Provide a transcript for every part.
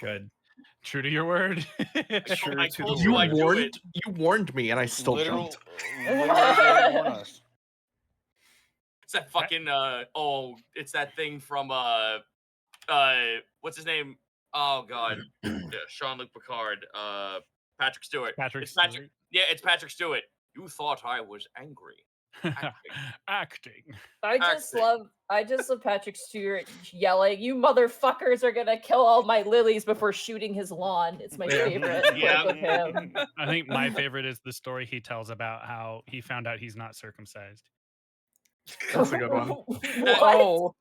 Good. True to your word. True I to told the you word. You warned me, and I still jumped. Literally warn us. It's that fucking it's that thing from what's his name? Oh god, Jean-Luc Picard. Patrick Stewart. Patrick It's Patrick. Stewart. Yeah, it's Patrick Stewart. You thought I was angry. Acting. I just love Patrick Stewart yelling, "You motherfuckers are gonna kill all my lilies" before shooting his lawn. It's my favorite clip of him. I think my favorite is the story he tells about how he found out he's not circumcised. That's a good one. What?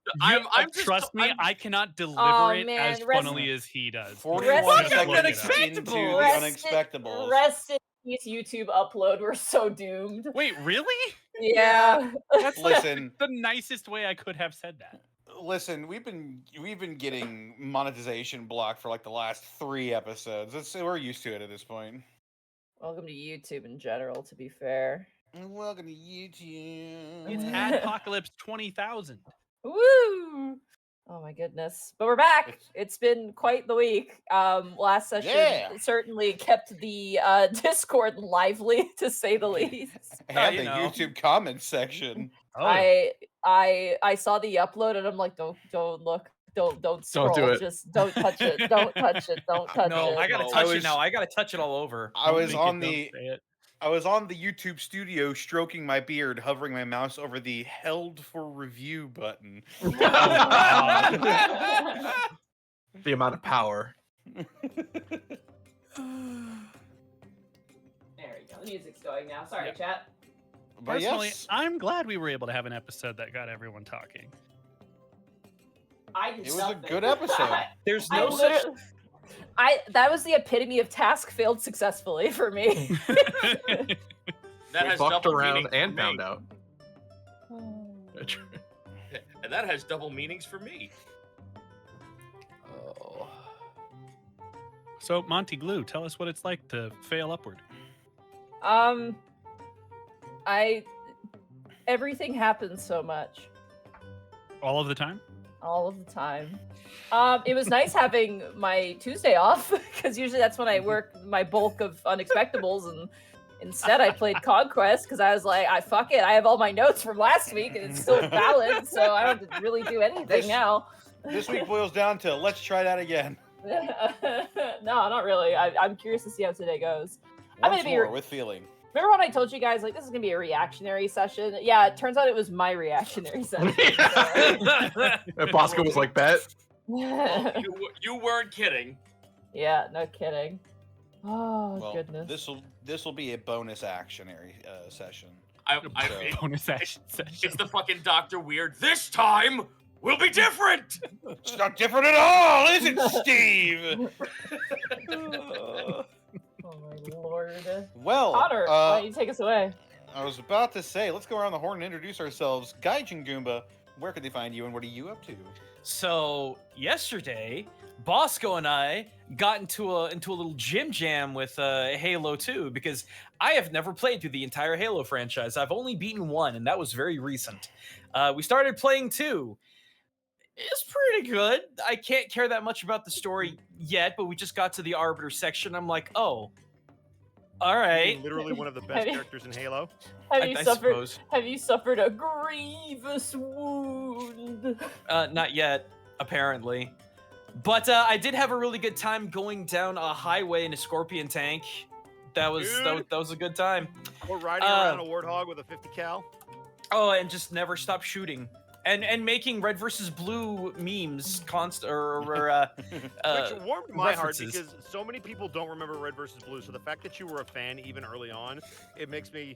Trust me, I cannot deliver it as funnily as he does. 41 seconds into the Unexpectables. Rest in peace, YouTube upload. We're so doomed. Wait, really? Yeah. That's Listen, the nicest way I could have said that. Listen, we've been getting monetization blocked for like the last 3 episodes. We're used to it at this point. Welcome to YouTube in general, to be fair. Welcome to YouTube. It's Adpocalypse 20,000. Woo! Oh my goodness. But we're back. It's been quite the week. Last session certainly kept the Discord lively, to say the least. And the YouTube comments section. I saw the upload and I'm like, don't look. Don't scroll. Don't do it. Just don't touch it. Don't touch it. Don't touch it. No, I gotta touch it now. I gotta touch it all over. I was on the YouTube studio stroking my beard, hovering my mouse over the held for review button. The amount of power. There we go. The music's going now. Sorry, chat. But Personally, yes, I'm glad we were able to have an episode that got everyone talking. It was a good episode. There's no such. That was the epitome of task failed successfully for me. That has Fucked double around meanings for and me. found out. And that has double meanings for me. Oh. So, Monty Glue, tell us what it's like to fail upward. Everything happens so much. All of the time? All of the time. It was nice having my Tuesday off, because usually that's when I work my bulk of Unexpectables, and instead I played Conquest, because I was like, fuck it, I have all my notes from last week, and it's still valid, so I don't have to really do anything now. This week boils down to, let's try that again. No, not really. I'm curious to see how today goes. Once more with feeling. Remember when I told you guys, like, this is going to be a reactionary session? Yeah, it turns out it was my reactionary session. And Bosco was like, bet. You weren't kidding. Yeah, no kidding. Oh, Well, goodness. This will be a bonus actionary session. Bonus action session. It's the fucking Dr. Weird. This time will be different. It's not different at all, is it, Steve? Oh my lord. Well, Connor, why don't you take us away? I was about to say, let's go around the horn and introduce ourselves. Gaijin Goomba, where can they find you and what are you up to? So yesterday, Bosco and I got into a little gym jam with Halo 2 because I have never played through the entire Halo franchise. I've only beaten 1, and that was very recent. We started playing 2. It's pretty good. I can't care that much about the story yet, but we just got to the Arbiter section. I'm like, oh, all right. Literally one of the best characters in Halo. Have suppose. Have you suffered a grievous wound? Not yet, apparently. But I did have a really good time going down a highway in a Scorpion tank. That was a good time. Or riding around a Warthog with a 50 cal. Oh, and just never stop shooting. And making red versus blue memes Which references. warmed my heart because so many people don't remember red versus blue. So the fact that you were a fan even early on, it makes me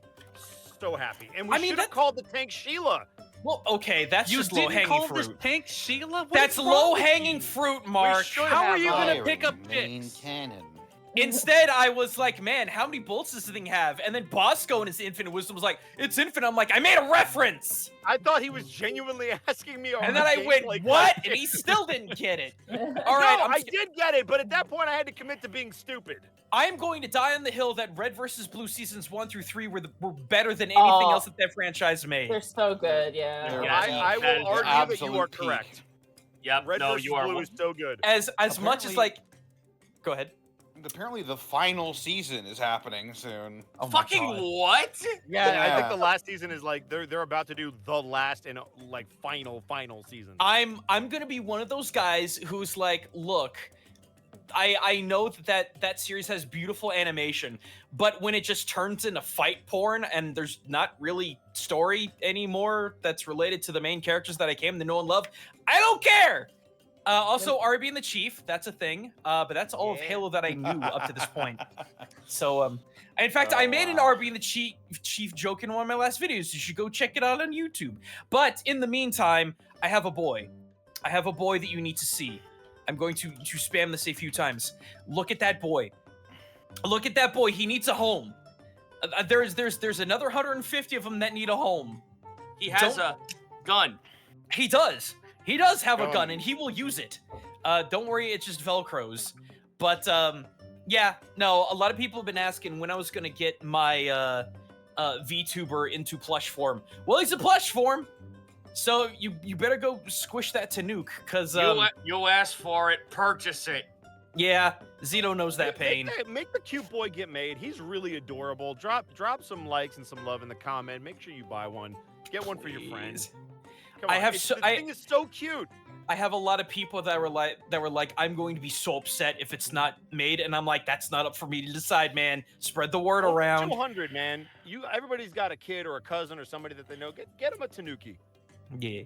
so happy. And we should have called the tank Sheila. Well, okay, that's just low-hanging fruit. This tank Sheila? That's low-hanging fruit, Mark. How are you gonna pick up main chicks? cannon. Instead, I was like, man, how many bolts does this thing have? And then Bosco in his infinite wisdom was like, it's infinite. I'm like, I made a reference. I thought he was genuinely asking me. And then I went, like, what? And he still didn't get it. All right, I did get it, but at that point I had to commit to being stupid. I'm going to die on the hill that Red versus Blue seasons 1 through 3 were better than anything else that franchise made. They're so good, yeah. I will argue that you are correct. Yep. Red No, versus you are. Blue is so good. As much as Apparently- like, go ahead. Apparently, the final season is happening soon. Oh my Fucking God. what? Yeah, I think Yeah. the last season is like they're about to do the last and like final season. I'm gonna be one of those guys who's like, look, I know that series has beautiful animation, but when it just turns into fight porn and there's not really story anymore that's related to the main characters that I came to know and love, I don't care. Also, RB and the Chief, that's a thing, but that's all of Yeah. Halo that I knew up to this point. So, in fact, I made an wow. RB and the Chief joke in one of my last videos. You should go check it out on YouTube. But in the meantime, I have a boy. I have a boy that you need to see. I'm going to spam this a few times. Look at that boy. Look at that boy. He needs a home. There's another 150 of them that need a home. He has a gun. He does. He does have a Gun. gun, and he will use it. Don't worry, it's just Velcros. But yeah, no. A lot of people have been asking when I was gonna get my VTuber into plush form. Well, he's a plush form, so you better go squish that to Nuke, cause You asked for it. Purchase it. yeah, Zeno knows that pain. Make the cute boy get made. He's really adorable. Drop some likes and some love in the comment. Make sure you buy one. Get one for your friends. Please. Come I on, have it's- so- the thing is so cute. I have a lot of people that were like, I'm going to be so upset if it's not made, and I'm like, that's not up for me to decide, man. Spread the word Well, around. 200, man. Everybody's got a kid or a cousin or somebody that they know. Get him a Tanuki. Yeah.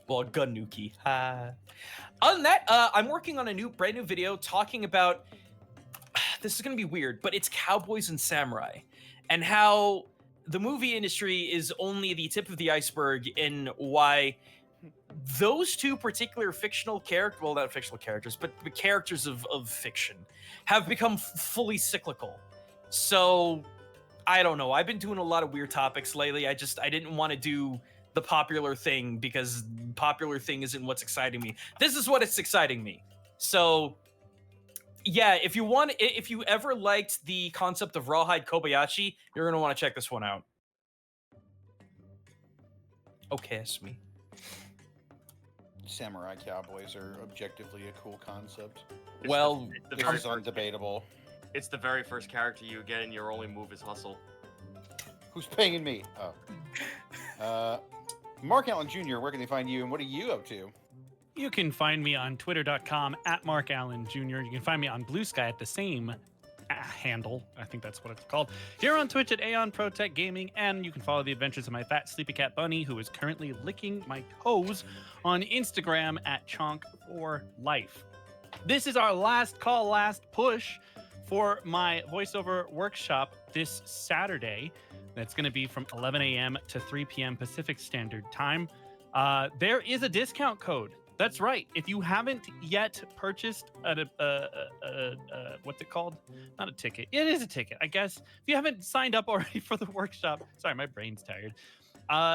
Well, Gunnuki. Other than that, I'm working on a brand new video talking about. This is gonna be weird, but it's cowboys and samurai, and how the movie industry is only the tip of the iceberg in why those two particular fictional characters, well, not fictional characters, but the characters of fiction, have become fully cyclical. So, I don't know. I've been doing a lot of weird topics lately. I didn't want to do the popular thing because popular thing isn't what's exciting me. This is what it's exciting me. So, yeah, if you ever liked the concept of Rawhide Kobayashi, you're gonna want to check this one out. Okay, it's me. Samurai cowboys are objectively a cool concept. Well, the This very is undebatable. It's the very first character you get, and your only move is hustle. Who's paying me? Oh. Mark Allen Jr., where can they find you and what are you up to? You can find me on twitter.com at Mark Allen Jr. You can find me on Blue Sky at the same handle. I think that's what it's called. Here on Twitch at Aeon Protech Gaming, and you can follow the adventures of my fat sleepy cat bunny, who is currently licking my toes, on Instagram at Chonk for Life. This is our last call, last push for my voiceover workshop this Saturday. That's going to be from 11 a.m. to 3 p.m. Pacific Standard Time. There is a discount code. That's right. If you haven't yet purchased what's it called? Not a ticket. It is a ticket, I guess. If you haven't signed up already for the workshop, sorry, my brain's tired.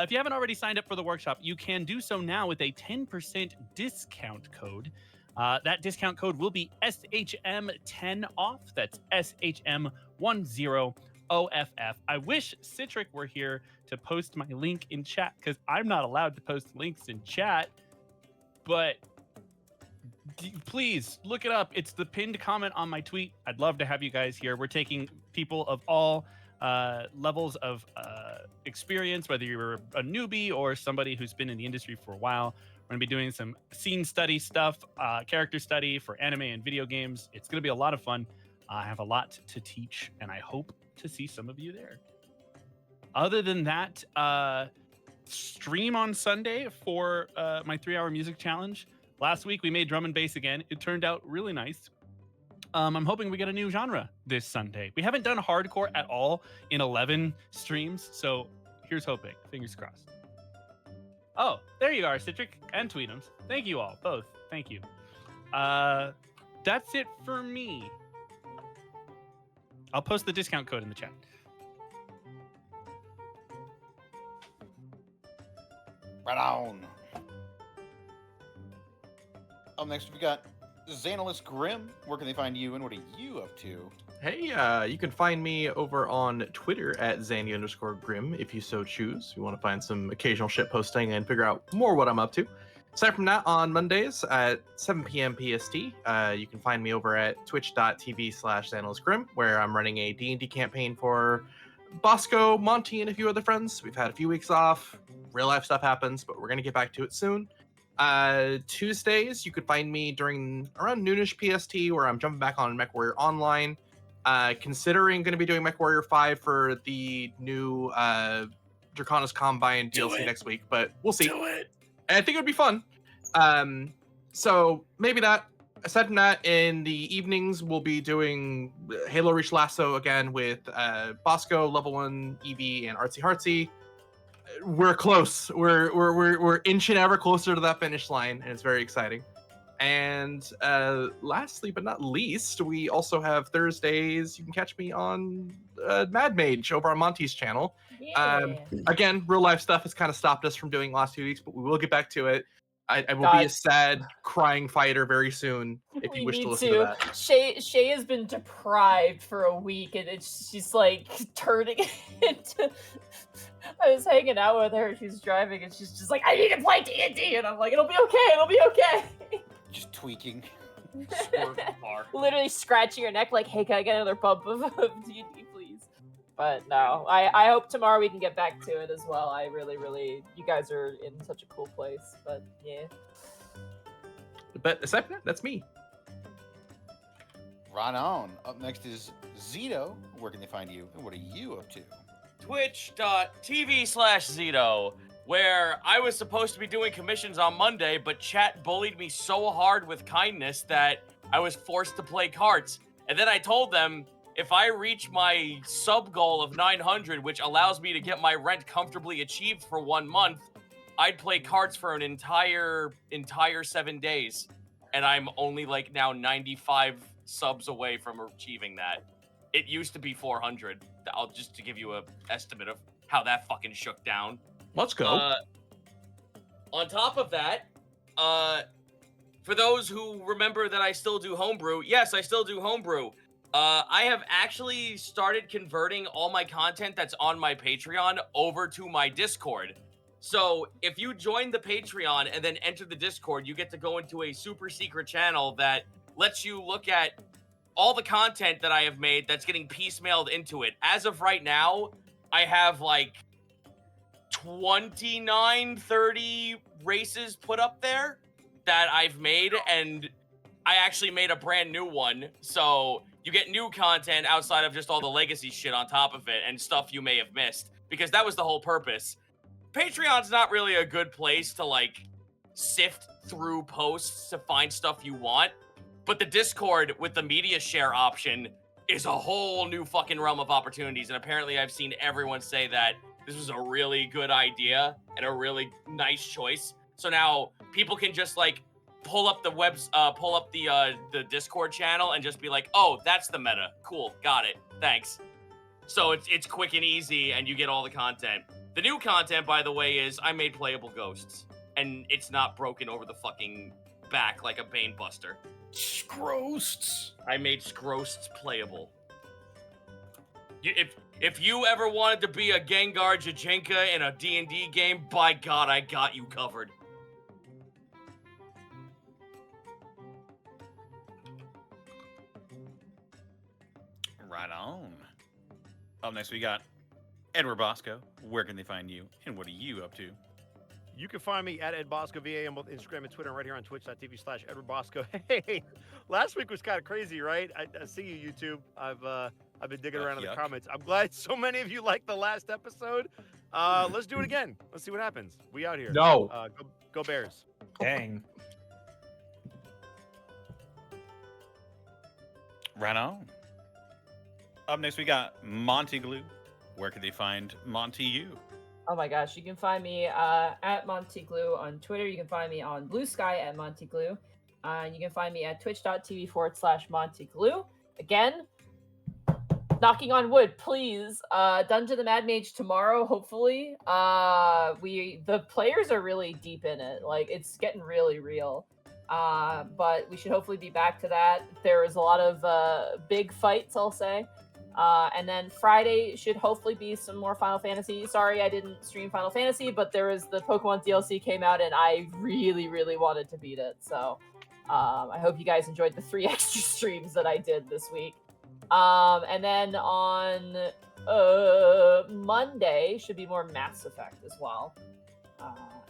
If you haven't already signed up for the workshop, you can do so now with a 10% discount code. That discount code will be SHM10 off. That's SHM10 OFF. I wish Citric were here to post my link in chat because I'm not allowed to post links in chat. But please look it up. It's the pinned comment on my tweet. I'd love to have you guys here. We're taking people of all levels of experience, whether you're a newbie or somebody who's been in the industry for a while. We're going to be doing some scene study stuff, character study for anime and video games. It's going to be a lot of fun. I have a lot to teach, and I hope to see some of you there. Other than that, stream on Sunday for my 3-hour music challenge. Last week we made drum and bass again. It turned out really nice. I'm hoping we get a new genre this Sunday. We haven't done hardcore at all in 11 streams, so here's hoping. Fingers crossed. Oh, there you are, Citric and Tweetums. Thank you all, both. Thank you. That's it for me. I'll post the discount code in the chat. Right on. Up next, we got Xanalis Grim. Where can they find you and what are you up to? Hey, you can find me over on Twitter at Zanny_Grim if you so choose. You want to find some occasional shit posting and figure out more what I'm up to. Aside from that, on Mondays at 7 p.m. PST, you can find me over at twitch.tv/XanilsGrim, where I'm running a D&D campaign for Bosco, Monty, and a few other friends. We've had a few weeks off. Real life stuff happens, but we're going to get back to it soon. Tuesdays, you could find me during around noonish PST, where I'm jumping back on MechWarrior Online. Considering going to be doing MechWarrior 5 for the new Draconis Combine DLC next week, but we'll see. Do it. I think it would be fun. So maybe that. Aside from that, in the evenings, we'll be doing Halo Reach Lasso again with Bosco, Level 1, Eevee, and Artsy Heartsy. We're close. We're inching ever closer to that finish line, and it's very exciting. And lastly, but not least, we also have Thursdays. You can catch me on Mad Mage over on Monty's channel. Yeah. Again, real life stuff has kind of stopped us from doing last 2 weeks, but we will get back to it. I will be a sad, crying fighter very soon if you wish to listen to that. Shay has been deprived for a week, and she's like turning into. I was hanging out with her. She's driving, and she's just like, "I need to play D&D," and I'm like, "It'll be okay. It'll be okay." Just tweaking. Literally scratching her neck, like, "Hey, can I get another pump of D&D, please?" But no, I hope tomorrow we can get back to it as well. I really, you guys are in such a cool place. But yeah. But aside from that, that's me. Right on. Up next is Zito. Where can they find you? And what are you up to? Twitch.tv/Zito, where I was supposed to be doing commissions on Monday, but chat bullied me so hard with kindness that I was forced to play cards. And then I told them, if I reach my sub goal of 900, which allows me to get my rent comfortably achieved for 1 month, I'd play cards for an entire 7 days. And I'm only like now 95 subs away from achieving that. It used to be 400. I'll just to give you a estimate of how that fucking shook down. Let's go. On top of that, for those who remember that I still do homebrew, yes, I still do homebrew. I have actually started converting all my content that's on my Patreon over to my Discord. So if you join the Patreon and then enter the Discord, you get to go into a super secret channel that lets you look at all the content that I have made that's getting piecemealed into it. As of right now, I have like 29, 30 races put up there that I've made, and I actually made a brand new one. So you get new content outside of just all the legacy shit on top of it and stuff you may have missed, because that was the whole purpose. Patreon's not really a good place to like sift through posts to find stuff you want, but the Discord with the media share option is a whole new fucking realm of opportunities. And apparently I've seen everyone say that this was a really good idea and a really nice choice. So now people can just like pull up the Discord channel and just be like, oh, that's the meta. Cool, got it. Thanks. So it's quick and easy, and you get all the content. The new content, by the way, is I made playable ghosts, and it's not broken over the fucking back like a Bane Buster. Scroasts. I made Scroasts playable. If you ever wanted to be a Gengar Jajinka in a D&D game, by God, I got you covered. Right on. Up next, we got Edward Bosco. Where can they find you, and what are you up to? You can find me at Ed Bosco VA on both Instagram and Twitter, and right here on twitch.tv/Edward Bosco. Hey, last week was kind of crazy, right? I see you, YouTube. I've been digging around in the comments. I'm glad so many of you liked the last episode. Let's do it again. Let's see what happens. We out here. No. Go Bears. Dang. Right on. Up next, we got Monty Glue. Where can they find Monty U? Oh my gosh, you can find me at Montyglue on Twitter. You can find me on Blue Sky at Montyglue. And you can find me at twitch.tv/Montyglue. Again, knocking on wood, please. Dungeon of the Mad Mage tomorrow, hopefully. The players are really deep in it. Like, it's getting really real. But we should hopefully be back to that. There is a lot of big fights, I'll say. And then Friday should hopefully be some more Final Fantasy. Sorry, I didn't stream Final Fantasy, but there was the Pokemon DLC came out, and I really, really wanted to beat it. So I hope you guys enjoyed the 3 extra streams that I did this week. And then on Monday should be more Mass Effect as well.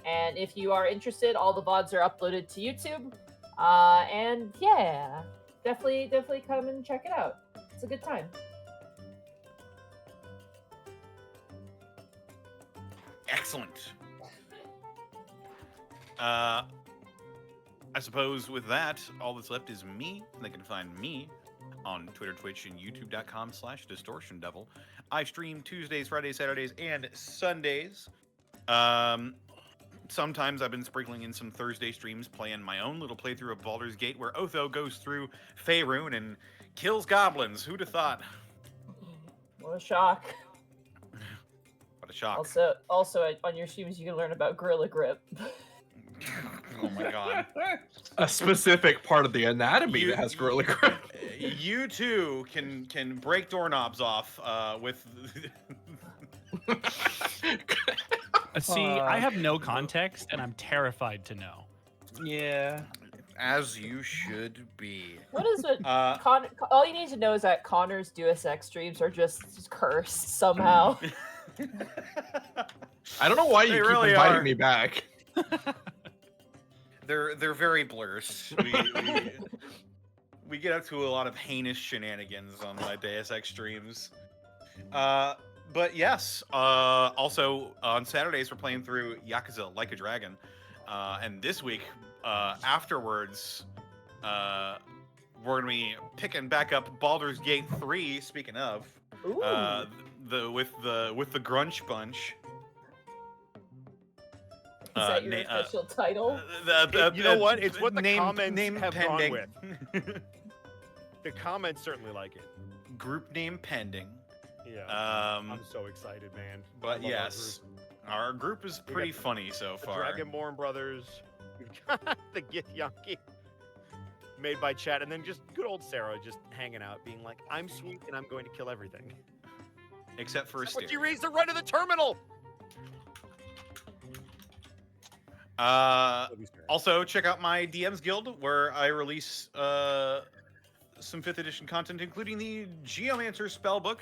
And if you are interested, all the VODs are uploaded to YouTube. And yeah, definitely come and check it out. It's a good time. Excellent. I suppose with that, all that's left is me. They can find me on Twitter, Twitch, and YouTube.com/DistortionDevil. I stream Tuesdays, Fridays, Saturdays, and Sundays. Sometimes I've been sprinkling in some Thursday streams, playing my own little playthrough of Baldur's Gate, where Otho goes through Faerun and kills goblins. Who'd have thought? What a shock. What a shock. Also on your streams, you can learn about Gorilla Grip. Oh my god. A specific part of the anatomy that has Gorilla Grip. You too can break doorknobs off with... See, I have no context, and I'm terrified to know. Yeah. As you should be. What is it? All you need to know is that Connor's Deus Ex streams are just cursed somehow. I don't know why you keep really inviting are. me back. They're very blurs. We get up to a lot of heinous shenanigans on my Deus Ex streams. But yes, also on Saturdays we're playing through Yakuza Like a Dragon. And this week, afterwards, we're gonna be picking back up Baldur's Gate 3, speaking of. With the Grunch Bunch. Is that your official title? You know what? It's what the comments have pending. gone with. The comments certainly like it. Group name pending. Yeah. I'm so excited, man. But yes, our group is pretty funny so The far. Dragonborn Brothers. We've got the Githyanki made by chat, and then just good old Sarah just hanging out, being like, "I'm sweet and I'm going to kill everything." Except for But you Asteria. raised the run to the terminal. Also, check out my DM's Guild, where I release some 5th edition content, including the Geomancer spellbook,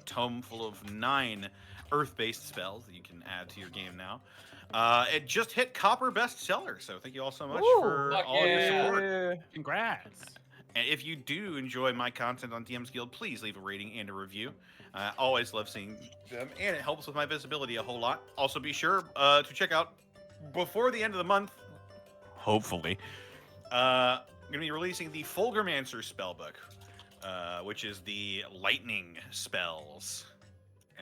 tome full of 9 Earth-based spells that you can add to your game now. It just hit Copper bestseller, so thank you all so much for all your support. Congrats. And if you do enjoy my content on DM's Guild, please leave a rating and a review. I always love seeing them, and it helps with my visibility a whole lot. Also, be sure to check out, before the end of the month, hopefully, I'm going to be releasing the Fulgurmancer spellbook, which is the lightning spells.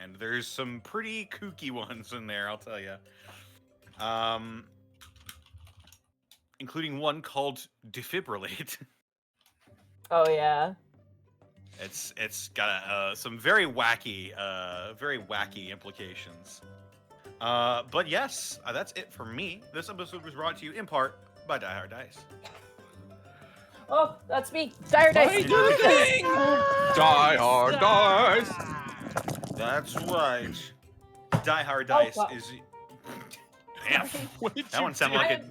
And there's some pretty kooky ones in there, I'll tell you. Including one called Defibrillate. Oh yeah. It's got some very wacky implications. But yes, that's it for me. This episode was brought to you in part by Die Hard Dice. Oh, that's me. Dire Dice. Die Hard Dice. That's right. Die Hard Dice wow. is. Damn, that one sounded like it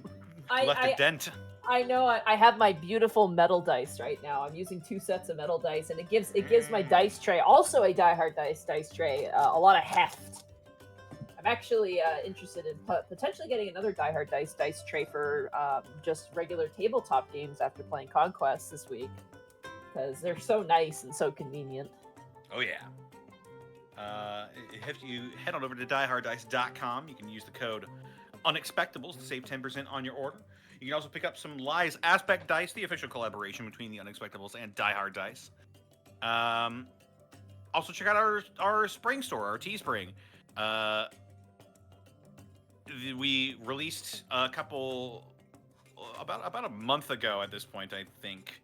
left a dent. I know. I have my beautiful metal dice right now. I'm using 2 sets of metal dice, and it gives my dice tray, also a Die Hard Dice tray, a lot of heft. I'm actually interested in potentially getting another Die Hard Dice tray for just regular tabletop games after playing Conquest this week, because they're so nice and so convenient. Oh yeah. If you head on over to dieharddice.com, you can use the code Unexpectables to save 10% on your order. You can also pick up some Lies Aspect Dice, the official collaboration between the Unexpectables and Die Hard Dice. Also, check out our Spring store, our Teespring. We released a couple, about a month ago at this point, I think,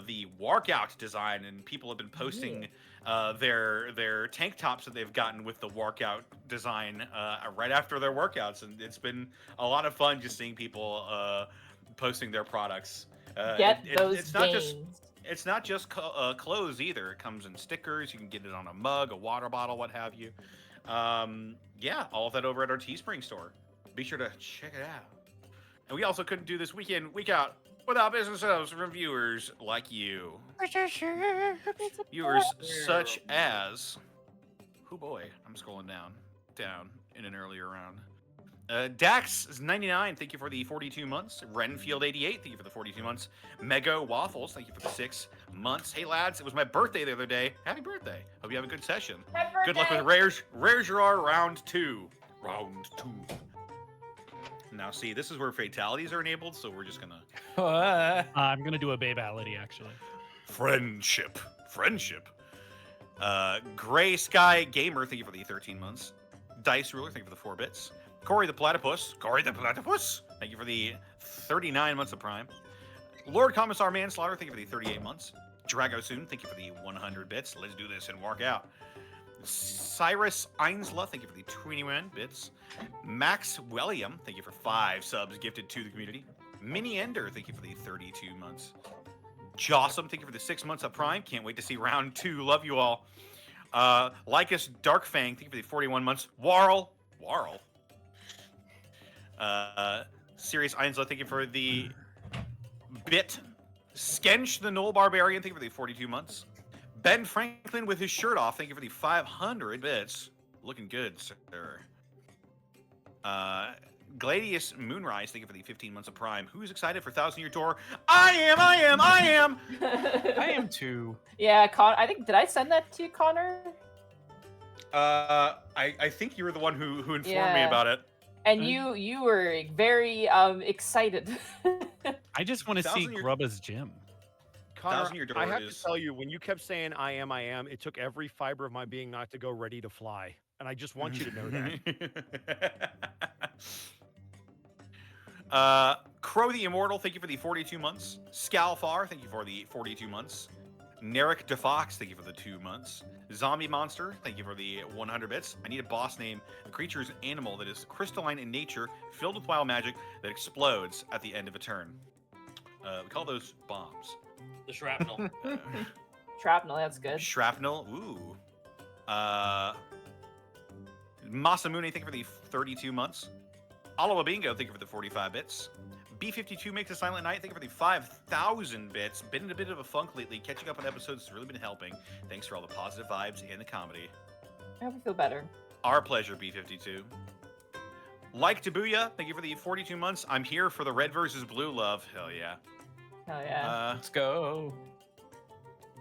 the Walkout design, and people have been posting their tank tops that they've gotten with the Walkout design right after their workouts, and it's been a lot of fun just seeing people posting their products. Get those it's not gains. It's not just clothes either. It comes in stickers. You can get it on a mug, a water bottle, what have you. Yeah, all of that over at our Teespring store. Be sure to check it out. And we also couldn't do this week in, week out without business subs from viewers like you. Viewers such as... Oh boy, I'm scrolling down in an earlier round. Dax is 99, thank you for the 42 months. Renfield 88, thank you for the 42 months. Mego Waffles, thank you for the 6 months. Hey lads, it was my birthday the other day. Happy birthday. Hope you have a good session. Good luck with Rare Gerard round 2. Round 2. Now see, this is where fatalities are enabled, so we're just gonna... I'm gonna do a babality, actually. Friendship. Gray Sky Gamer, thank you for the 13 months. Dice Ruler, thank you for the 4 bits. Corey the Platypus, thank you for the 39 months of Prime. Lord Commissar Manslaughter, thank you for the 38 months. Dragosoon, thank you for the 100 bits. Let's do this and work out. Cyrus Einsla, thank you for the 21 bits. Max William, thank you for 5 subs gifted to the community. Mini Ender, thank you for the 32 months. Jossum, thank you for the 6 months of Prime. Can't wait to see round 2. Love you all. Lycus Darkfang, thank you for the 41 months. Warl. Sirius Einsla, thank you for the bit. Skench the Knoll Barbarian, thank you for the 42 months. Ben Franklin with his shirt off, thank you for the 500 bits. Looking good, sir. Gladius Moonrise, thank you for the 15 months of Prime. Who's excited for 1,000-Year Door? I am! I am too. Yeah, I think, did I send that to you, Connor? I think you were the one who informed me about it. And you were very excited. I just want to see Grubba's gym. Connor, I have to tell you, when you kept saying I am, it took every fiber of my being not to go ready to fly. And I just want you to know that. Crow the Immortal, thank you for the 42 months. Scalfar, thank you for the 42 months. Narek DeFox, thank you for the 2 months. Zombie Monster, thank you for the 100 bits. I need a boss name. The creature is an animal that is crystalline in nature, filled with wild magic, that explodes at the end of a turn. We call those bombs. The shrapnel. Shrapnel, that's good. Shrapnel, ooh. Masamune, thank you for the 32 months. Alawa Bingo, thank you for the 45 bits. B52 makes a silent night. Thank you for the 5,000 bits. Been in a bit of a funk lately. Catching up on episodes has really been helping. Thanks for all the positive vibes and the comedy. I hope you feel better. Our pleasure, B52. Like Tabuya, thank you for the 42 months. I'm here for the red versus blue love. Hell yeah. Hell yeah. Let's go.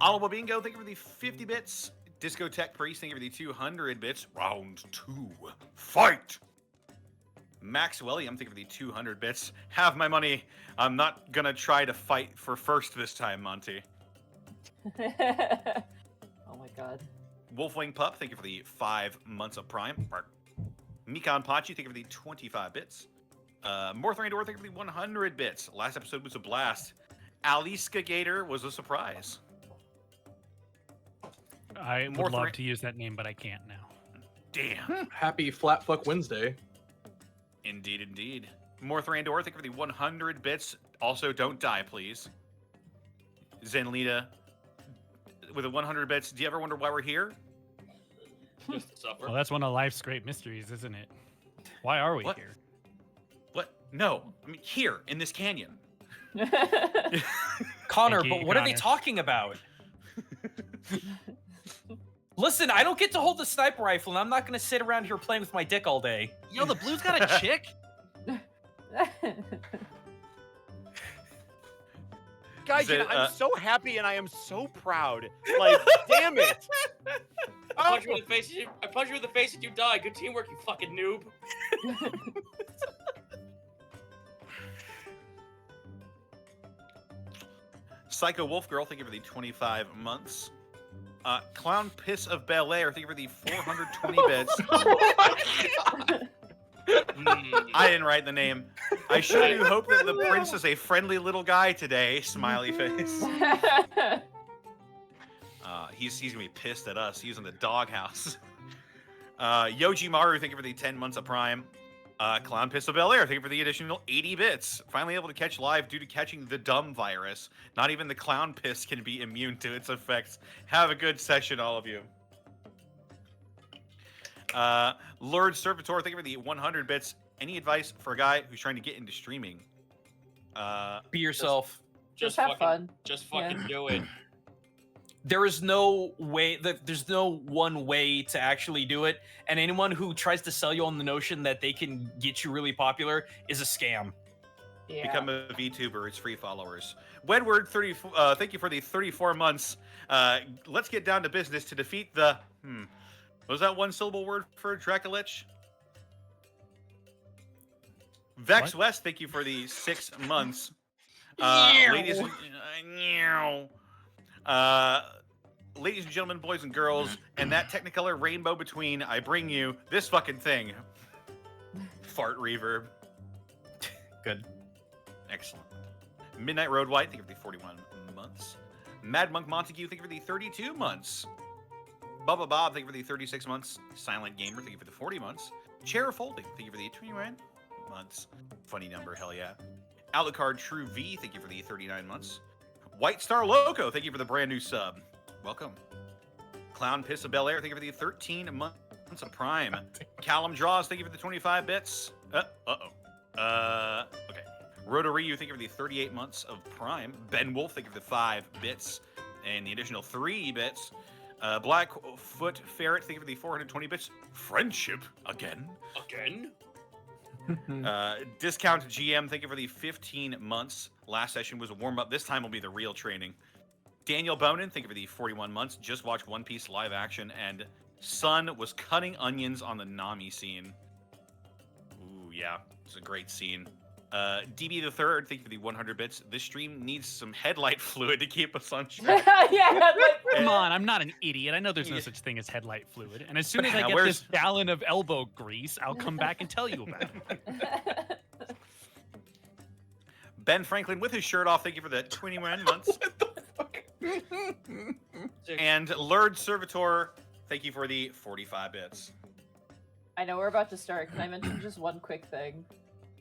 Alawa Bingo, thank you for the 50 bits. Discotheque Priest, thank you for the 200 bits. Round 2. Fight! Max William, thank you for the 200 bits. Have my money. I'm not gonna try to fight for first this time, Monty. Oh my god. Wolfwing Pup, thank you for the 5 months of Prime. Mikan Pachi, thank you for the 25 bits. Morthrandor, thank you for the 100 bits. Last episode was a blast. Aliska Gator was a surprise. I would love to use that name, but I can't now. Damn. Happy Flatfuck Wednesday. Indeed, indeed. Morthrandor, thank you for the 100 bits. Also, don't die, please. Zenlita, with the 100 bits. Do you ever wonder why we're here? Just to suffer. Well, that's one of life's great mysteries, isn't it? Why are we here? What? No, I mean here in this canyon. Connor, Thank you, but what are they Connor. talking about? Listen, I don't get to hold the sniper rifle, and I'm not going to sit around here playing with my dick all day. Yo, the blue's got a chick? Guys, I'm so happy and I am so proud. Like, damn it. I punch you in the face. I punch you in the face and you die. Good teamwork, you fucking noob. Psycho Wolf Girl, thank you for the 25 months. Clown Piss of Bel Air, thank you for the 420 bits. I didn't write the name. I sure do hope that the prince is a friendly little guy today. Smiley face. He's gonna be pissed at us. He's in the doghouse. Yoji Maru, thank you for the 10 months of Prime. Clown Pistol Bel Air, thank you for the additional 80 bits. Finally able to catch live due to catching the dumb virus. Not even the clown piss can be immune to its effects. Have a good session, all of you. Lord Servitor, thank you for the 100 bits. Any advice for a guy who's trying to get into streaming? Be yourself. Just have fun. Just fucking do it. There is no way that there's no one way to actually do it, and anyone who tries to sell you on the notion that they can get you really popular is a scam. Yeah. Become a VTuber. It's free followers. Wedward, 34. Thank you for the 34 months. Let's get down to business to defeat the. What was that one syllable word for Dracolich? Vex What? West, thank you for the 6 months. Ladies and gentlemen, boys and girls, and that Technicolor rainbow between, I bring you this fucking thing. Fart reverb. Good. Excellent. Midnight Road White, thank you for the 41 months. Mad Monk Montague, thank you for the 32 months. Bubba Bob, thank you for the 36 months. Silent Gamer, thank you for the 40 months. Chair Folding, thank you for the 21 months. Funny number, hell yeah. Alucard True V, thank you for the 39 months. White Star Loco, thank you for the brand new sub. Welcome. Clown Piss of Bel Air, thank you for the 13 months of Prime. Callum Draws, thank you for the 25 bits. Okay. Rotoryu, thank you for the 38 months of Prime. Ben Wolf, thank you for the 5 bits. And the additional 3 bits. Blackfoot Ferret, thank you for the 420 bits. Friendship, again. Discount GM, thank you for the 15 months. Last session was a warm-up. This time will be the real training. Daniel Bonin, thank you for the 41 months. Just watched One Piece live action, and Sun was cutting onions on the Nami scene. Ooh, yeah. It's a great scene. DB the Third, thank you for the 100 bits. This stream needs some headlight fluid to keep us on track. Yeah. Come on, I'm not an idiot. I know there's no such thing as headlight fluid. And as soon as I get this gallon of elbow grease, I'll come back and tell you about it. Ben Franklin with his shirt off, thank you for the 21 months. And Lord Servitor, thank you for the 45 bits. I know we're about to start. Can I mention just one quick thing?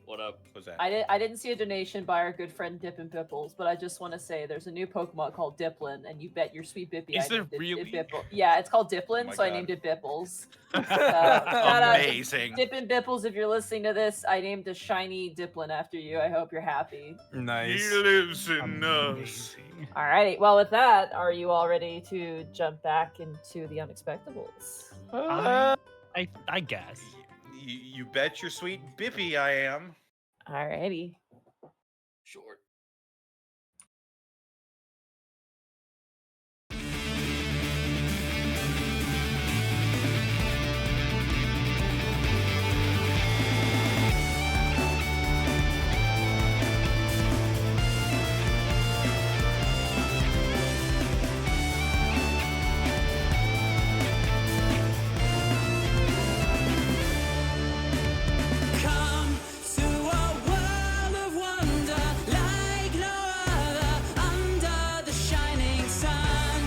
What up? What's that? I didn't see a donation by our good friend Dippin' Bipples, but I just want to say there's a new Pokemon called Diplin, and you bet your sweet Bippy Is I there named it really? Bipple. Yeah, it's called Diplin, Oh my so I God. named it Bipples. Amazing. Dippin' Bipples, if you're listening to this, I named a shiny Diplin after you. I hope you're happy. Nice. He lives in us. Amazing. Alrighty, well with that, are you all ready to jump back into the Unexpectables? I guess. You bet your sweet Bippy I am. Alrighty. Short. Come to a world of wonder like no other under the shining sun,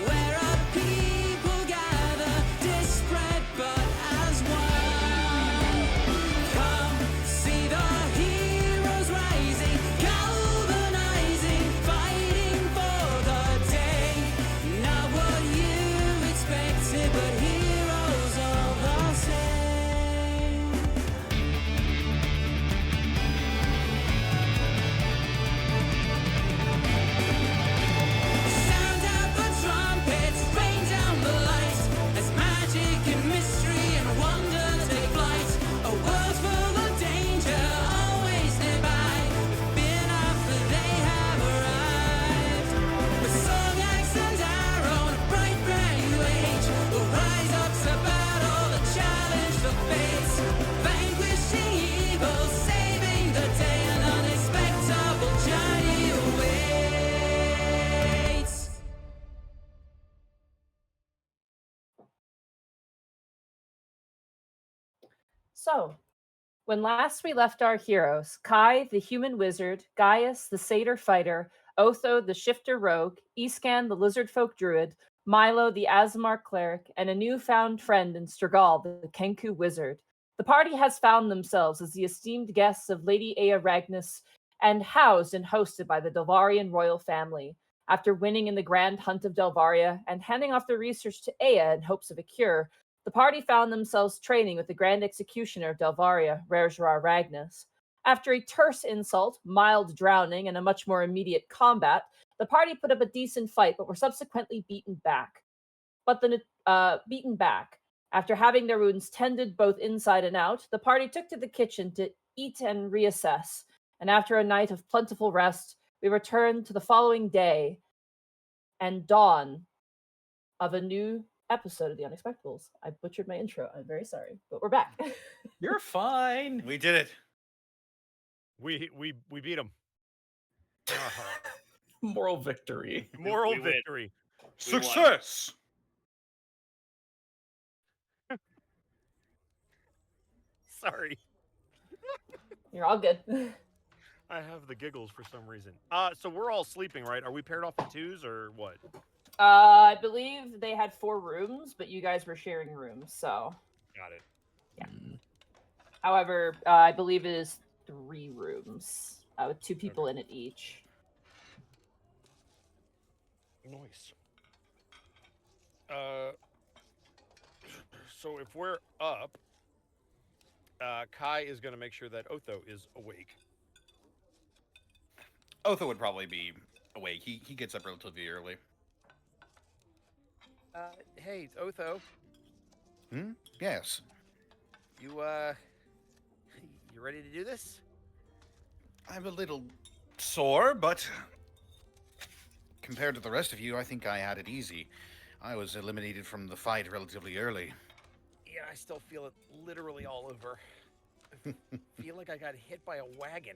where a people gather disparate but as one. Come see the heroes rising, galvanizing, fighting for the day. Not what you expected, but heroes all the same. Sound out the trumpets, rain down the lights, as magic and mystery and wonder take flight. A world full of danger, always nearby. Fear not, for they have arrived. With song, axe, and arrow, and a bright brand new age, will rise up to battle, the challenge the fates. Vanquishing evil, saving the day, an unexpectable journey awaits. So, when last we left our heroes, Kai, the human wizard, Gaius, the satyr fighter, Otho, the shifter rogue, Iscan, the lizard folk druid, Milo, the Asmar cleric, and a newfound friend in Stragal, the Kenku wizard, The party has found themselves as the esteemed guests of Lady Ea Ragnus and housed and hosted by the Delvarian royal family. After winning in the Grand Hunt of Delvaria and handing off their research to Ea in hopes of a cure, the party found themselves training with the Grand Executioner of Delvaria, Rergerar Ragnus. After a terse insult, mild drowning, and a much more immediate combat, the party put up a decent fight, but were subsequently beaten back. After having their wounds tended both inside and out, the party took to the kitchen to eat and reassess. And after a night of plentiful rest, we returned to the following day and dawn of a new episode of The Unexpectables. I butchered my intro. I'm very sorry, but we're back. You're fine. We did it. We beat them. Moral victory. Moral We win. victory. We won. Success. Sorry. You're all good. I have the giggles for some reason. So we're all sleeping, right? Are we paired off in twos or what? I believe they had 4 rooms, but you guys were sharing rooms, so. Got it. However, I believe it is 3 rooms with 2 people in it each. Nice. So if we're up, Kai is going to make sure that Otho is awake. Otho would probably be awake. He gets up relatively early. Hey, Otho, Yes. you ready to do this? I'm a little sore, but compared to the rest of you, I think I had it easy. I was eliminated from the fight relatively early. Yeah, I still feel it literally all over. I feel like I got hit by a wagon.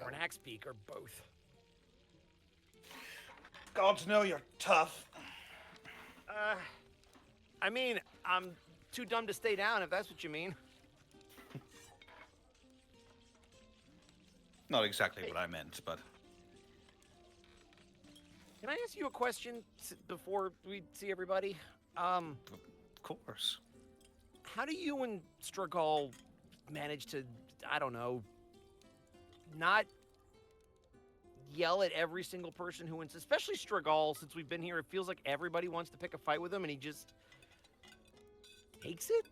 Or an axe peak, or both. Gods know you're tough. I mean, I'm too dumb to stay down, if that's what you mean. Not exactly what I meant, but Can I ask you a question before we see everybody? of course. How do you and Struggle manage to, I don't know, not yell at every single person who wins, especially Struggle, since we've been here, it feels like everybody wants to pick a fight with him and he just takes it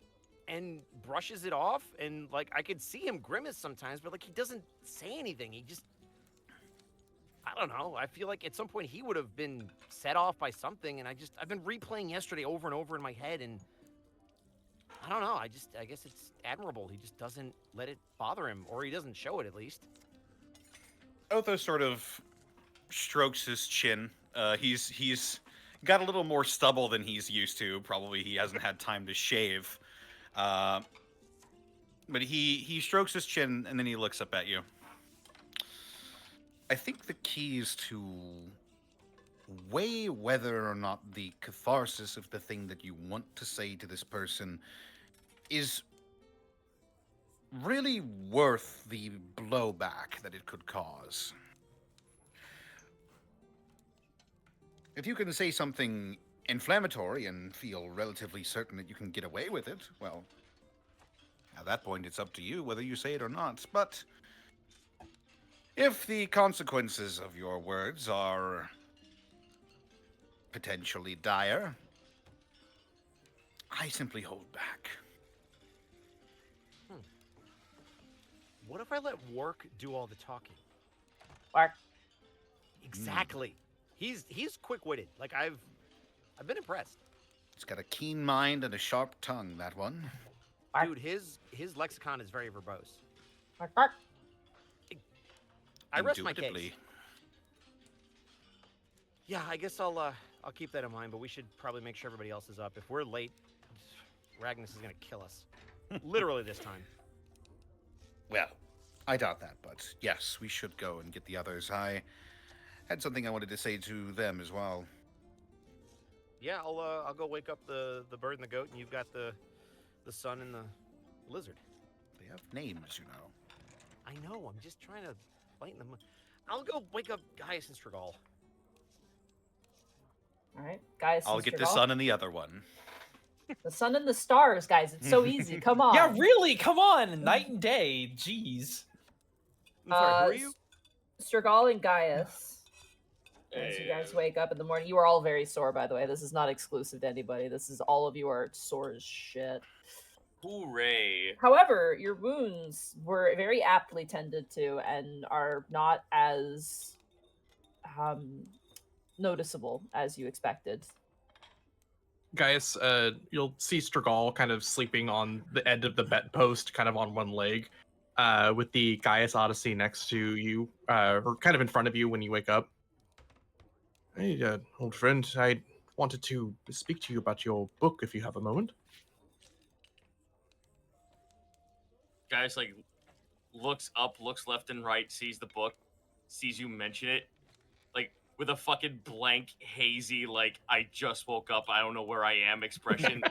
and brushes it off, and like I could see him grimace sometimes, but like he doesn't say anything. He just, I don't know. I feel like at some point he would have been set off by something, and I've been replaying yesterday over and over in my head, and I don't know. I guess it's admirable. He just doesn't let it bother him, or he doesn't show it at least. Otho sort of strokes his chin. He's got a little more stubble than he's used to. Probably he hasn't had time to shave. But he strokes his chin and then he looks up at you. I think the key is to weigh whether or not the catharsis of the thing that you want to say to this person is really worth the blowback that it could cause. If you can say something inflammatory and feel relatively certain that you can get away with it, well, at that point it's up to you whether you say it or not. But if the consequences of your words are potentially dire, I simply hold back. What if I let Work do all the talking? Work. Exactly. He's quick-witted. Like I've been impressed. It's got a keen mind and a sharp tongue, that one. Dude, his lexicon is very verbose. Bark, bark. I rest my case. Indubitably. Yeah, I guess I'll keep that in mind, but we should probably make sure everybody else is up. If we're late, Ragnus is gonna kill us. Literally this time. Well, I doubt that, but yes, we should go and get the others. I had something I wanted to say to them as well. Yeah, I'll go wake up the bird and the goat, and you've got the sun and the lizard. They have names, you know. I know. I'm just trying to lighten them. I'll go wake up Gaius and Strigol. All right, guys. I'll get the sun and the other one. The sun and the stars, guys. It's so easy. Come on. Yeah, really. Come on, night and day. Jeez. I'm sorry, who are you? Strigol and Gaius. As you guys wake up in the morning, you are all very sore, by the way. This is not exclusive to anybody. This is all of you are sore as shit. Hooray. However, your wounds were very aptly tended to and are not as noticeable as you expected. Gaius, you'll see Strigol kind of sleeping on the end of the bedpost, kind of on one leg, with the Gaius Odyssey next to you, or kind of in front of you when you wake up. Hey, old friend, I wanted to speak to you about your book if you have a moment. Guys, like, looks up, looks left and right, sees the book, sees you mention it, like, with a fucking blank, hazy, like, I just woke up, I don't know where I am expression.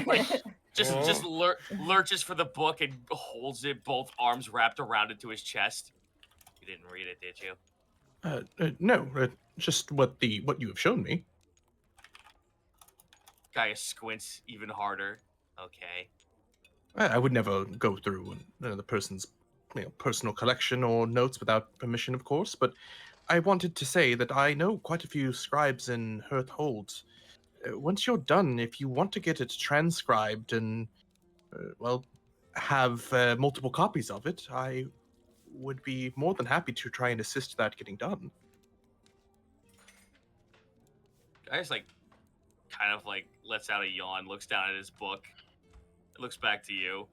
Like, just lurches for the book and holds it, both arms wrapped around it to his chest. You didn't read it, did you? No, just what you have shown me. Guy squints even harder. Okay. I would never go through another person's personal collection or notes without permission, of course, but I wanted to say that I know quite a few scribes in Hearth Hold. Once you're done, if you want to get it transcribed and, have multiple copies of it, I would be more than happy to try and assist that getting done. Guy's like, kind of like lets out a yawn, looks down at his book, looks back to you.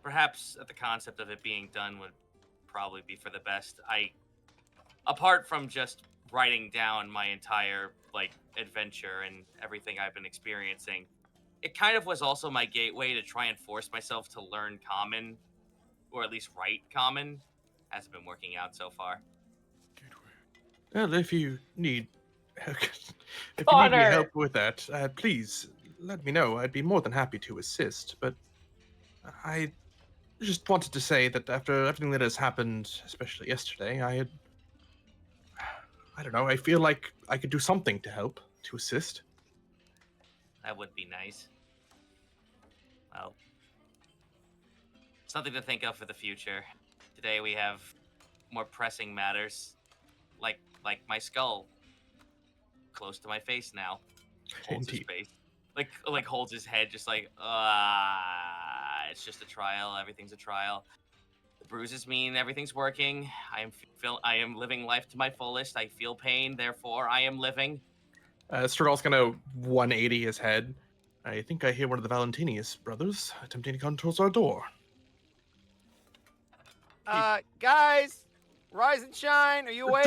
Perhaps at the concept of it being done would probably be for the best. Apart from just writing down my entire like adventure and everything I've been experiencing, it kind of was also my gateway to try and force myself to learn Common, or at least write Common. Hasn't been working out so far. Well, if you need any help with that, please let me know. I'd be more than happy to assist. But I just wanted to say that after everything that has happened, especially yesterday, I don't know, I feel like I could do something to help, to assist. That would be nice. Well, something to think of for the future. Today we have more pressing matters, like my skull, close to my face now. Holds his face, like holds his head, just like it's just a trial. Everything's a trial. The bruises mean everything's working. I am living life to my fullest. I feel pain, therefore I am living. Strigol's gonna 180 his head. I think I hear one of the Valentinius brothers attempting to come towards our door. Guys, rise and shine. Are you awake?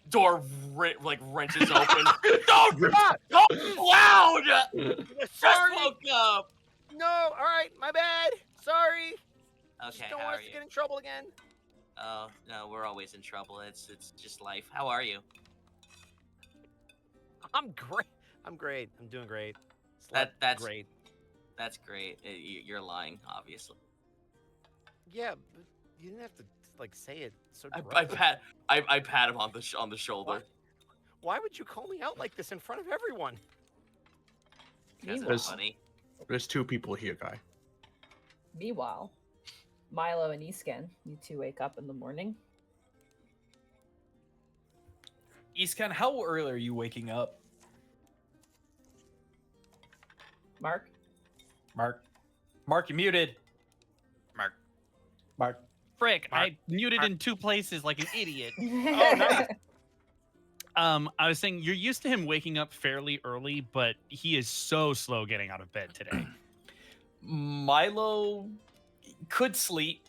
Door wrenches open. Don't loud! Just woke up. No, all right, my bad. Sorry. Okay, Just don't how want are us to you? get in trouble again. Oh no, we're always in trouble. It's just life. How are you? I'm great. I'm doing great. That's great. That's great. You're lying, obviously. Yeah, but you didn't have to like say it so I directly. pat him on the shoulder. Why would you call me out like this in front of everyone? Because Meanwhile, it's funny. There's two people here, Guy. meanwhile, Milo and Isken, you two wake up in the morning. Iskan, how early are you waking up? Mark? Mark, you muted. Mark. Frick, I muted in two places like an idiot. Oh, nice. I was saying you're used to him waking up fairly early, but he is so slow getting out of bed today. Milo could sleep,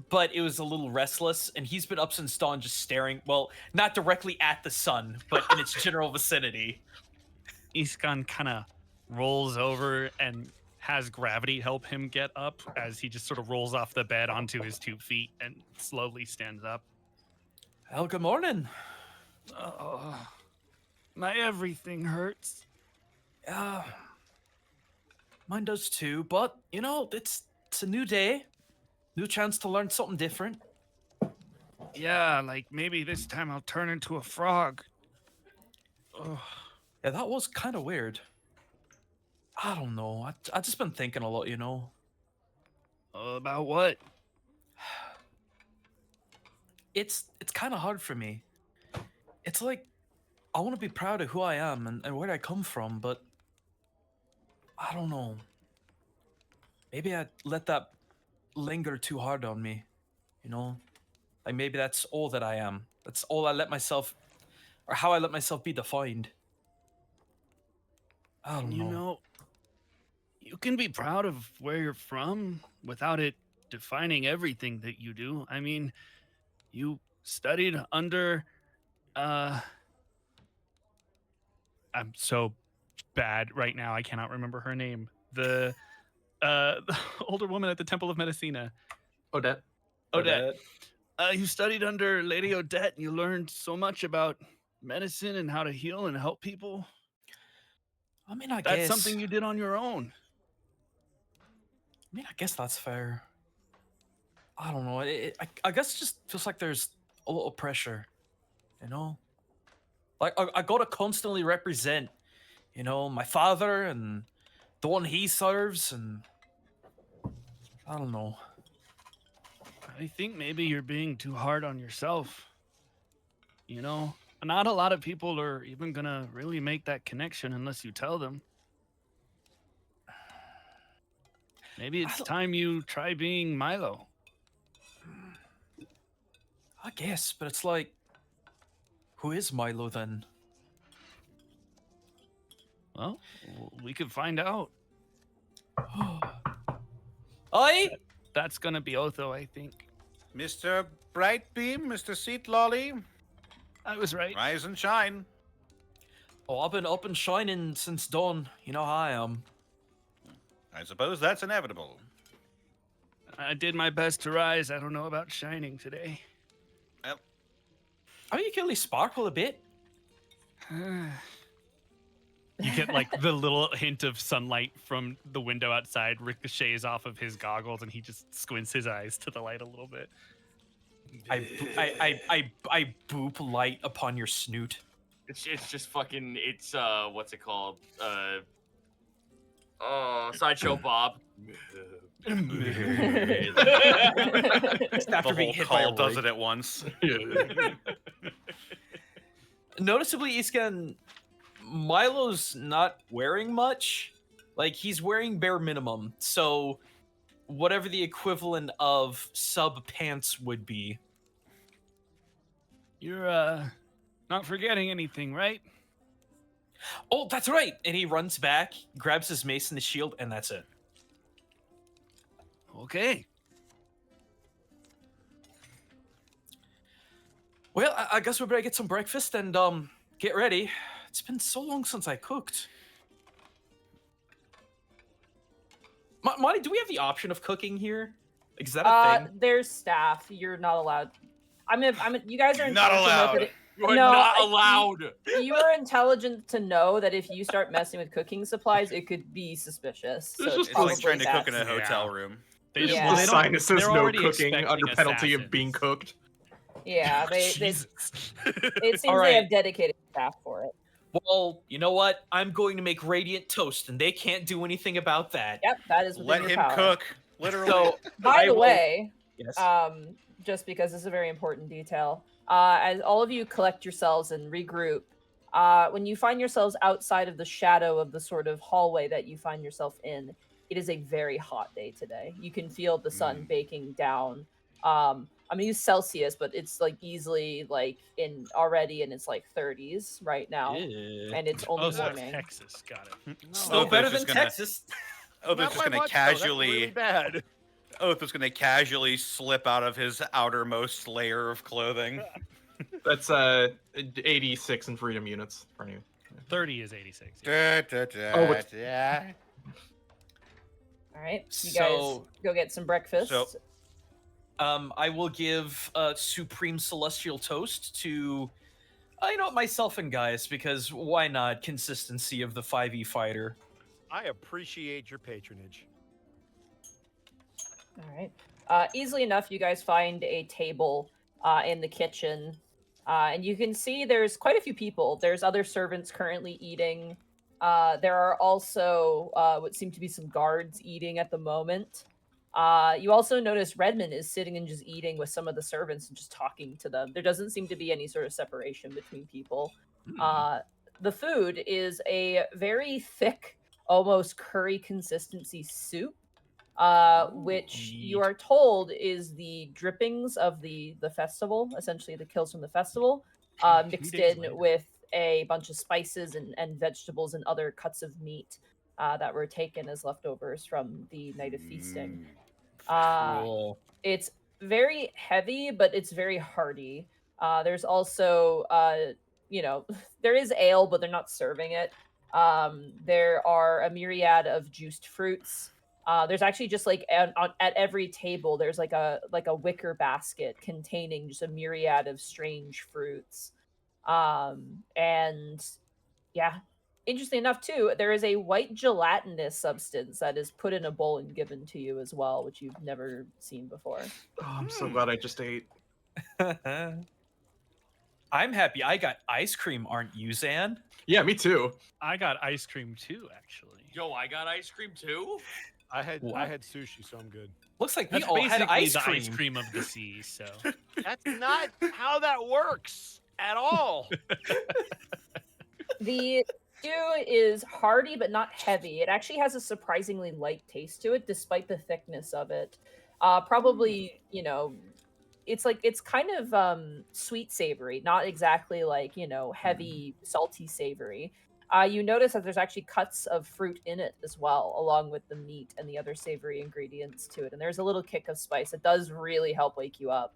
but it was a little restless, and he's been up since dawn just staring, well, not directly at the sun, but in its general vicinity. Iskan kind of rolls over and has gravity help him get up as he just sort of rolls off the bed onto his 2 feet and slowly stands up. Well, good morning. My everything hurts. Mine does too, but, it's a new day. New chance to learn something different. Yeah, like maybe this time I'll turn into a frog. Ugh. Yeah, that was kind of weird. I don't know. I just been thinking a lot, you know. About what? It's kind of hard for me. It's like I want to be proud of who I am and where I come from, but I don't know. Maybe I let that linger too hard on me, you know? Like maybe that's all that I am. That's all I let myself, or how I let myself be defined. I don't You know. know, you can be proud of where you're from without it defining everything that you do. I mean, you studied under I'm so bad right now. I cannot remember her name. The the older woman at the Temple of Medicina. Odette. Odette. You studied under Lady Odette and you learned so much about medicine and how to heal and help people. I mean, I That's guess something you did on your own. I mean, I guess that's fair. I don't know. I guess it just feels like there's a little pressure, you know? Like, I gotta constantly represent, you know, my father and the one he serves, and I don't know. I think maybe you're being too hard on yourself. You know, not a lot of people are even gonna really make that connection unless you tell them. Maybe it's time you try being Milo. I guess, but it's like, who is Milo then? Well, we could find out. I That's gonna be Otho, I think. Mr. Brightbeam, Mr. Seat Lolly, I was right. rise and shine. Oh, I've been up and shining since dawn. You know how I am. I suppose that's inevitable. I did my best to rise. I don't know about shining today. I mean, you can at least sparkle a bit. You get like the little hint of sunlight from the window outside ricochets off of his goggles, and he just squints his eyes to the light a little bit. I boop light upon your snoot. It's just fucking. It's what's it called? Sideshow Bob. Just after The being whole hit by a call does rig. it at once. Noticeably, Iskan, Milo's not wearing much. Like, he's wearing bare minimum. So, whatever the equivalent of sub pants would be. You're not forgetting anything, right? Oh, that's right. And he runs back, grabs his mace and his shield, and that's it. Okay. Well, I guess we better get some breakfast and get ready. It's been so long since I cooked. Monty, do we have the option of cooking here? Like, is that a thing? There's staff. You're not allowed. You guys are Not intelligent enough allowed. that You're No, not I- allowed. you are intelligent to know that if you start messing with cooking supplies, it could be suspicious. So It's it's just It's like probably trying to cook in a that's- hotel room. They Yeah. well, The they sign that says they're no already cooking expecting under penalty of assassins. being cooked. Yeah, they Jesus. it seems All they right. have dedicated staff for it. Well, you know what? I'm going to make radiant toast, and they can't do anything about that. Yep, that is within Let your him power. cook. Literally. So, By I the will- way, yes. just because this is a very important detail, as all of you collect yourselves and regroup, when you find yourselves outside of the shadow of the sort of hallway that you find yourself in, it is a very hot day today. You can feel the sun baking down. I'm gonna use Celsius, but it's like easily like in its like 30s right now, and it's only Oh, so that's morning. Texas. Got it. Still Oath better is than just gonna- Texas. Oath Not is by going to much, though. That's casually. really bad. Oath is going to casually slip out of his outermost layer of clothing. That's 86 in freedom units for you. 30 is 86. Oh, it's- yeah. All right, you guys So- go get some breakfast. So- I will give Supreme Celestial Toast to, myself and guys, because why not? Consistency of the 5e fighter. I appreciate your patronage. All right. Easily enough, you guys find a table in the kitchen. And you can see there's quite a few people. There's other servants currently eating. There are also what seem to be some guards eating at the moment. You also notice Redmond is sitting and just eating with some of the servants and just talking to them. There doesn't seem to be any sort of separation between people. The food is a very thick, almost curry consistency soup, which you are told is the drippings of the festival, essentially the kills from the festival, mixed in with a bunch of spices and vegetables and other cuts of meat that were taken as leftovers from the night of feasting. Cool. It's very heavy, but it's very hearty. There's also, there is ale, but they're not serving it. There are a myriad of juiced fruits. There's actually just like at every table, there's like a wicker basket containing just a myriad of strange fruits. And yeah, interesting enough too, there is a white gelatinous substance that is put in a bowl and given to you as well, which you've never seen before. Oh, I'm so glad I just ate. I'm happy I got ice cream, aren't you, Zan? Yeah, me too. I got ice cream too, actually. Yo, I got ice cream too. I had sushi, so I'm good. Looks like we That's all had basically ice the cream. ice cream of the sea. So That's not how that works at all. The stew is hearty but not heavy. It actually has a surprisingly light taste to it, despite the thickness of it. Probably, it's kind of sweet savory, not exactly like heavy salty savory. You notice that there's actually cuts of fruit in it as well, along with the meat and the other savory ingredients to it. And there's a little kick of spice. It does really help wake you up.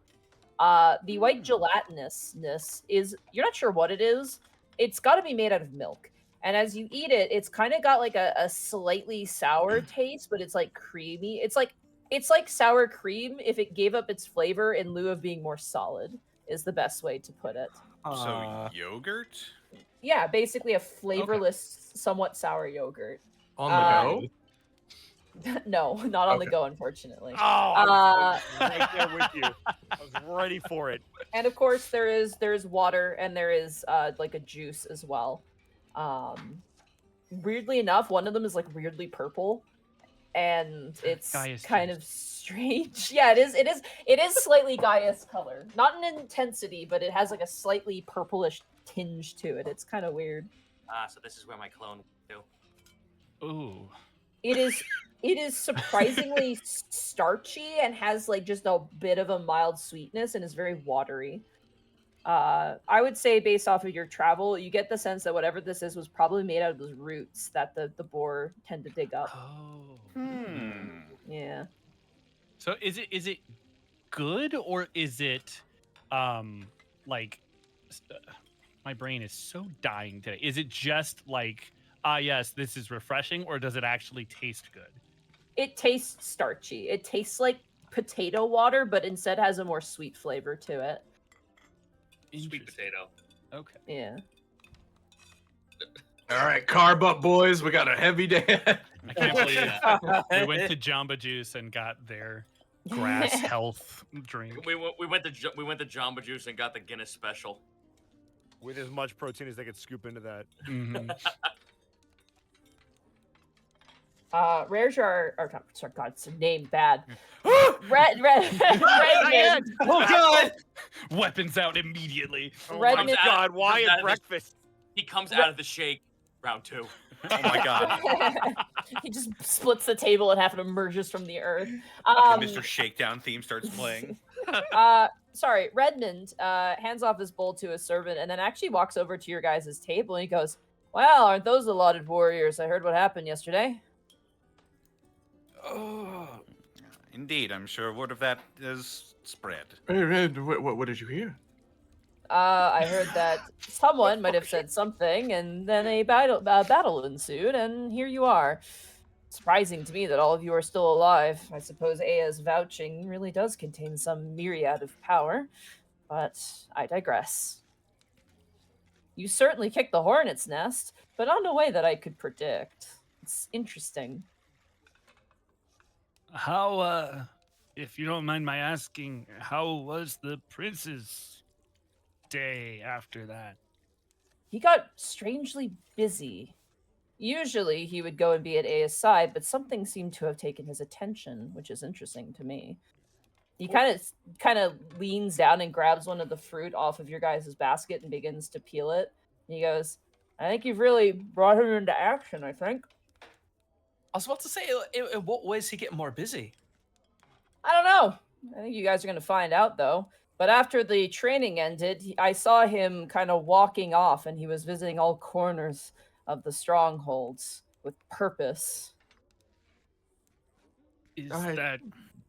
The white gelatinousness is, you're not sure what it is. It's got to be made out of milk. And as you eat it, it's kind of got like a slightly sour taste, but it's like creamy. It's like sour cream if it gave up its flavor in lieu of being more solid, is the best way to put it. So yogurt? Yeah, basically a flavorless, somewhat sour yogurt. On the go? No, not on the go, unfortunately. Oh, I was right there with you. I was ready for it. And of course, there's water and there is like a juice as well. Weirdly enough, one of them is like weirdly purple, and it's kind of strange. Yeah, it is slightly Gaia's color, not in intensity, but it has like a slightly purplish tinge to it. It's kind of weird. So this is where my clone do. ooh, It is surprisingly starchy and has like just a bit of a mild sweetness and is very watery. I would say based off of your travel, you get the sense that whatever this is was probably made out of those roots that the boar tend to dig up. Yeah. So is it good, or is it like my brain is so dying today? Is it just like, yes, this is refreshing, or does it actually taste good? It tastes starchy. It tastes like potato water, but instead has a more sweet flavor to it. Sweet potato. Okay. Yeah. All right, carb up, boys. We got a heavy day. I can't believe we went to Jamba Juice and got their grass health drink. We went to Jamba Juice and got the Guinness special. With as much protein as they could scoop into that. Mhm. Rare's our sorry, God, it's a name bad. Red. Oh God! Weapons out immediately. Oh Redmond- my God, why Comes out at of breakfast? He comes out of the shake, round 2. Oh my God. He just splits the table in half and emerges from the earth. The Mr. Shakedown theme starts playing. Sorry, Redmond hands off his bowl to a servant and then actually walks over to your guys' table and he goes, "Well, aren't those the lauded warriors? I heard what happened yesterday." Oh. Indeed, I'm sure word of that is spread. Hey, Red, what did you hear? I heard that someone might have said something, and then a battle ensued, and here you are. Surprising to me that all of you are still alive. I suppose Aya's vouching really does contain some myriad of power, but I digress. You certainly kicked the hornet's nest, but not in a way that I could predict. It's interesting. How, if you don't mind my asking, how was the prince's day after that? He got strangely busy. Usually he would go and be at Aya's side, but something seemed to have taken his attention, which is interesting to me. He kind of leans down and grabs one of the fruit off of your guys' basket and begins to peel it. And he goes, I think you've really brought him into action, I think. I was about to say, in what ways he getting more busy? I don't know. I think you guys are going to find out, though. But after the training ended, I saw him kind of walking off, and he was visiting all corners of the strongholds with purpose. Is that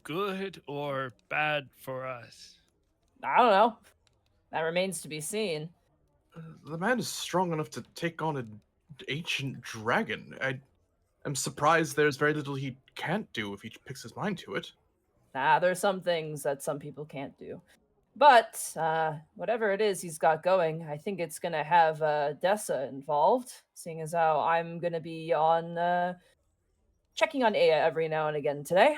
good or bad for us? I don't know. That remains to be seen. The man is strong enough to take on an ancient dragon. I'm surprised there's very little he can't do if he picks his mind to it. There's some things that some people can't do. But whatever it is he's got going, I think it's going to have Dessa involved, seeing as how I'm going to be on checking on Aya every now and again today.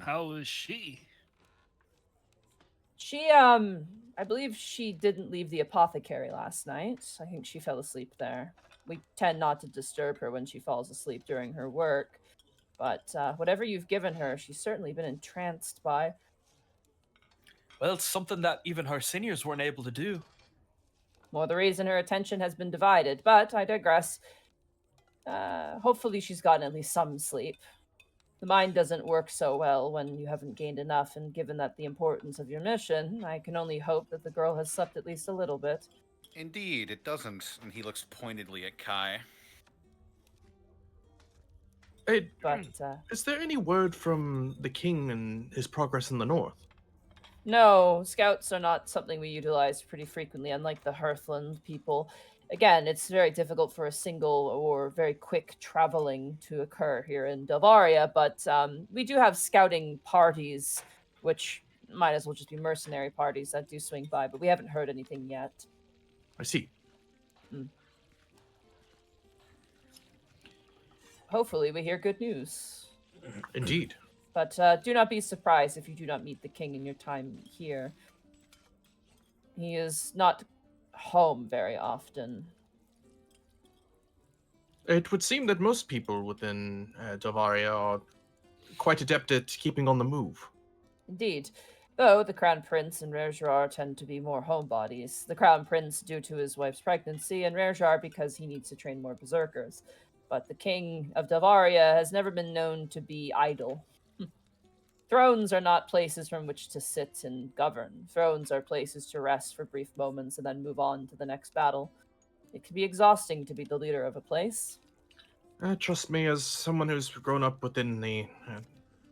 How is she? She, I believe she didn't leave the Apothecary last night. I think she fell asleep there. We tend not to disturb her when she falls asleep during her work. But whatever you've given her, she's certainly been entranced by. Well, it's something that even her seniors weren't able to do. More the reason her attention has been divided, but I digress. Hopefully she's gotten at least some sleep. The mind doesn't work so well when you haven't gained enough, and given that the importance of your mission, I can only hope that the girl has slept at least a little bit. Indeed, it doesn't. And he looks pointedly at Kai. Hey, But is there any word from the king and his progress in the north? no, scouts are not something we utilize pretty frequently, unlike the Hearthland people. Again, it's very difficult for a single or very quick traveling to occur here in Delvaria, but we do have scouting parties, which might as well just be mercenary parties that do swing by, but we haven't heard anything yet. I see. Hopefully we hear good news. Indeed. But do not be surprised if you do not meet the king in your time here. He is not home very often. It would seem that most people within Delvaria are quite adept at keeping on the move. Indeed. Though the Crown Prince and Rarejar tend to be more homebodies. The Crown Prince due to his wife's pregnancy, and Rarejar because he needs to train more berserkers. But the King of Delvaria has never been known to be idle. Thrones are not places from which to sit and govern. Thrones are places to rest for brief moments and then move on to the next battle. It can be exhausting to be the leader of a place. Trust me, as someone who's grown up within the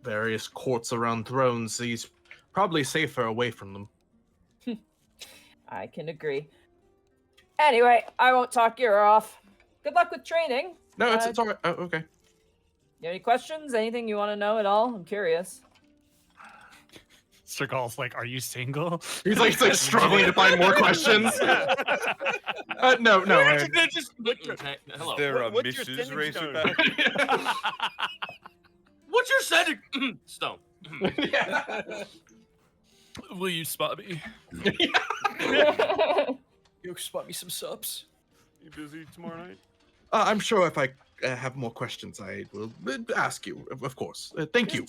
various courts around thrones, he's probably safer away from them. I can agree. Anyway, I won't talk your ear off. Good luck with training. No, it's all right. Oh, okay. You have any questions? Anything you want to know at all? I'm curious. Sergal's like, are you single? He's like struggling to find more questions. No. Hello. Is there a What's your Mrs. sending stone? Razorback? What's your setting? Stone. Will you spot me? You spot me some subs. You busy tomorrow night? I'm sure if I have more questions, I will ask you, of course. Thank you.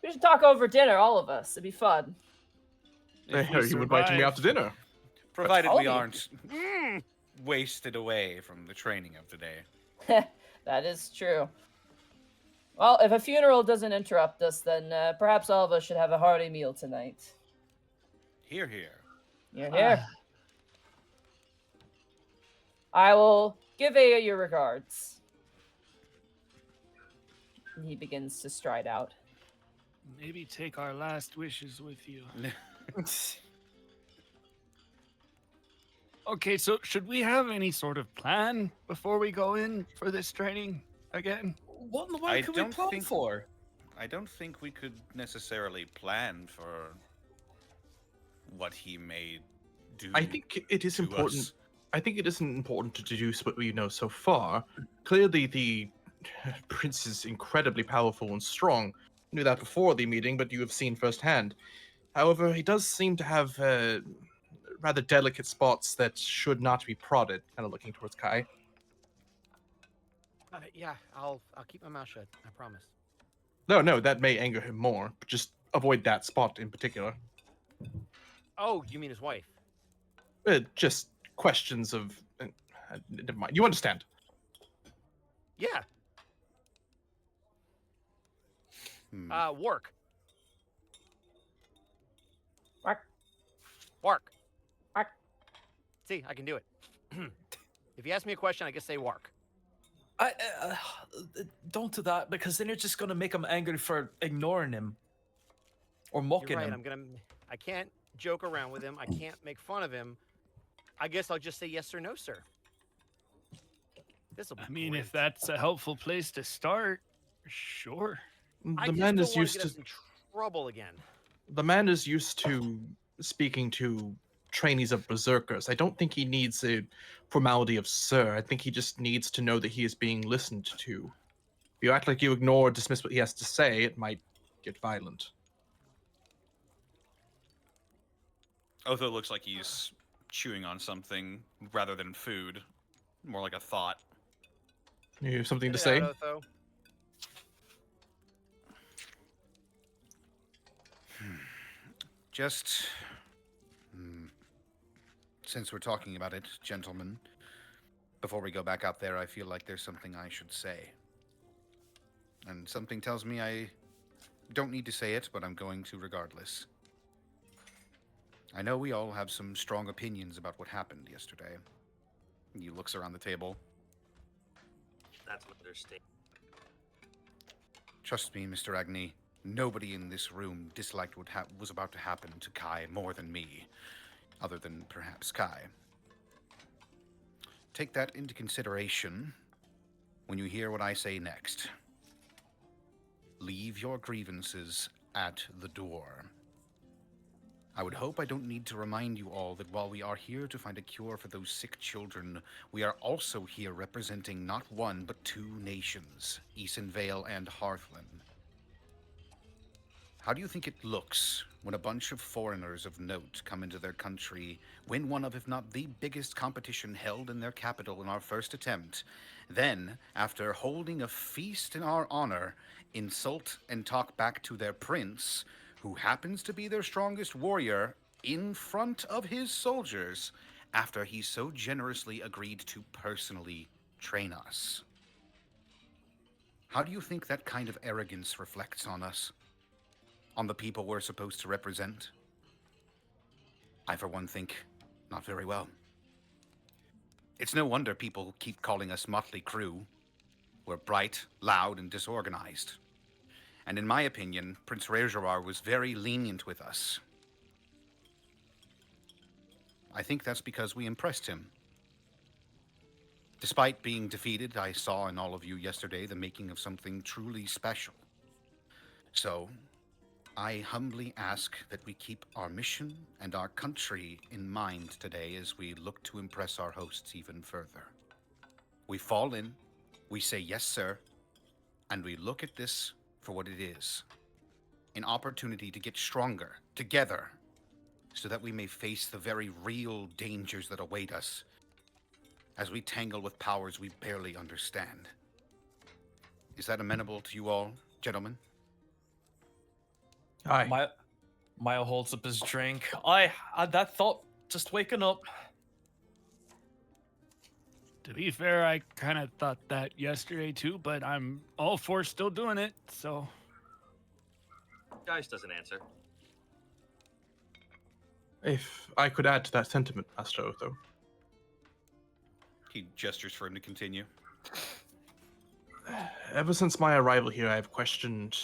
We should talk over dinner, all of us. It'd be fun. If we Are you inviting me out to dinner? Provided all we of you. aren't wasted away from the training of the day. That is true. Well, if a funeral doesn't interrupt us, then perhaps all of us should have a hearty meal tonight. Here, here. You're here. I will give Aya your regards. And he begins to stride out. Maybe take our last wishes with you. Okay, so should we have any sort of plan before we go in for this training again? What in the I world could we don't plan think- for? I don't think we could necessarily plan for what he may do. I think it is to important. us. I think it isn't important to deduce what we know so far. Clearly, the prince is incredibly powerful and strong. knew that before the meeting, but you have seen firsthand. However, he does seem to have rather delicate spots that should not be prodded. Kind of looking towards Kai. Yeah, I'll keep my mouth shut. I promise. No, that may anger him more, but just avoid that spot in particular. Oh, you mean his wife? Just questions of. Never mind. You understand. Yeah. Work. Work. Work. Work. See, I can do it. If you ask me a question, I can say work. Don't do that, because then you're just gonna make him angry for ignoring him or mocking You're right. him. I can't joke around with him. I can't make fun of him. I guess I'll just say yes or no, sir. This'll be I mean, great. if that's a helpful place to start, sure. I The just man don't is wanna used get to. us in trouble again. The man is used to speaking to trainees of berserkers. I don't think he needs a formality of sir. I think he just needs to know that he is being listened to. If you act like you ignore or dismiss what he has to say, it might get violent. Otho looks like he's chewing on something rather than food, more like a thought. You have something to Spit it say? out, Otho. Just since we're talking about it, gentlemen, before we go back out there, I feel like there's something I should say. And something tells me I don't need to say it, but I'm going to regardless. I know we all have some strong opinions about what happened yesterday. He looks around the table. That's an understatement. Trust me, Mr. Agni, nobody in this room disliked what was about to happen to Kai more than me, other than perhaps Kai. Take that into consideration when you hear what I say next. Leave your grievances at the door. I would hope I don't need to remind you all that while we are here to find a cure for those sick children, we are also here representing not one but two nations, Easenvale and Hearthland. How do you think it looks when a bunch of foreigners of note come into their country, win one of, if not the biggest competition held in their capital in our first attempt, then, after holding a feast in our honor, insult and talk back to their prince, who happens to be their strongest warrior, in front of his soldiers, after he so generously agreed to personally train us? How do you think that kind of arrogance reflects on us? On the people we're supposed to represent? I, for one, think not very well. It's no wonder people keep calling us motley crew. We're bright, loud, and disorganized. And in my opinion, Prince Rejoar was very lenient with us. I think that's because we impressed him. Despite being defeated, I saw in all of you yesterday the making of something truly special. So, I humbly ask that we keep our mission and our country in mind today as we look to impress our hosts even further. We fall in, we say yes, sir, and we look at this for what it is. An opportunity to get stronger, together, so that we may face the very real dangers that await us as we tangle with powers we barely understand. Is that amenable to you all, gentlemen? Aye. Mile holds up his drink. I had that thought just waking up. To be fair, I kind of thought that yesterday too, but I'm all for still doing it, so. Dice doesn't answer. If I could add to that sentiment, Master Otho. He gestures for him to continue. Ever since my arrival here, I've questioned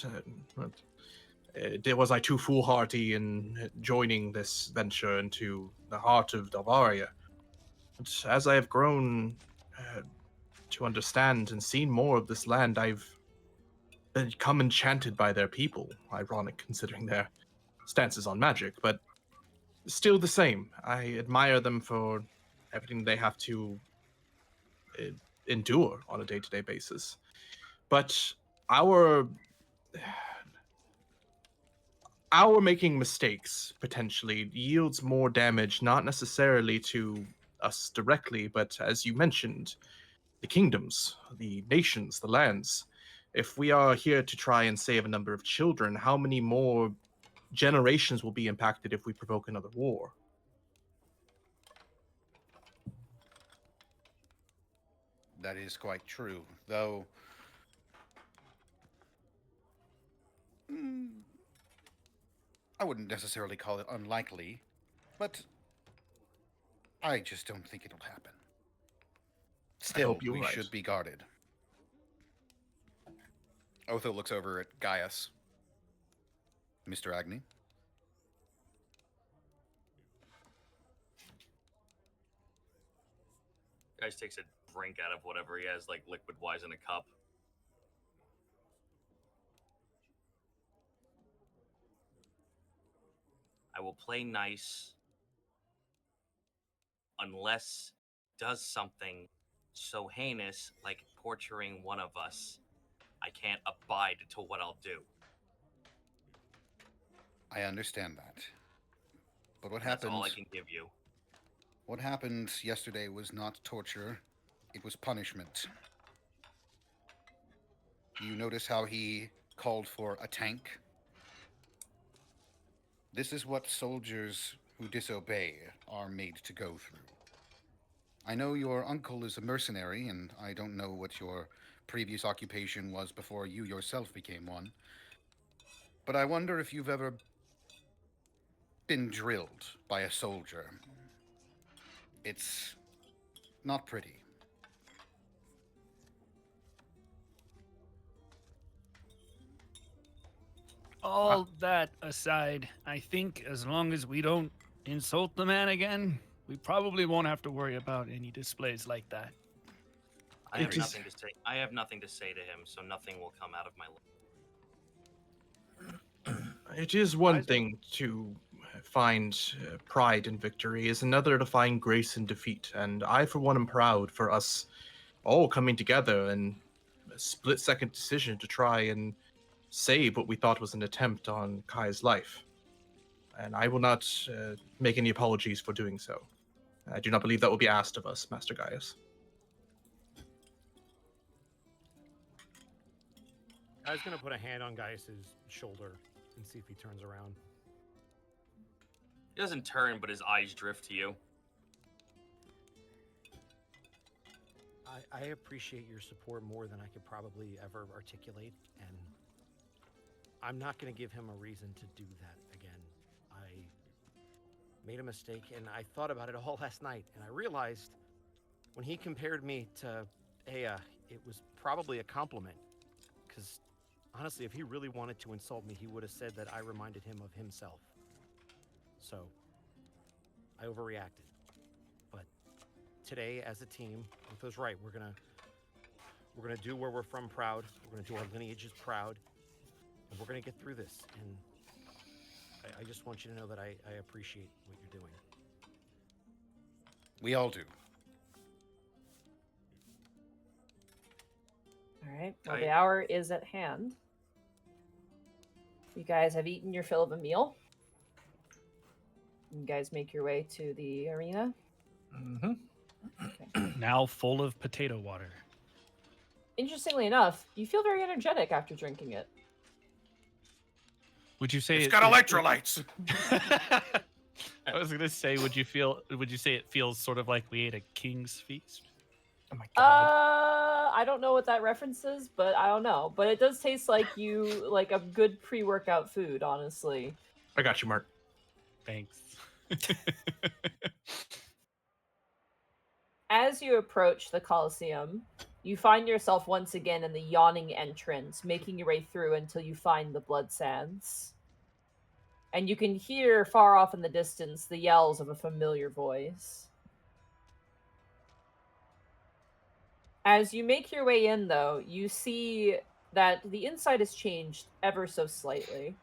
was I too foolhardy in joining this venture into the heart of Dalvaria? But as I have grown to understand and seen more of this land, I've become enchanted by their people. Ironic considering their stances on magic, but still the same. I admire them for everything they have to endure on a day-to-day basis. But our our making mistakes potentially yields more damage, not necessarily to us directly, but as you mentioned, the kingdoms, the nations, the lands. If we are here to try and save a number of children, how many more generations will be impacted if we provoke another war? That is quite true, though. mm, I wouldn't necessarily call it unlikely, but I just don't think it'll happen. Still, hope you're we right. should be guarded. Otho looks over at Gaius. Mr. Agni? Guys takes a drink out of whatever he has, like liquid-wise in a cup. I will play nice unless does something so heinous like torturing one of us. I can't abide to what I'll do. I understand that. But what That's happened? all I can give you. What happened yesterday was not torture, it was punishment. You notice how he called for a tank? This is what soldiers who disobey are made to go through. I know your uncle is a mercenary, and I don't know what your previous occupation was before you yourself became one. But I wonder if you've ever been drilled by a soldier. It's not pretty. All that aside, I think as long as we don't insult the man again, we probably won't have to worry about any displays like that. I have It is- nothing to say. I have nothing to say to him, so nothing will come out of my lips. It is one Guys, thing to find pride in victory, is another to find grace in defeat. And I, for one, am proud for us all coming together in a split-second decision to try and save what we thought was an attempt on Kai's life. And I will not make any apologies for doing so. I do not believe that will be asked of us, Master Gaius. I was gonna put a hand on Gaius's shoulder and see if he turns around. He doesn't turn, but his eyes drift to you. I appreciate your support more than I could probably ever articulate, and I'm not gonna give him a reason to do that again. I made a mistake, and I thought about it all last night, and I realized when he compared me to Aya, it was probably a compliment, because honestly, if he really wanted to insult me, he would have said that I reminded him of himself. So, I overreacted. But today, as a team, Otho's right. We're gonna do where we're from proud. We're gonna do our lineages proud, and we're gonna get through this. And I just want you to know that I appreciate what you're doing. We all do. All right. Well, the hour is at hand. You guys have eaten your fill of a meal. You guys make your way to the arena. Mm-hmm. Now full of potato water. Interestingly enough, you feel very energetic after drinking it. Would you say It's got electrolytes! I was gonna say, would you say it feels sort of like we ate a king's feast? Oh my god. I don't know what that reference is, but I don't know. But it does taste like like a good pre-workout food, honestly. I got you, Mark. Thanks. As you approach the Colosseum, you find yourself once again in the yawning entrance, making your way through until you find the blood sands. And you can hear far off in the distance the yells of a familiar voice. As you make your way in, though, you see that the inside has changed ever so slightly.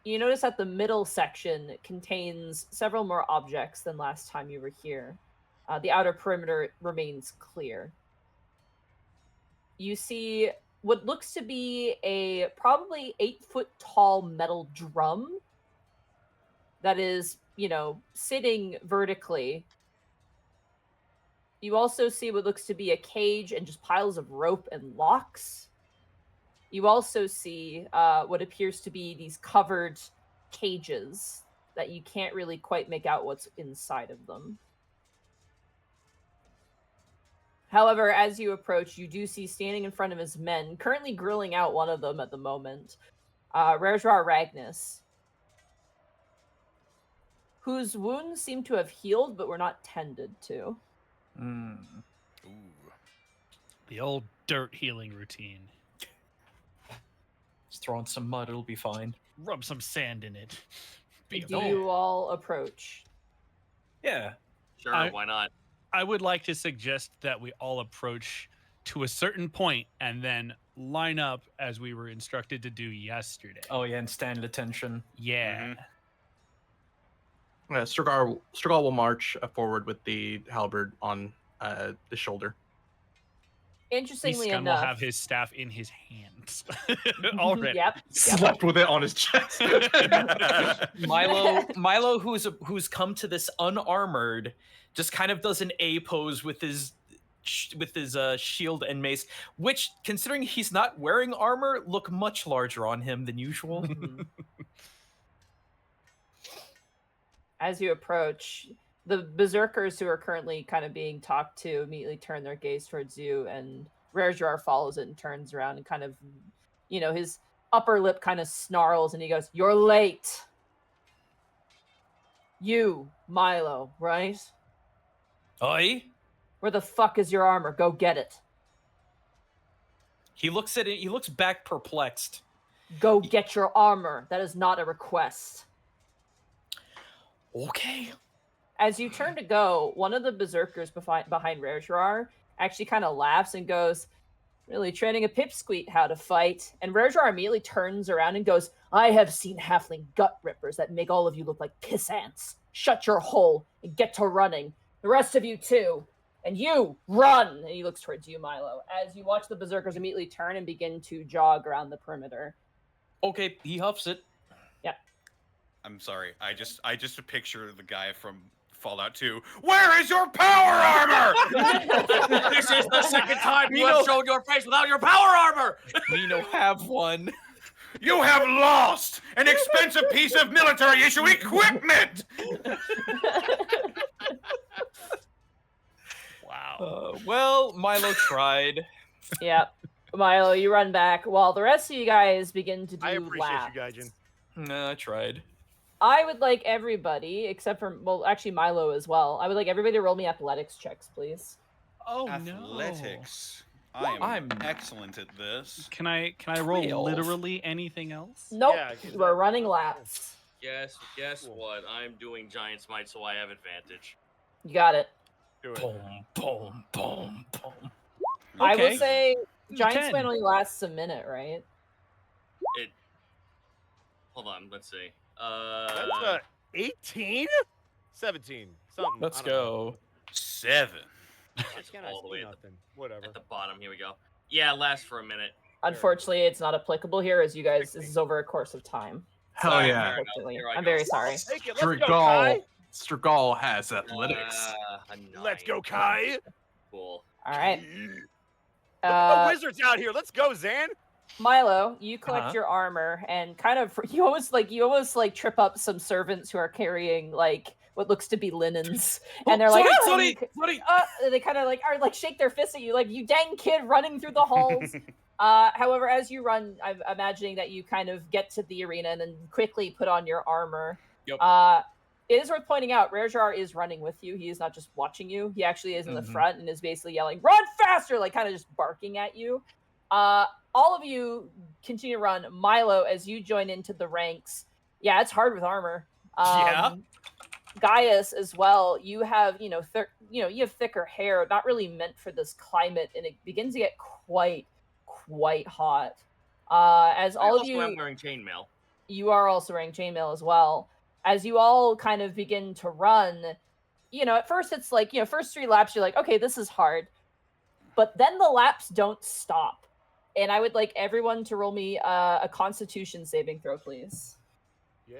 You notice that the middle section contains several more objects than last time you were here. The outer perimeter remains clear. You see what looks to be a probably 8-foot tall metal drum that is, sitting vertically. You also see what looks to be a cage and just piles of rope and locks. You also see what appears to be these covered cages that you can't really quite make out what's inside of them. However, as you approach, you do see standing in front of his men, currently grilling out one of them at the moment, Rejrar Ragnus, whose wounds seem to have healed but were not tended to. Mm. Ooh. The old dirt healing routine. Just throw in some mud, it'll be fine. Rub some sand in it. Do you all approach? Yeah. Sure, why not? I would like to suggest that we all approach to a certain point and then line up as we were instructed to do yesterday. Oh yeah, and stand at attention. Yeah. Sturgal will march forward with the halberd on the shoulder. Interestingly Beastgun enough, will have his staff in his hands already. Yep. Slept with it on his chest. Milo, who's come to this unarmored, just kind of does an A pose with his shield and mace, which, considering he's not wearing armor, look much larger on him than usual. As you approach, the berserkers who are currently kind of being talked to immediately turn their gaze towards you, and Rejrar follows it and turns around and kind of, his upper lip kind of snarls, and he goes, "You're late. You, Milo, right? Aye? Where the fuck is your armor? Go get it. He looks at it. He looks back perplexed. Go get your armor. That is not a request." Okay. As you turn to go, one of the berserkers behind Rejrar actually kind of laughs and goes, "Really training a pipsqueak how to fight." And Rejrar immediately turns around and goes, "I have seen halfling gut rippers that make all of you look like piss ants. Shut your hole and get to running. The rest of you too. And you, run!" And he looks towards you, Milo, as you watch the berserkers immediately turn and begin to jog around the perimeter. Okay, he huffs it. I'm sorry. I just picture the guy from Fallout 2. Where is your power armor? This is the second time you have shown your face without your power armor! We don't have one. You have lost an expensive piece of military issue equipment. Wow. Well, Milo tried. Yep. Milo, you run back while the rest of you guys begin to do I appreciate laps. you, Gaijin. Nah, I tried. I would like everybody, except for, well, actually Milo as well. I would like everybody to roll me athletics checks, please. Oh Athletics. no. I'm excellent at this. Can I roll 12. literally anything else? Nope. Yeah, 'cause We're running laps. Guess what? I'm doing Giant Smite, so I have advantage. You got it. Do it. Boom, boom, boom, boom. I Okay. will say Giant 10. Smite only lasts a minute, right? Hold on, let's see. That's 18? 17. Something. Let's I don't know. go. 7. Why can't I all the see way nothing? Whatever. at the bottom. Here we go. Yeah, it lasts for a minute. Unfortunately, it's not applicable here, as you guys, this is over a course of time. Hell Sorry, yeah. fair enough. Unfortunately. Here I I'm go. very sorry. Take it. Let's go, Kai. Strigol has athletics. Let's go, Nine. Kai. Cool. All right. Look at the wizards out here. Let's go, Zan. Milo, you collect Uh-huh. your armor and kind of you almost trip up some servants who are carrying like what looks to be linens, and they're like, "Oh, sorry. they kind of are shake their fists at you, like, "You dang kid running through the halls." However, as you run, I'm imagining that you kind of get to the arena and then quickly put on your armor. Yep. It is worth pointing out, Rejrar is running with you. He is not just watching you. He actually is in the Mhm. front and is basically yelling, "Run faster!" Like kind of just barking at you. All of you continue to run. Milo, as you join into the ranks, yeah, it's hard with armor. Yeah. Gaius as well. You have, you have thicker hair, not really meant for this climate, and it begins to get quite hot. As all of Also, you, I'm wearing chainmail. you are also wearing chainmail as well. As you all kind of begin to run, at first it's like, first 3 laps, you're like, okay, this is hard. But then the laps don't stop. And I would like everyone to roll me a Constitution saving throw, please. Yay.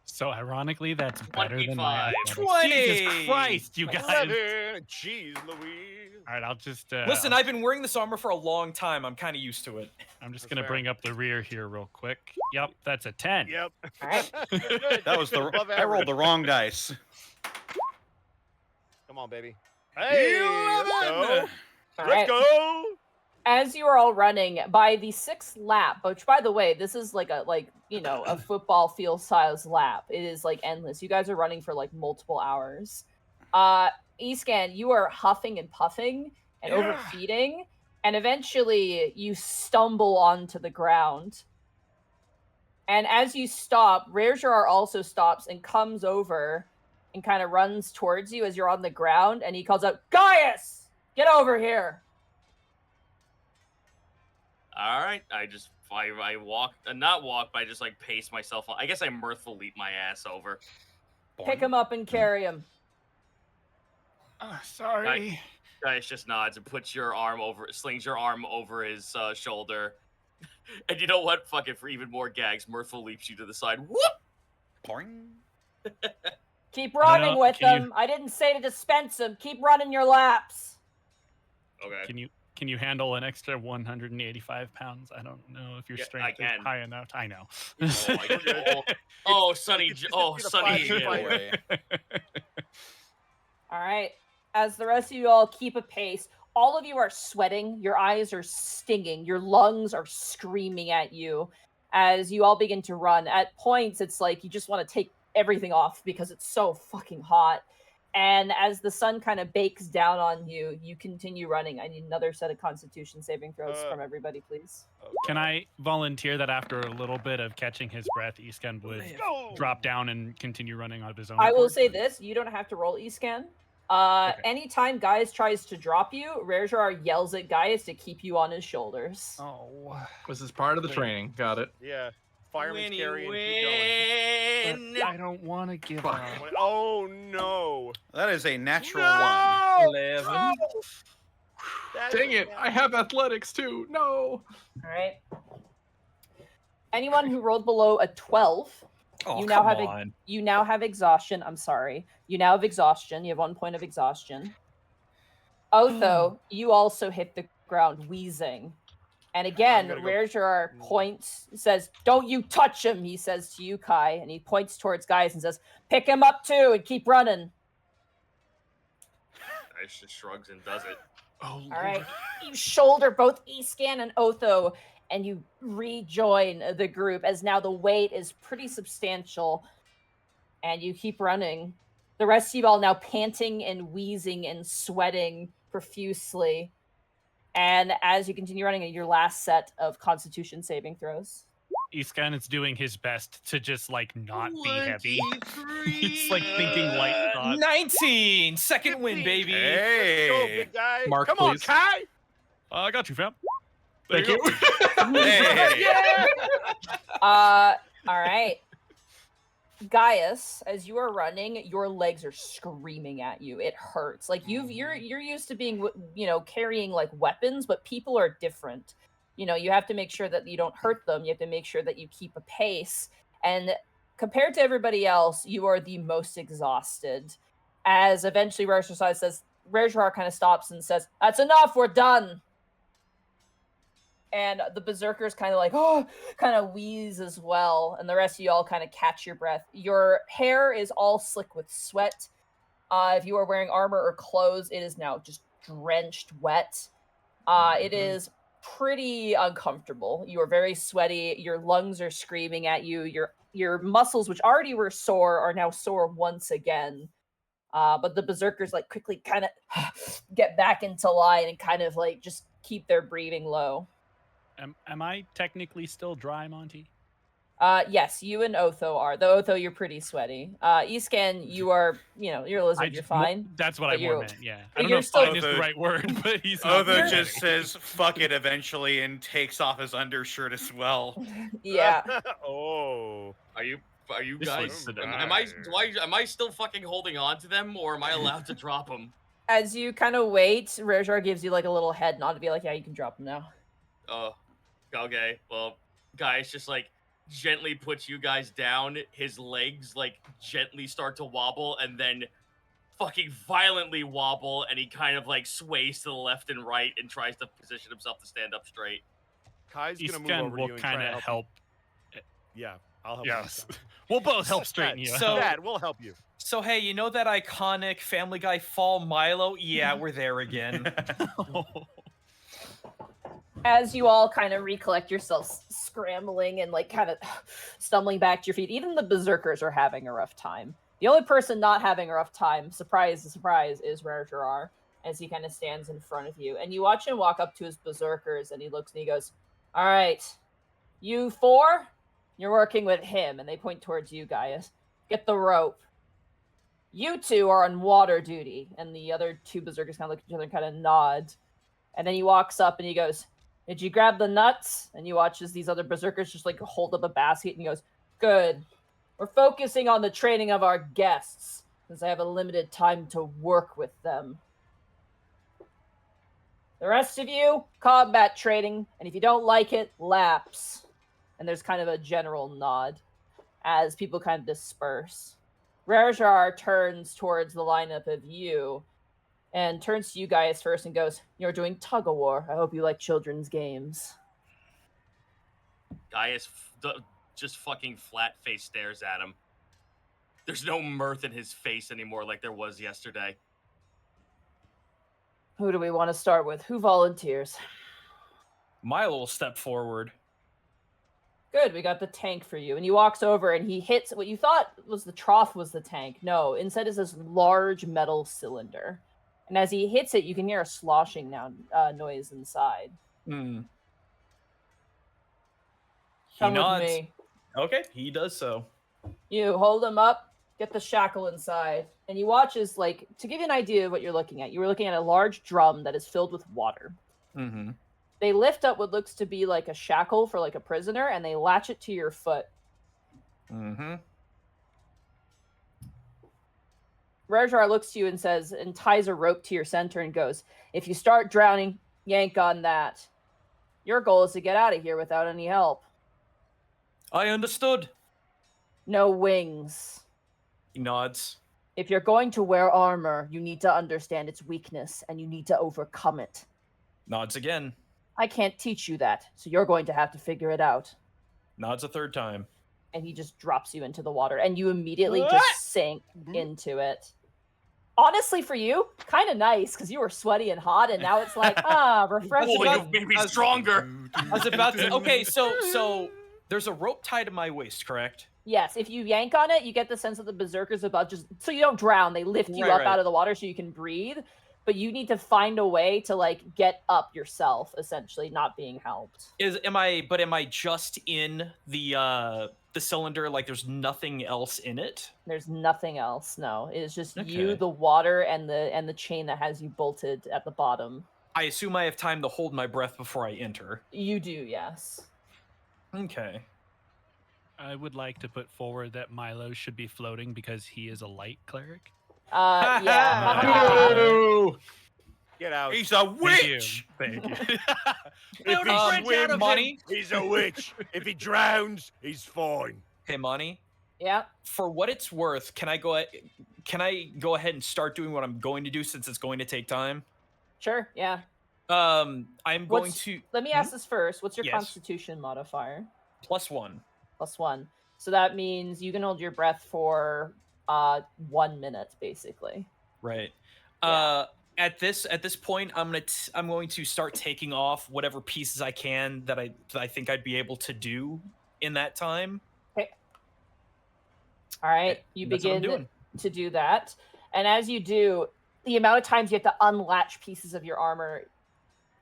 So ironically, that's better than my 25. athletics. Jesus 20. Christ, you guys! 11. Jeez, Louise. All right, I'll just Listen, I've been wearing this armor for a long time. I'm kind of used to it. I'm just That's gonna fair. bring up the rear here real quick. Yep, that's a 10. Yep. All right. Good. That was the Above I rolled average. the wrong dice. Come on, baby. Hey, let's go. All Let's right. go. As you are all running by the 6th lap, which by the way, this is like a football field size lap. It is like endless. You guys are running for like multiple hours. Escan, you are huffing and puffing and overfeeding, and eventually you stumble onto the ground. And as you stop, Rarejar also stops and comes over and kind of runs towards you as you're on the ground, and he calls out, "Gaius, get over here!" All right, I walk, not walk, but I just like pace myself. I guess I mirthful leap my ass over. Pick him up and carry him. Sorry. Gaius just nods and puts your arm over, slings your arm over his shoulder. And you know what? Fuck it, for even more gags, mirthful leaps you to the side. Whoop! Boing. Keep running know, with can them. I didn't say to dispense them. Keep running your laps. Okay. Can you handle an extra 185 pounds? I don't know if your Yeah, strength I is can. high enough. I know. Oh, Sonny. It's Oh, just a Sonny. fire Yeah. fighter. All right. As the rest of you all keep a pace, all of you are sweating. Your eyes are stinging. Your lungs are screaming at you as you all begin to run. At points, it's like you just want to take everything off because it's so fucking hot. And as the sun kind of bakes down on you, you continue running. I need another set of Constitution saving throws from everybody, please. Can I volunteer that after a little bit of catching his breath, Escan would Go. drop down and continue running on his own? I will accord? say this: you don't have to roll E-scan. Okay. Anytime Gaius tries to drop you, Rarejar yells at Gaius to keep you on his shoulders. Oh. This is part of the training. Got it. Yeah. Fireman's Winnie carry and keep going. win. I don't want to give up. Oh no. That is a natural one. No! 11. That's Dang it! I have athletics too. No. All right. Anyone who rolled below a 12, Oh, you now come have on. you now have exhaustion. I'm sorry. You now have exhaustion. You have 1 point of exhaustion. Otho, you also hit the ground wheezing. And again, gonna go- Rarejar points, says, "Don't you touch him," he says to you, Kai. And he points towards Gaius and says, "Pick him up too and keep running." Gaius just shrugs and does it. Oh, All right. You shoulder both Escan and Otho, and you rejoin the group as now the weight is pretty substantial. And you keep running. The rest of you all now panting and wheezing and sweating profusely. And as you continue running at your last set of Constitution saving throws. Escan is doing his best to just like not be heavy. He's like thinking light thoughts. 19. Second win, 15. baby. Go, Hey. big guy. Mark, Come on, please. Kai. I got you, fam. Thank you. Hey. Yeah. All right. Gaius, as you are running, your legs are screaming at you. It hurts. Like you're used to being, carrying like weapons, but people are different. You have to make sure that you don't hurt them. You have to make sure that you keep a pace. And compared to everybody else, you are the most exhausted. As eventually Rarejar kind of stops and says, "That's enough. We're done." And the berserkers kind of wheeze as well, and the rest of you all kind of catch your breath. Your hair is all slick with sweat. If you are wearing armor or clothes, it is now just drenched wet. It is pretty uncomfortable. You are very sweaty. Your lungs are screaming at you. Your muscles, which already were sore, are now sore once again. But the berserkers quickly kind of get back into line and kind of just keep their breathing low. Am I technically still dry, Monty? Yes, you and Otho are. Though Otho, you're pretty sweaty. Escan, you are, you're a lizard, you're fine. That's what But I more you're- meant, yeah. but I don't know you're if still- fine is the Otho- right word, but he's not Otho very just ready. says "fuck it" eventually and takes off his undershirt as well. Yeah. Oh. Are you This guys? was the Am I still fucking holding on to them, or am I allowed to drop them? As you kind of wait, Rarejar gives you a little head nod to be like, "Yeah, you can drop him now." Okay, well, Gaius just like gently puts you guys down. His legs like gently start to wobble and then fucking violently wobble, and he kind of like sways to the left and right and tries to position himself to stand up straight. Kai's gonna move Eastgun over to will you and try kind to of help. help. Yeah, I'll help. you. Yes, we'll both help straighten you. So- out. Dad, we'll help you. So hey, you know that iconic Family Guy fall Milo? Yeah, we're there again. As you all kind of recollect yourselves, scrambling and like kind of stumbling back to your feet, even the berserkers are having a rough time. The only person not having a rough time, surprise, surprise, is Rare Gerard, as he kind of stands in front of you. And you watch him walk up to his berserkers, and he looks and he goes, "All right, you four, you're working with him." And they point towards you, Gaius. "Get the rope. You two are on water duty." And the other two berserkers kind of look at each other and kind of nod. And then he walks up and he goes, "Did you grab the nuts?" And you watch as these other berserkers just like hold up a basket, and he goes, "Good. We're focusing on the training of our guests, since I have a limited time to work with them. The rest of you, combat training, and if you don't like it, lapse." And there's kind of a general nod as people kind of disperse. Rarejar turns towards the lineup of you and turns to you guys first and goes, "You're doing tug-of-war. I hope you like children's games." Gaius just fucking flat face stares at him. There's no mirth in his face anymore like there was yesterday. Who do we want to start with? Who volunteers? Milo will step forward. Good, we got the tank for you. And he walks over and he hits what you thought was the trough was the tank. No, instead is this large metal cylinder. And as he hits it, you can hear a sloshing noise inside. Hmm. He Come with nods. me. Okay, he does so. You hold him up, get the shackle inside, and you watch as, like, to give you an idea of what you're looking at, you were looking at a large drum that is filled with water. Mm-hmm. They lift up what looks to be like a shackle for like a prisoner, and they latch it to your foot. Mm-hmm. Rarejar looks to you and says, and ties a rope to your center and goes, "If you start drowning, yank on that. Your goal is to get out of here without any help. I understood. No wings. He nods. If you're going to wear armor, you need to understand its weakness, and you need to overcome it. Nods again. I can't teach you that, so you're going to have to figure it out." Nods a third time. And he just drops you into the water, and you immediately What? just sink into it. Honestly, for you, kind of nice, because you were sweaty and hot, and now it's like, refreshing. Oh, you made me stronger. I was about to. Okay, so there's a rope tied to my waist, correct? Yes, if you yank on it, you get the sense that the berserkers above just so you don't drown. They lift you up Right. out of the water so you can breathe, but you need to find a way to like get up yourself, essentially, not being helped. Am I just in the cylinder? Like there's nothing else in it? There's nothing else. No, it is just you, Okay. the water, and the chain that has you bolted at the bottom. I assume I have time to hold my breath before I enter. You do, yes. Okay. I would like to put forward that Milo should be floating because he is a light cleric. Yeah. No! Get out. He's a witch. Thank you. If he out swims, of Monty? he's a witch. If he drowns, he's fine. Hey, Monty. Yeah. For what it's worth, can I go ahead and start doing what I'm going to do since it's going to take time? Sure. Yeah. I'm going What's- to Let me ask this first. What's your Yes. Constitution modifier? +1. +1. So that means you can hold your breath for 1 minute, basically. Right. Yeah. At this point, I'm going to start taking off whatever pieces I can that I think I'd be able to do in that time. All right. You That's what I'm begin doing. to do that. And as you do, the amount of times you have to unlatch pieces of your armor,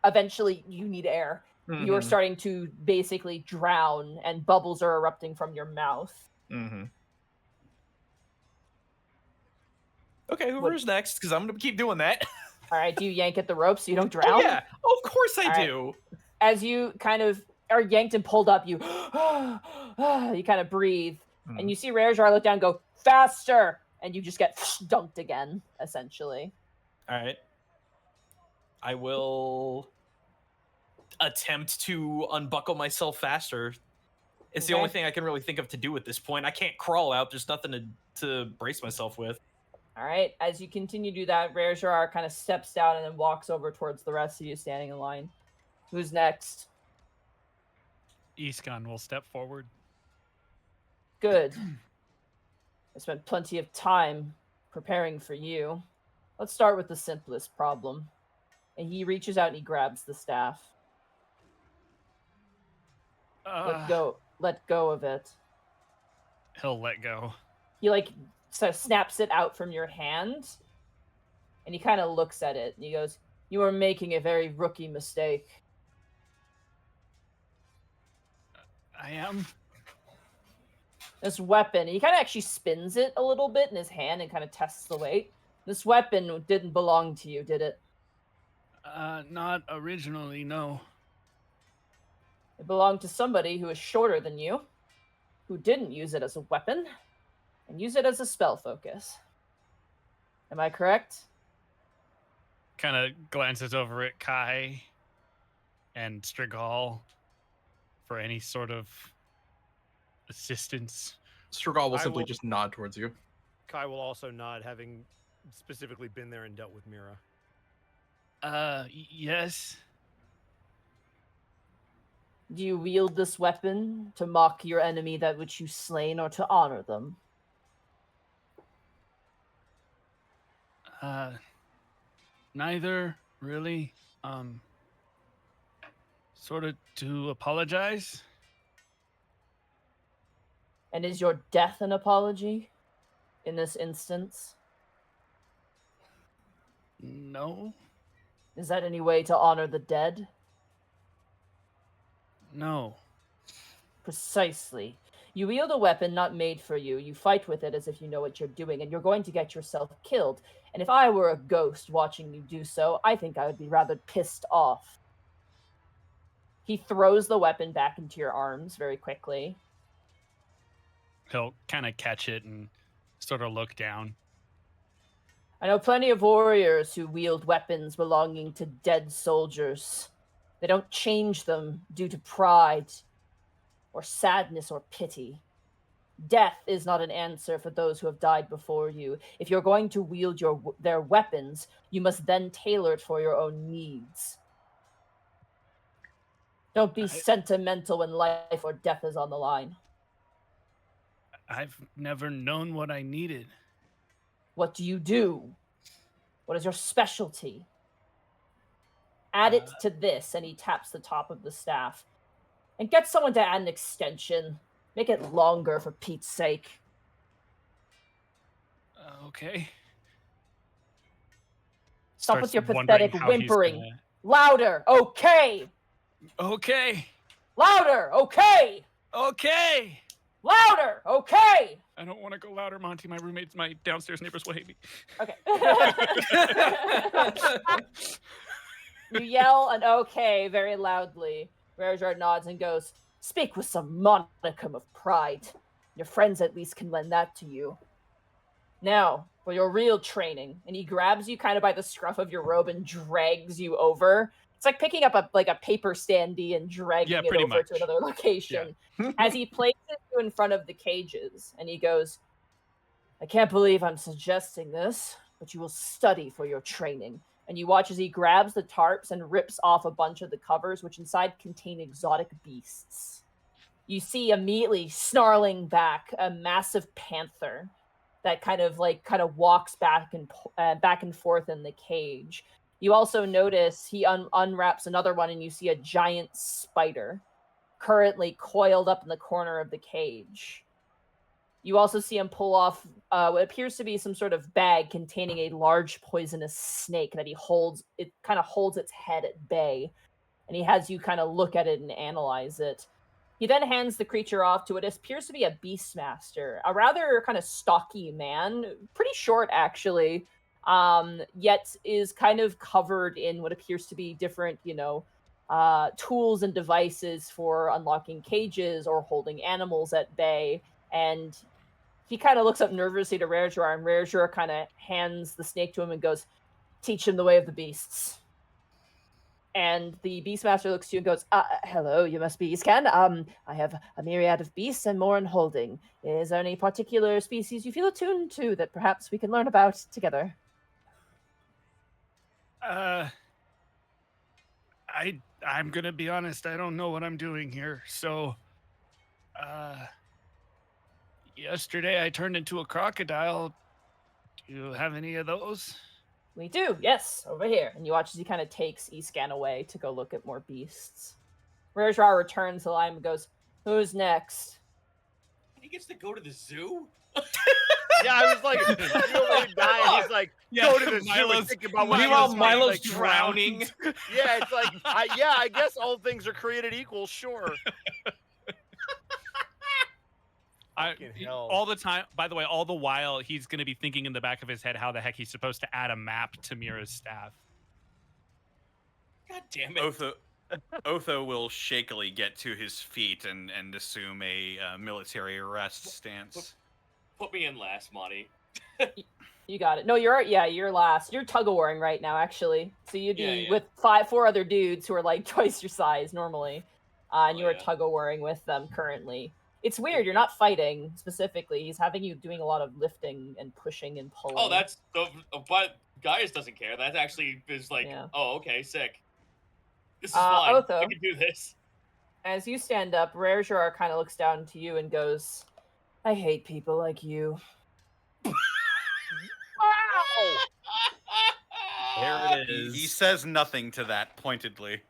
eventually you need air. You're Mhm. starting to basically drown, and bubbles are erupting from your mouth. Mhm. Okay, whoever's next? Because I'm gonna keep doing that. All right. Do you yank at the rope so you don't drown? Oh, yeah, of course I All right. do. As you kind of are yanked and pulled up, you you kind of breathe, and you see Rarejar look down and go, "Faster!" And you just get dunked again, essentially. All right. I will attempt to unbuckle myself faster. It's the Okay. only thing I can really think of to do at this point. I can't crawl out. There's nothing to brace myself with. All right. As you continue to do that, Rare Gerard kind of steps down and then walks over towards the rest of you standing in line. Who's next? Iskan will step forward. Good. I spent plenty of time preparing for you. Let's start with the simplest problem. And he reaches out and he grabs the staff. Let go of it. He'll let go. He so snaps it out from your hand, and he kind of looks at it and he goes, "You are making a very rookie mistake." I am. This weapon, he kind of actually spins it a little bit in his hand and kind of tests the weight. This weapon didn't belong to you, did it? Not originally, no. It belonged to somebody who is shorter than you, who didn't use it as a weapon, and use it as a spell focus. Am I correct? Kind of glances over at Kai and Strigal for any sort of assistance. Strigal will I simply will- just nod towards you. Kai will also nod, having specifically been there and dealt with Mira. Yes. Do you wield this weapon to mock your enemy that which you slain, or to honor them? Neither, really. Sort of to apologize. And is your death an apology in this instance? No. Is that any way to honor the dead? No. Precisely. You wield a weapon not made for you. You fight with it as if you know what you're doing, and you're going to get yourself killed. And if I were a ghost watching you do so, I think I would be rather pissed off. He throws the weapon back into your arms very quickly. He'll kind of catch it and sort of look down. I know plenty of warriors who wield weapons belonging to dead soldiers. They don't change them due to pride or sadness or pity. Death is not an answer for those who have died before you. If you're going to wield their weapons, you must then tailor it for your own needs. Don't be sentimental when life or death is on the line. I've never known what I needed. What do you do? What is your specialty? Add it to this, and he taps the top of the staff. And get someone to add an extension. Make it longer, for Pete's sake. Okay. Stop Starts with your wondering pathetic how he's whimpering. gonna- Louder, okay! Okay. Louder, okay! Okay. Louder, okay! I don't want to go louder, Monty. My downstairs neighbors will hate me. Okay. You yell an okay very loudly. Rarejard nods and goes, "Speak with some modicum of pride. Your friends at least can lend that to you. Now, for your real training." And he grabs you kind of by the scruff of your robe and drags you over. It's like picking up a paper standee and dragging it pretty over much. to another location. As he places you in front of the cages, and he goes, "I can't believe I'm suggesting this, but you will study for your training." And you watch as he grabs the tarps and rips off a bunch of the covers, which inside contain exotic beasts. You see immediately snarling back a massive panther that kind of walks back and forth in the cage. You also notice he unwraps another one, and you see a giant spider currently coiled up in the corner of the cage. You also see him pull off what appears to be some sort of bag containing a large poisonous snake that he holds. It kind of holds its head at bay, and he has you kind of look at it and analyze it. He then hands the creature off to what appears to be a beastmaster, a rather kind of stocky man, pretty short actually, yet is kind of covered in what appears to be different, tools and devices for unlocking cages or holding animals at bay. And he kind of looks up nervously to Rarejar, and Rarejar kind of hands the snake to him and goes, "Teach him the way of the beasts." And the Beastmaster looks to you and goes, hello, you must be Iscan. I have a myriad of beasts and more in holding. Is there any particular species you feel attuned to that perhaps we can learn about together? I'm gonna be honest, I don't know what I'm doing here. So yesterday I turned into a crocodile. Do you have any of those? We do, yes, over here. And you watch as he kind of takes Iscan away to go look at more beasts. Rajrar returns to the line and goes, who's next? He gets to go to the zoo? Yeah, I was like, you don't really die, and he's like, go to the zoo and think about what Meanwhile, he was Milo's like, drowning. Yeah, it's like, I guess all things are created equal, sure. Fucking hell. All the time, by the way, all the while, he's going to be thinking in the back of his head how the heck he's supposed to add a map to Mira's staff. God damn it. Otho will shakily get to his feet and assume a military arrest stance. Put me in last, Monty. You got it. No, you're last. You're tug-of-warring right now, actually. So you'd be Yeah. with 4 other dudes who are like twice your size normally. And you are tug-of-warring with them currently. It's weird. You're not fighting specifically. He's having you doing a lot of lifting and pushing and pulling. Oh, that's but Gaius doesn't care. That actually is like, oh, okay, sick. This is fine. Otho, I can do this. as you stand up, Rarjar kind of looks down to you and goes, I hate people like you. Wow! There it is. He says nothing to that pointedly.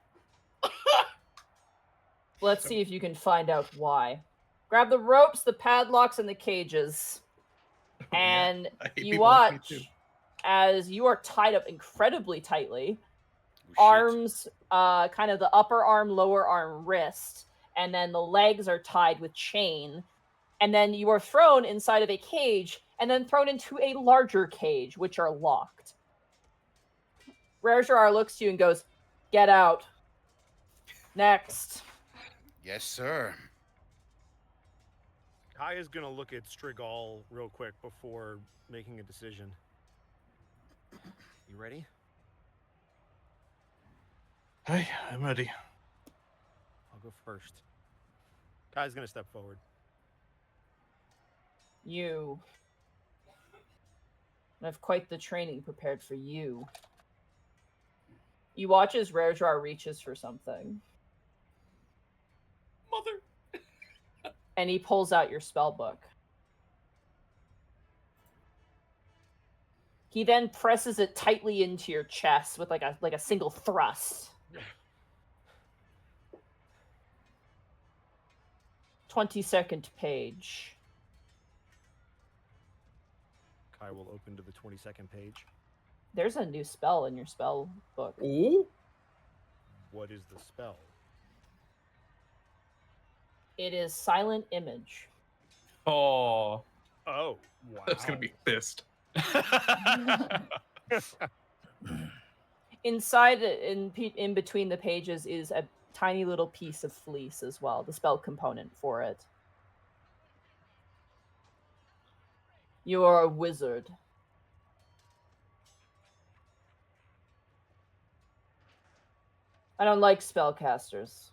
Let's see if you can find out why. Grab the ropes, the padlocks, and the cages. And you watch as you are tied up incredibly tightly. Arms, kind of the upper arm, lower arm, wrist. And then the legs are tied with chain. And then you are thrown inside of a cage and then thrown into a larger cage, which are locked. Rarjar looks to you and goes, get out. Next. Yes, sir. Kai is gonna look at Strigal real quick before making a decision. You ready? Hey, I'm ready. I'll go first. Kai's gonna step forward. You have quite the training prepared for you. You watch as Rarjar reaches for something. Mother. And he pulls out your spell book. He then presses it tightly into your chest with like a single thrust. 22nd page. Kai will open to the 22nd page. There's a new spell in your spell book. Ooh. What is the spell? It is Silent Image. Oh. Oh, wow. That's gonna be pissed. Inside, in between the pages, is a tiny little piece of fleece as well, the spell component for it. You are a wizard. I don't like spellcasters.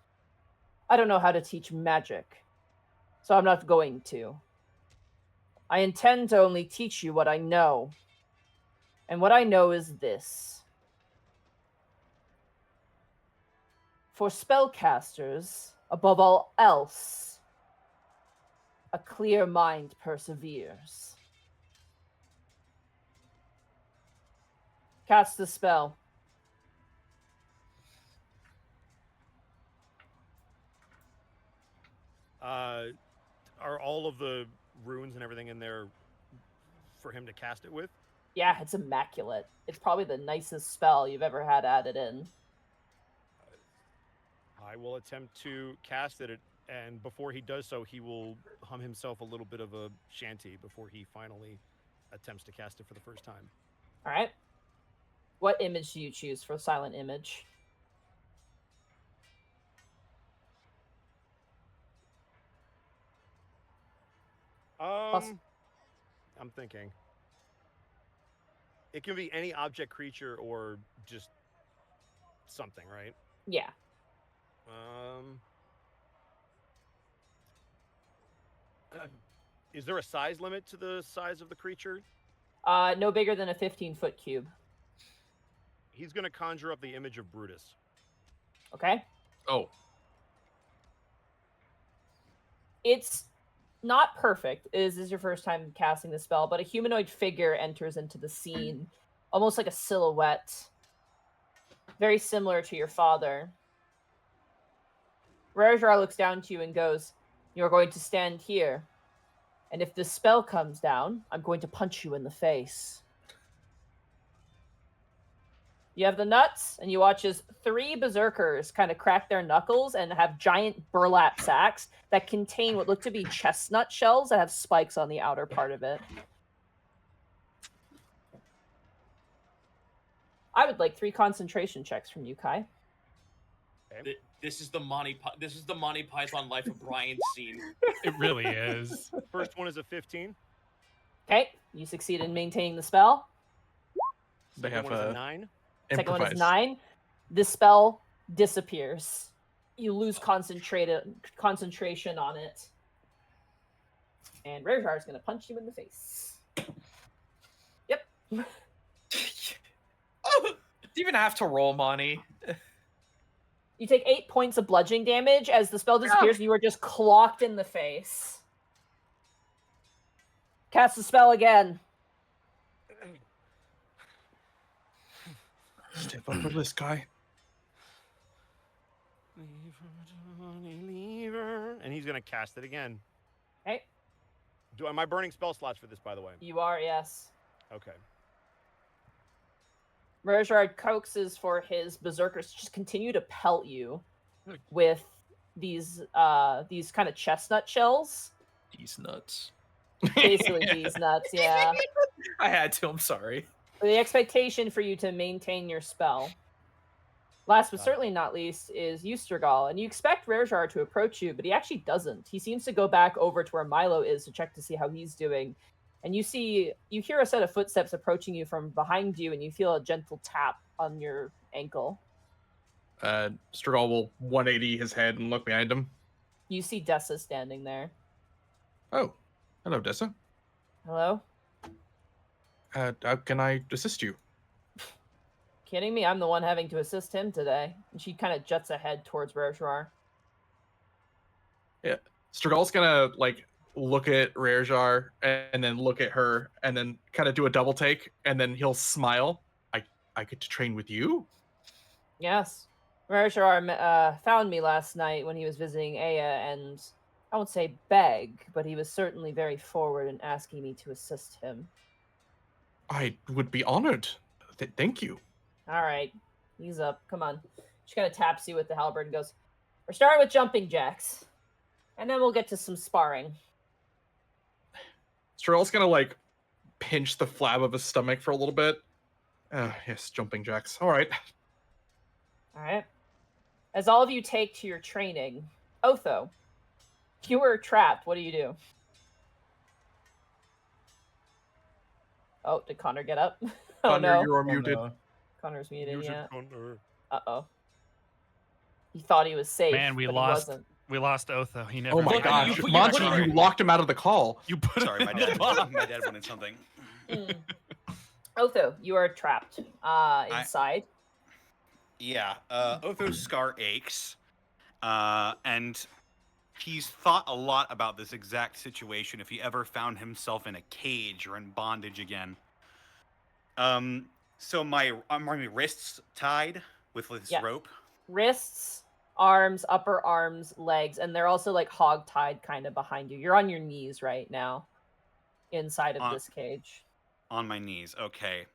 I don't know how to teach magic, so I'm not going to. I intend to only teach you what I know. And what I know is this. For spellcasters, above all else, a clear mind perseveres. Cast the spell. Are all of the runes and everything in there for him to cast it with? Yeah, it's immaculate. It's probably the nicest spell you've ever had added in. I will attempt to cast it, and before he does so, he will hum himself a little bit of a shanty before he finally attempts to cast it for the first time. All right. What image do you choose for Silent Image? I'm thinking. It can be any object, creature, or just something, right? Yeah. Is there a size limit to the size of the creature? No bigger than a 15-foot cube. He's going to conjure up the image of Brutus. Okay. Oh, It's not perfect. This is your first time casting the spell, but a humanoid figure enters into the scene, almost like a silhouette. Very similar to your father. Rajar looks down to you and goes, "You're going to stand here. And if this spell comes down, I'm going to punch you in the face." You have the nuts, and you watch as 3 berserkers kind of crack their knuckles and have giant burlap sacks that contain what look to be chestnut shells that have spikes on the outer part of it. I would like 3 concentration checks from you, Kai. This is the Monty Python Life of Brian scene. It really is. First one is a 15. Okay, you succeed in maintaining the spell. they Second have one is a a 9. Second one is improvise. 9. The spell disappears. You lose concentration on it. And Rajar is going to punch you in the face. Yep. Do you even have to roll, Monty? You take 8 points of bludgeoning damage as the spell disappears and you are just clocked in the face. Cast the spell again. Step up for this guy. And he's going to cast it again. Okay. Am I burning spell slots for this, by the way? You are, yes. Okay. Rajar coaxes for his berserkers to just continue to pelt you with these kind of chestnut shells. These nuts. Basically these nuts, yeah. I had to. I'm sorry. The expectation for you to maintain your spell. Last but Got it. certainly not least is Eustergal, and you expect Rajar to approach you, but he actually doesn't. He seems to go back over to where Milo is to check to see how he's doing. And you hear a set of footsteps approaching you from behind you, and you feel a gentle tap on your ankle. Strigol will 180 his head and look behind him. You see Dessa standing there. Oh, hello, Dessa. Hello? How can I assist you? Kidding me? I'm the one having to assist him today. And she kind of juts ahead towards Rajar. Yeah, Strigol's gonna look at Rarejar and then look at her and then kind of do a double take and then he'll smile. I get to train with you? Yes. Rajar found me last night when he was visiting Aya, and I won't say beg, but he was certainly very forward in asking me to assist him. I would be honored. Thank you. All right. He's up. Come on. She kind of taps you with the halberd and goes, "We're starting with jumping jacks. And then we'll get to some sparring." Strigol's gonna pinch the flab of his stomach for a little bit. Yes, jumping jacks. All right. All right. As all of you take to your training, Otho, you were trapped. What do you do? Oh, did Connor get up? Oh, Connor, no. you are muted. no. Connor's muted, Use it, yeah. Connor. Uh-oh. He thought he was safe, Man, we but lost. he wasn't. We lost Otho. He never. Oh my Look, got you gosh, put- you Monty, put- you locked him out of the call. You put. Sorry, my dad. My dad wanted something. Mm. Otho, you are trapped inside. Yeah, Otho's scar aches, and he's thought a lot about this exact situation if he ever found himself in a cage or in bondage again. So my wrists tied with this Yeah. rope. Wrists, arms, upper arms, legs, and they're also hog-tied kind of behind you. You're on your knees right now inside of this cage. On my knees. Okay.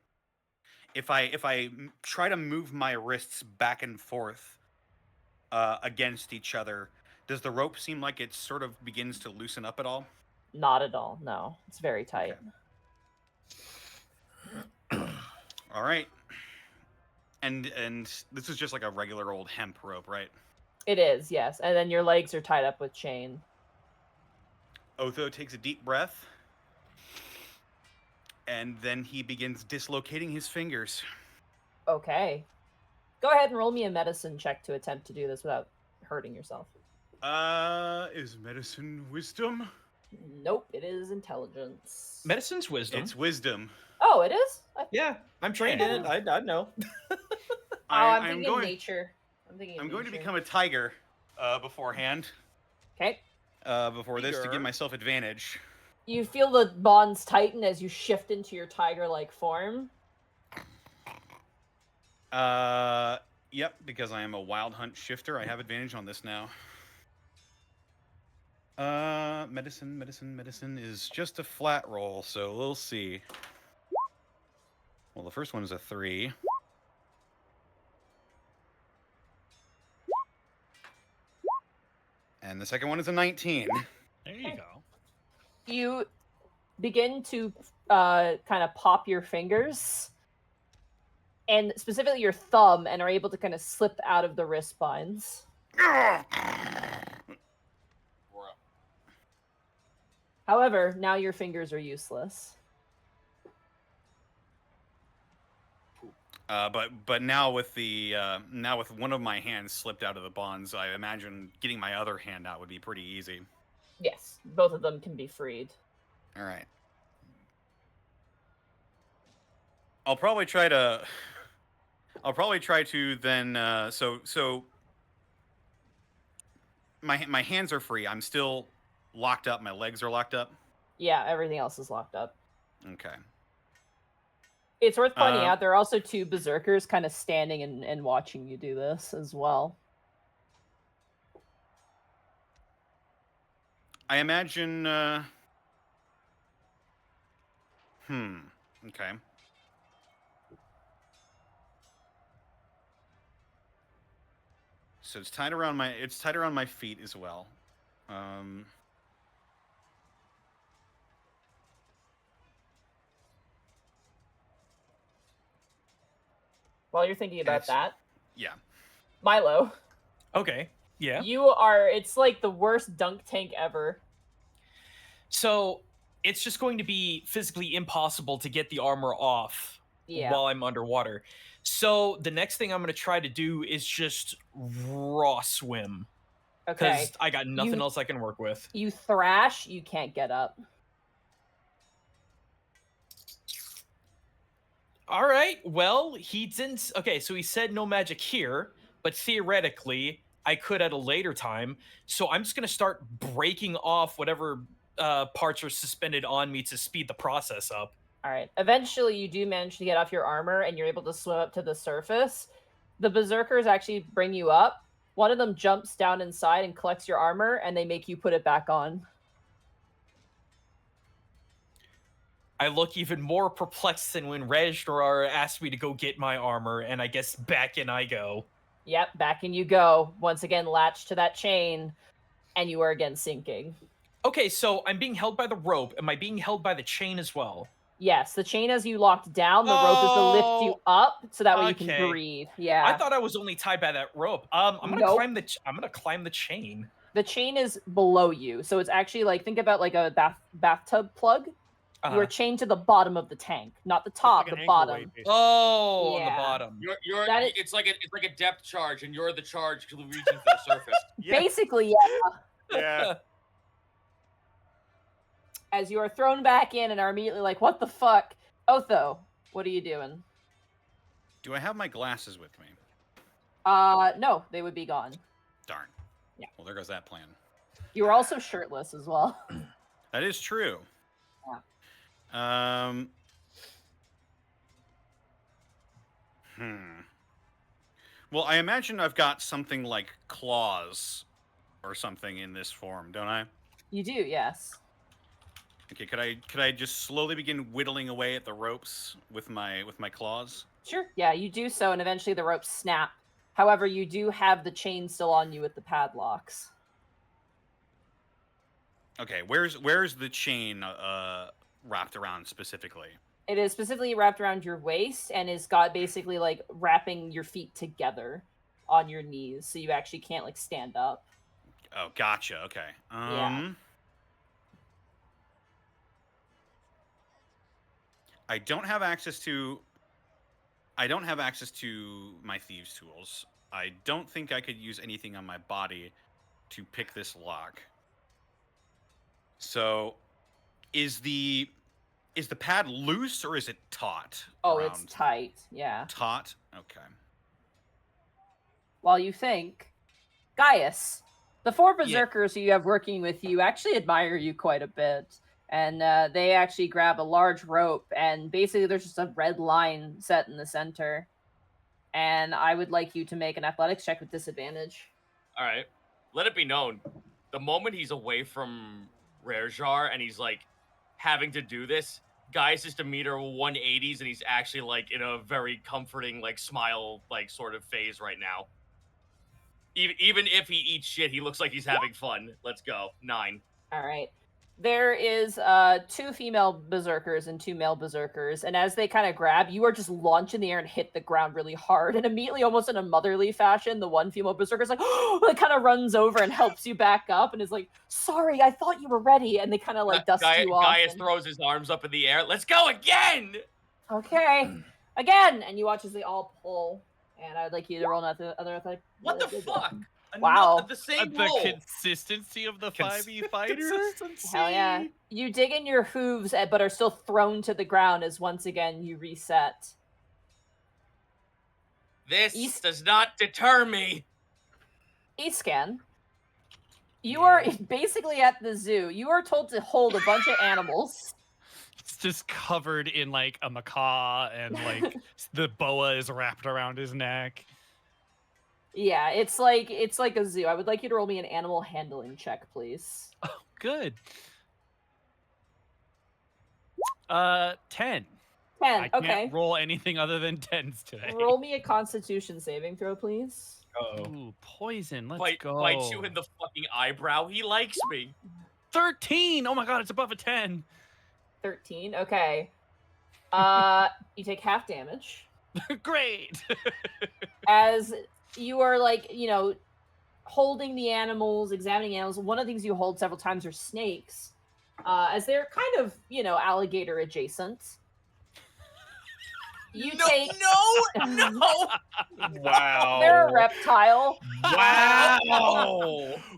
If I try to move my wrists back and forth against each other, does the rope seem like it sort of begins to loosen up at all? Not at all, no. It's very tight. All right. And this is just like a regular old hemp rope, right? It is, yes. And then your legs are tied up with chain. Otho takes a deep breath, and then he begins dislocating his fingers. Okay. Go ahead and roll me a medicine check to attempt to do this without hurting yourself. Is medicine wisdom? Nope, it is intelligence. Medicine's wisdom. It's wisdom. Oh, it is? Yeah, I'm trained in it. I know. I'm thinking nature. I'm going to become a tiger beforehand. Okay. Before this to give myself advantage. You feel the bonds tighten as you shift into your tiger-like form. Yep, because I am a wild hunt shifter, I have advantage on this now. Medicine is just a flat roll, so we'll see. Well, the first one is a 3. And the second one is a 19. There you go. You begin to kind of pop your fingers, and specifically your thumb, and are able to kind of slip out of the wrist binds. However, now your fingers are useless. But now with the now with one of my hands slipped out of the bonds, I imagine getting my other hand out would be pretty easy. Yes, both of them can be freed. All right. I'll probably try to then. So my hands are free. I'm still locked up. My legs are locked up. Yeah, everything else is locked up. Okay. It's worth pointing out there are also 2 berserkers kind of standing and watching you do this as well. I imagine. Okay. So it's tied around my feet as well. While you're thinking about that, yeah. Milo. Okay. Yeah. It's like the worst dunk tank ever. So it's just going to be physically impossible to get the armor off while I'm underwater. So the next thing I'm going to try to do is just raw swim. Okay. Because I got nothing else I can work with. You thrash, you can't get up. All right. Well, he didn't. Okay, so he said no magic here, but theoretically, I could at a later time. So I'm just going to start breaking off whatever parts are suspended on me to speed the process up. All right. Eventually, you do manage to get off your armor, and you're able to swim up to the surface. The berserkers actually bring you up. One of them jumps down inside and collects your armor, and they make you put it back on. I look even more perplexed than when Regdrar asked me to go get my armor, and I guess back in I go. Yep, back in you go. Once again, latched to that chain, and you are again sinking. Okay, so I'm being held by the rope. Am I being held by the chain as well? Yes, the chain has you locked down. The rope is to lift you up, so that way you can breathe. Yeah. I thought I was only tied by that rope. I'm gonna climb the chain. The chain is below you, so it's actually like, think about like a bathtub plug. You're chained to the bottom of the tank, not the top, the bottom. On the bottom. It's like a depth charge, and you're the charge reaching for the surface. Basically, Yeah. As you are thrown back in and are immediately like, what the fuck? Otho, what are you doing? Do I have my glasses with me? No, they would be gone. Darn. Yeah. Well, there goes that plan. You were also shirtless as well. That is true. Yeah. Well, I imagine I've got something like claws or something in this form, don't I? You do, yes. Okay, could I just slowly begin whittling away at the ropes with my claws? Sure. Yeah, you do so, and eventually the ropes snap. However, you do have the chain still on you with the padlocks. Okay, where's the chain wrapped around specifically? It is specifically wrapped around your waist and is got basically like wrapping your feet together on your knees, so you actually can't like stand up. Oh, gotcha. Okay. Yeah. I don't have access to I don't have access to my thieves' tools. I don't think I could use anything on my body to pick this lock. So, is the pad loose or is it taut? Oh, it's tight. Yeah. Taut? Okay. While you think, Gaius, the 4 berserkers who you have working with you actually admire you quite a bit. And they actually grab a large rope, and basically there's just a red line set in the center. And I would like you to make an athletics check with disadvantage. All right. Let it be known, the moment he's away from Rare Jar and he's like having to do this, Gaius is to meter 180s, and he's actually like in a very comforting like smile like sort of phase right now. Even if he eats shit, he looks like he's having fun. Let's go. 9. All right. There is 2 female berserkers and 2 male berserkers, and as they kind of grab, you are just launched in the air and hit the ground really hard, and immediately, almost in a motherly fashion, the one female berserker is like, it kind of runs over and helps you back up, and is like, sorry, I thought you were ready, and they kind of like dust you off. Gaius throws his arms up in the air. Let's go again! Okay, again, and you watch as they all pull, and I'd like you to roll another athletic. What the fuck? Wow. The same The roll. consistency of the 5e fighter. Hell yeah. You dig in your hooves, but are still thrown to the ground as once again you reset. This does not deter me. Escan, you are basically at the zoo. You are told to hold a bunch of animals. It's just covered in like a macaw, and like the boa is wrapped around his neck. Yeah, it's like a zoo. I would like you to roll me an animal handling check, please. Oh, good. 10. 10. I Okay. can't roll anything other than 10s today. Roll me a Constitution saving throw, please. Ooh, poison. Let's go. Bite you in the fucking eyebrow. He likes me. 13. Oh my god, it's above a 10. 13. Okay. You take half damage. Great. As you are like, holding the animals, examining animals. One of the things you hold several times are snakes, as they're kind of, alligator adjacent. No! Wow. They're a reptile. Wow.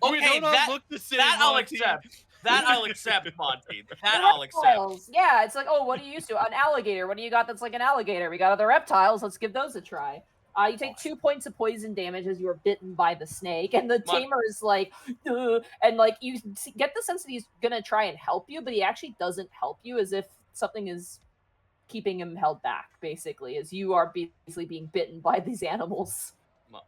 Okay, we don't all look the same. That I'll Monty. accept. That I'll accept, Monty. That They're I'll accept. reptiles. Yeah, it's like, oh, what are you used to? An alligator. What do you got that's like an alligator? We got other reptiles. Let's give those a try. You take 2 points of poison damage as you are bitten by the snake, and the tamer is like, ugh, and like you get the sense that he's gonna try and help you, but he actually doesn't help you, as if something is keeping him held back, basically, as you are basically being bitten by these animals.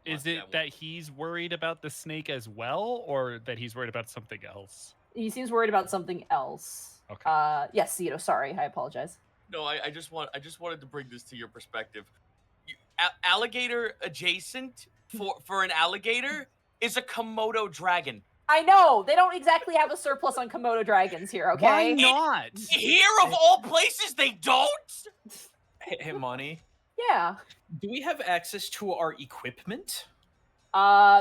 Is it that he's worried about the snake as well, or that he's worried about something else? He seems worried about something else. Okay. Yes, Cito, sorry, I apologize. No, I just wanted to bring this to your perspective. Alligator adjacent for an alligator is a Komodo dragon. I know, they don't exactly have a surplus on Komodo dragons here, okay? Why not? Here of all places, they don't. Hey, Monty. Yeah. Do we have access to our equipment?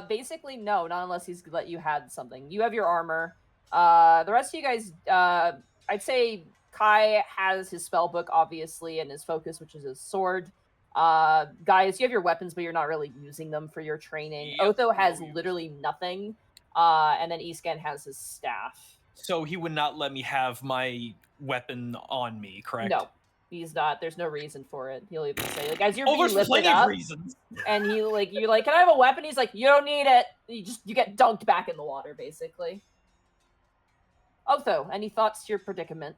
Basically, no, not unless he's let you had something. You have your armor. The rest of you guys, I'd say Kai has his spell book, obviously, and his focus, which is his sword. Guys, you have your weapons, but you're not really using them for your training. Yep, Otho has no use. literally nothing. And then Escan has his staff. So he would not let me have my weapon on me, correct? No, he's not. There's no reason for it. He'll even say, like, as you're Oh, being there's lifted plenty up, of reasons. and you're like, can I have a weapon? He's like, you don't need it. You get dunked back in the water, basically. Otho, any thoughts to your predicament?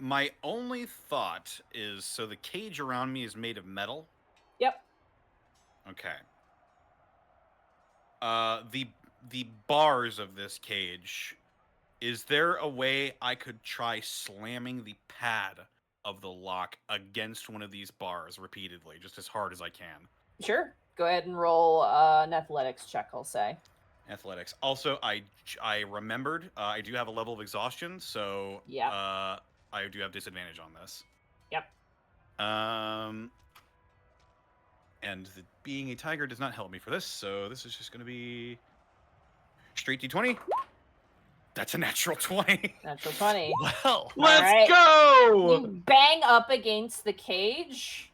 My only thought is, so the cage around me is made of metal? Yep. Okay. The bars of this cage, is there a way I could try slamming the pad of the lock against one of these bars repeatedly, just as hard as I can? Sure. Go ahead and roll an athletics check, I'll say. Athletics. Also, I remembered, I do have a level of exhaustion, so Yeah. I do have disadvantage on this. Yep. And being a tiger does not help me for this, so this is just going to be straight D20. That's a natural 20. Natural 20. Well, Let's right. go! You bang up against the cage,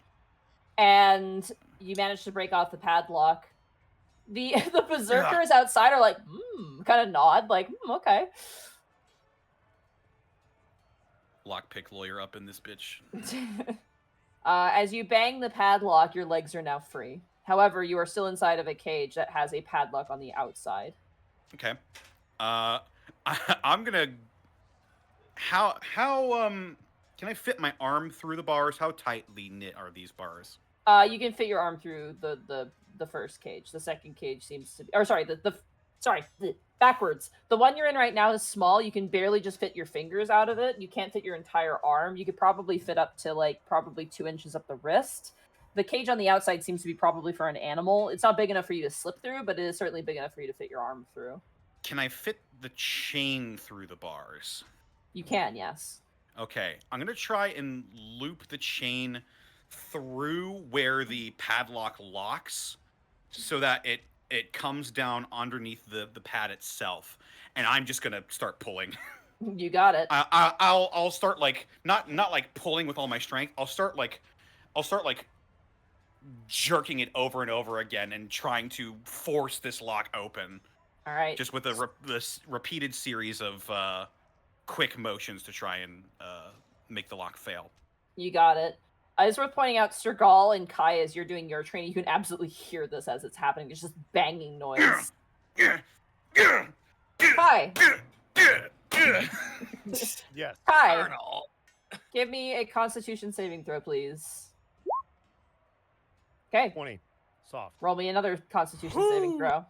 and you manage to break off the padlock. The berserkers outside are like, kind of nod, like, okay. Lockpick lawyer up in this bitch. As you bang the padlock, your legs are now free. However, you are still inside of a cage that has a padlock on the outside. Okay. I'm gonna. How can I fit my arm through the bars? How tightly knit are these bars? You can fit your arm through the first cage. The second cage seems to be, or sorry, backwards. The one you're in right now is small. You can barely just fit your fingers out of it. You can't fit your entire arm. You could probably fit up to like probably 2 inches up the wrist. The cage on the outside seems to be probably for an animal. It's not big enough for you to slip through, but it is certainly big enough for you to fit your arm through. Can I fit the chain through the bars? You can, yes. Okay, I'm gonna try and loop the chain through where the padlock locks, so that it comes down underneath the pad itself, and I'm just gonna start pulling. You got it. I'll start like not like pulling with all my strength. I'll start like jerking it over and over again and trying to force this lock open. All right. Just with this repeated series of quick motions to try and make the lock fail. You got it. It's worth pointing out, Sergal and Kai, as you're doing your training, you can absolutely hear this as it's happening. It's just banging noise. Kai. Yes. Kai. Arnold. Give me a Constitution saving throw, please. Okay. 20. Soft. Roll me another Constitution saving throw.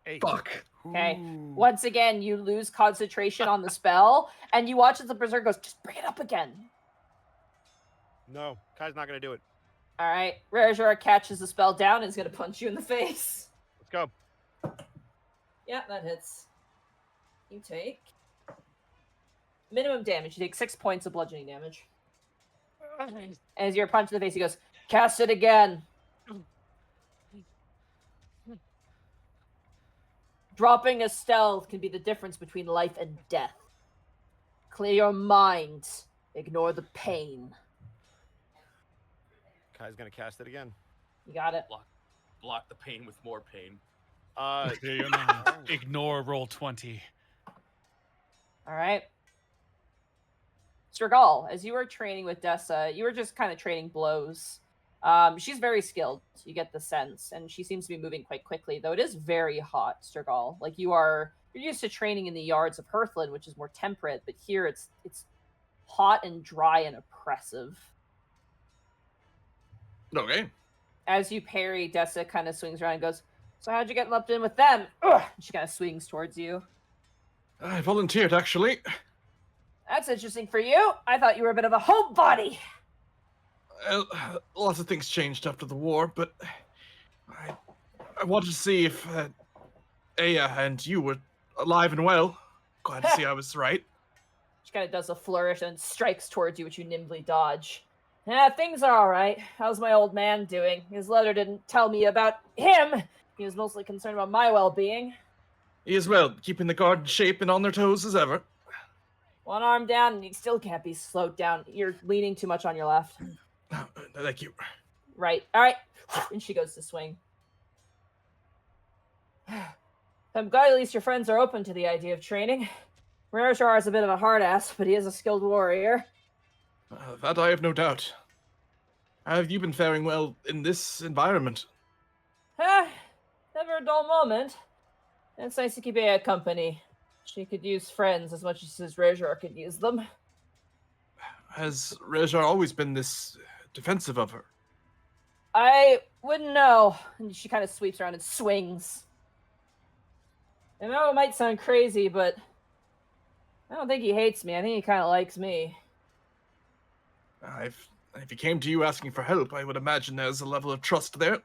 8. Fuck. Okay. Once again, you lose concentration on the spell, and you watch as the berserker goes, just bring it up again. No, Kai's not going to do it. All right. Rarajora catches the spell down and is going to punch you in the face. Let's go. Yeah, that hits. You take minimum damage. You take 6 points of bludgeoning damage. As you're punched in the face, he goes, cast it again. Dropping a stealth can be the difference between life and death. Clear your mind. Ignore the pain. Kai's going to cast it again. You got it. Block the pain with more pain. Ignore roll 20. All right. Strigol, as you were training with Dessa, you were just kind of trading blows. She's very skilled. You get the sense, and she seems to be moving quite quickly, though it is very hot, Strigol. Like you're used to training in the yards of Hearthland, which is more temperate, but here it's hot and dry and oppressive. Okay. As you parry, Dessa kind of swings around and goes, so how'd you get lumped in with them? Ugh! She kind of swings towards you. I volunteered, actually. That's interesting for you. I thought you were a bit of a homebody. Lots of things changed after the war, but I wanted to see if Aya and you were alive and well. Glad to see I was right. She kind of does a flourish and strikes towards you, which you nimbly dodge. Yeah, things are all right. How's my old man doing? His letter didn't tell me about him. He was mostly concerned about my well-being. He is well, keeping the guard in shape and on their toes as ever. One arm down, and he still can't be slowed down. You're leaning too much on your left. Thank you. Right. All right. And she goes to swing. I'm glad at least your friends are open to the idea of training. Rarashar is a bit of a hard ass, but he is a skilled warrior. That I have no doubt. How have you been faring well in this environment? Never a dull moment. It's nice to keep Aya company. She could use friends as much as Rezhar could use them. Has Rezhar always been this defensive of her? I wouldn't know. And she kind of sweeps around and swings. I know it might sound crazy, but I don't think he hates me. I think he kind of likes me. If he came to you asking for help, I would imagine there's a level of trust there.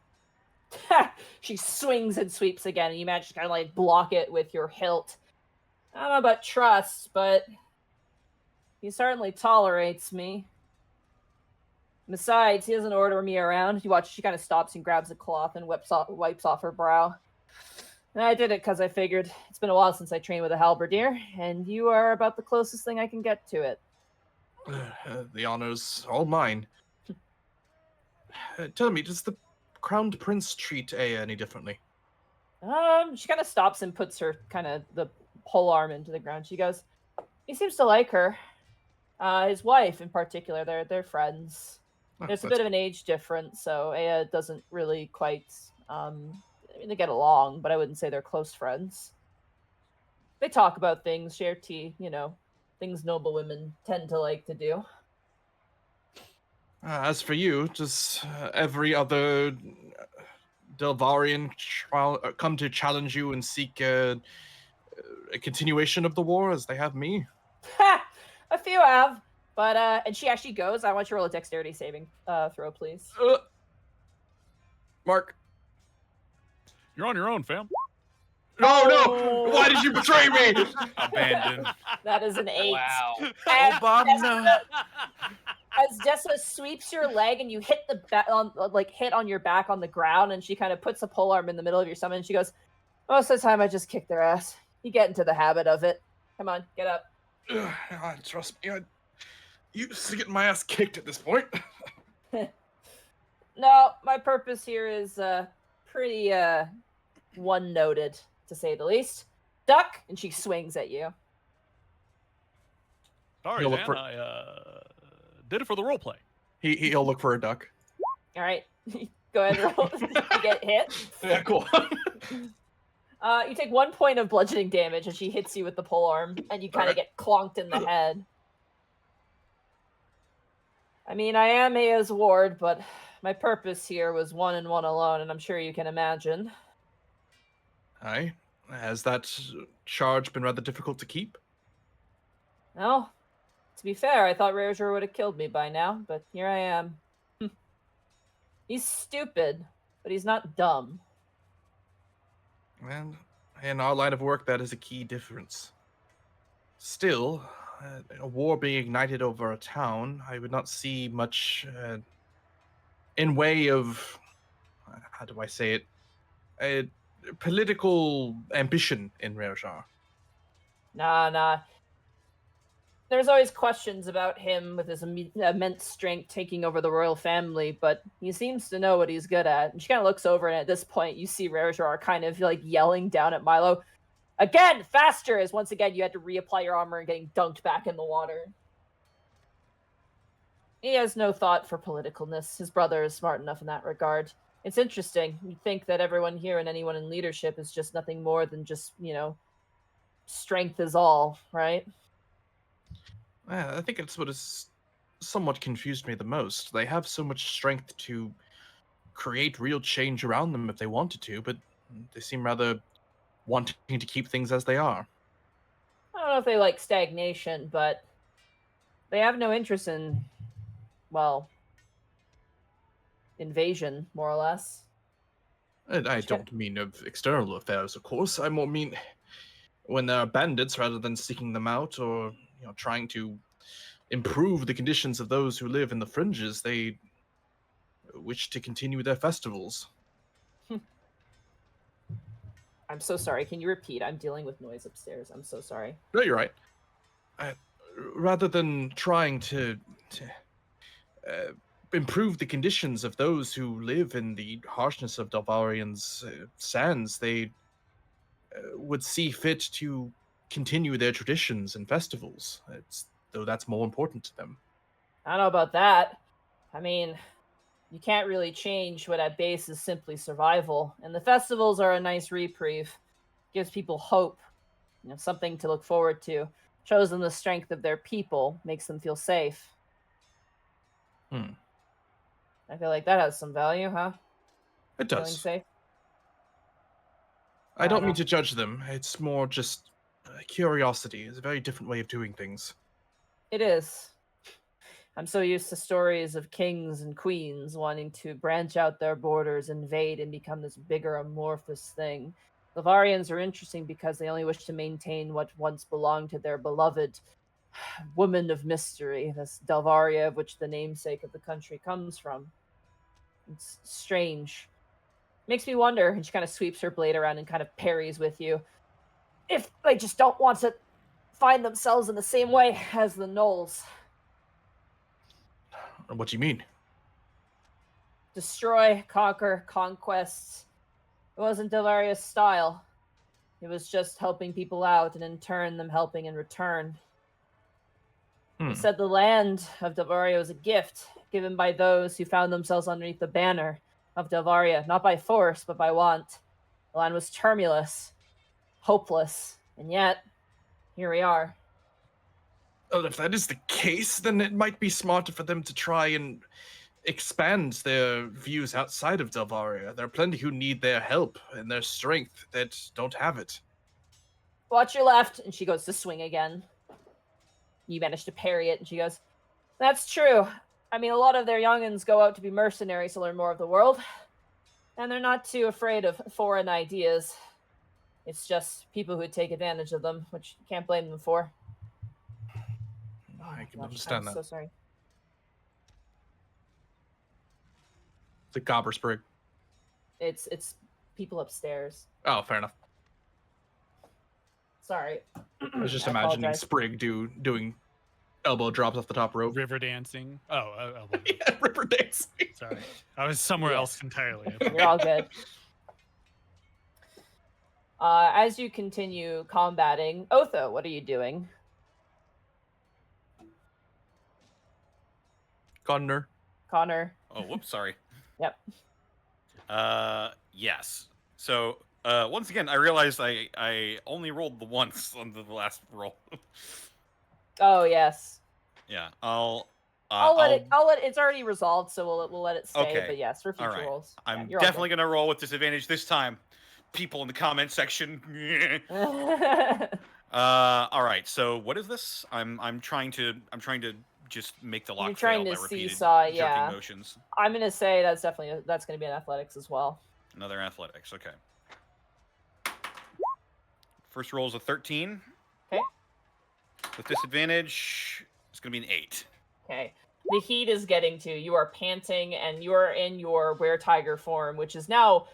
She swings and sweeps again, and you manage to kind of like block it with your hilt. I don't know about trust, but he certainly tolerates me. Besides, he doesn't order me around. You watch, she kind of stops and grabs a cloth and wipes off her brow. I did it because I figured it's been a while since I trained with a halberdier, and you are about the closest thing I can get to it. The honor's all mine. Tell me, does the crowned prince treat Aya any differently? She kind of stops and puts her the pole arm into the ground. She goes, he seems to like her. His wife in particular, they're friends. There's a bit of an age difference, so Aya doesn't really quite they get along, but I wouldn't say they're close friends. They talk about things, share tea, things noble women tend to like to do. As for you, does every other Delvarian come to challenge you and seek a continuation of the war as they have me? A few have, but and she actually goes. I want you to roll a dexterity saving throw, please. Mark. You're on your own, fam. No! Why did you betray me? Abandoned. That is an 8. Wow. As Dessa sweeps your leg and you hit hit on your back on the ground, and she kind of puts a polearm in the middle of your stomach, and she goes, most of the time I just kick their ass. You get into the habit of it. Come on, get up. Trust me, I used to get my ass kicked at this point. No, my purpose here is pretty one-noted, to say the least. Duck, and she swings at you. Sorry, man. I did it for the role play. He'll look for a duck. All right, go ahead and roll. You get hit. Yeah, cool. You take 1 point of bludgeoning damage as she hits you with the polearm, and you kind of get clonked in the head. I mean, I am Aya's ward, but my purpose here was one and one alone, and I'm sure you can imagine. Aye. Has that charge been rather difficult to keep? Well, to be fair, I thought Rarejar would have killed me by now, but here I am. He's stupid, but he's not dumb. And in our line of work, that is a key difference. Still, a war being ignited over a town, I would not see much in way of, how do I say it, a political ambition in Rarejar. Nah. There's always questions about him with his immense strength taking over the royal family, but he seems to know what he's good at. And she kind of looks over, and at this point, you see Rarejar kind of like yelling down at Milo, again, faster, as once again you had to reapply your armor and getting dunked back in the water. He has no thought for politicalness. His brother is smart enough in that regard. It's interesting. You'd think that everyone here and anyone in leadership is just nothing more than just, strength is all, right? I think it's what has somewhat confused me the most. They have so much strength to create real change around them if they wanted to, but they seem rather wanting to keep things as they are. I don't know if they like stagnation, but they have no interest in, invasion, more or less. I don't mean of external affairs, of course. I more mean when there are bandits, rather than seeking them out or trying to improve the conditions of those who live in the fringes, they wish to continue their festivals. I'm so sorry. Can you repeat? I'm dealing with noise upstairs. I'm so sorry. No, you're right. Rather than trying to improve the conditions of those who live in the harshness of Delvarian's sands, they would see fit to continue their traditions and festivals, though that's more important to them. I don't know about that. I mean, you can't really change what at base is simply survival, and the festivals are a nice reprieve. Gives people hope, something to look forward to. Shows them the strength of their people, makes them feel safe. I feel like that has some value, huh? It does. Feeling safe? I don't mean to judge them. It's more just curiosity. It's a very different way of doing things. It is. I'm so used to stories of kings and queens wanting to branch out their borders, invade, and become this bigger amorphous thing. The Varians are interesting because they only wish to maintain what once belonged to their beloved woman of mystery, this Delvaria, of which the namesake of the country comes from. It's strange. Makes me wonder, and she kind of sweeps her blade around and kind of parries with you, if they just don't want to find themselves in the same way as the gnolls. What do you mean? Destroy, conquer, conquests. It wasn't Delaria's style. It was just helping people out, and in turn, them helping in return. He said the land of Delvaria was a gift given by those who found themselves underneath the banner of Delvaria, not by force, but by want. The land was tumultuous, hopeless, and yet, here we are. Well, if that is the case, then it might be smarter for them to try and expand their views outside of Delvaria. There are plenty who need their help and their strength that don't have it. Watch your left, and she goes to swing again. You manage to parry it, and she goes, that's true. I mean, a lot of their youngins go out to be mercenaries to learn more of the world, and they're not too afraid of foreign ideas. It's just people who take advantage of them, which you can't blame them for. I can understand that. So sorry. The Gobber Sprig. It's people upstairs. Oh, fair enough. Sorry. I was just I imagining apologize. Sprig doing elbow drops off the top rope. River dancing. Oh, Yeah, river dancing. sorry. I was somewhere else entirely. You're all good. As you continue combating, Otho, what are you doing? Connor. Oh, whoops, sorry. Yep. Yes. So, once again, I realized I only rolled the once on the last roll. Oh yes. Yeah, I'll let it. It's already resolved, so we'll let it stay. Okay. But yes, for future All right. rolls. I'm you're all definitely gonna roll with disadvantage this time. People in the comment section. good. All right. So what is this? I'm trying to just make the lock You're trying fail to by repeated seesaw, jerking yeah. motions. I'm gonna say that's gonna be an athletics as well. Another athletics. Okay. First roll is a 13. Okay. With disadvantage, it's gonna be an 8. Okay. The heat is getting to you. You are panting, and you are in your were-tiger form, which is now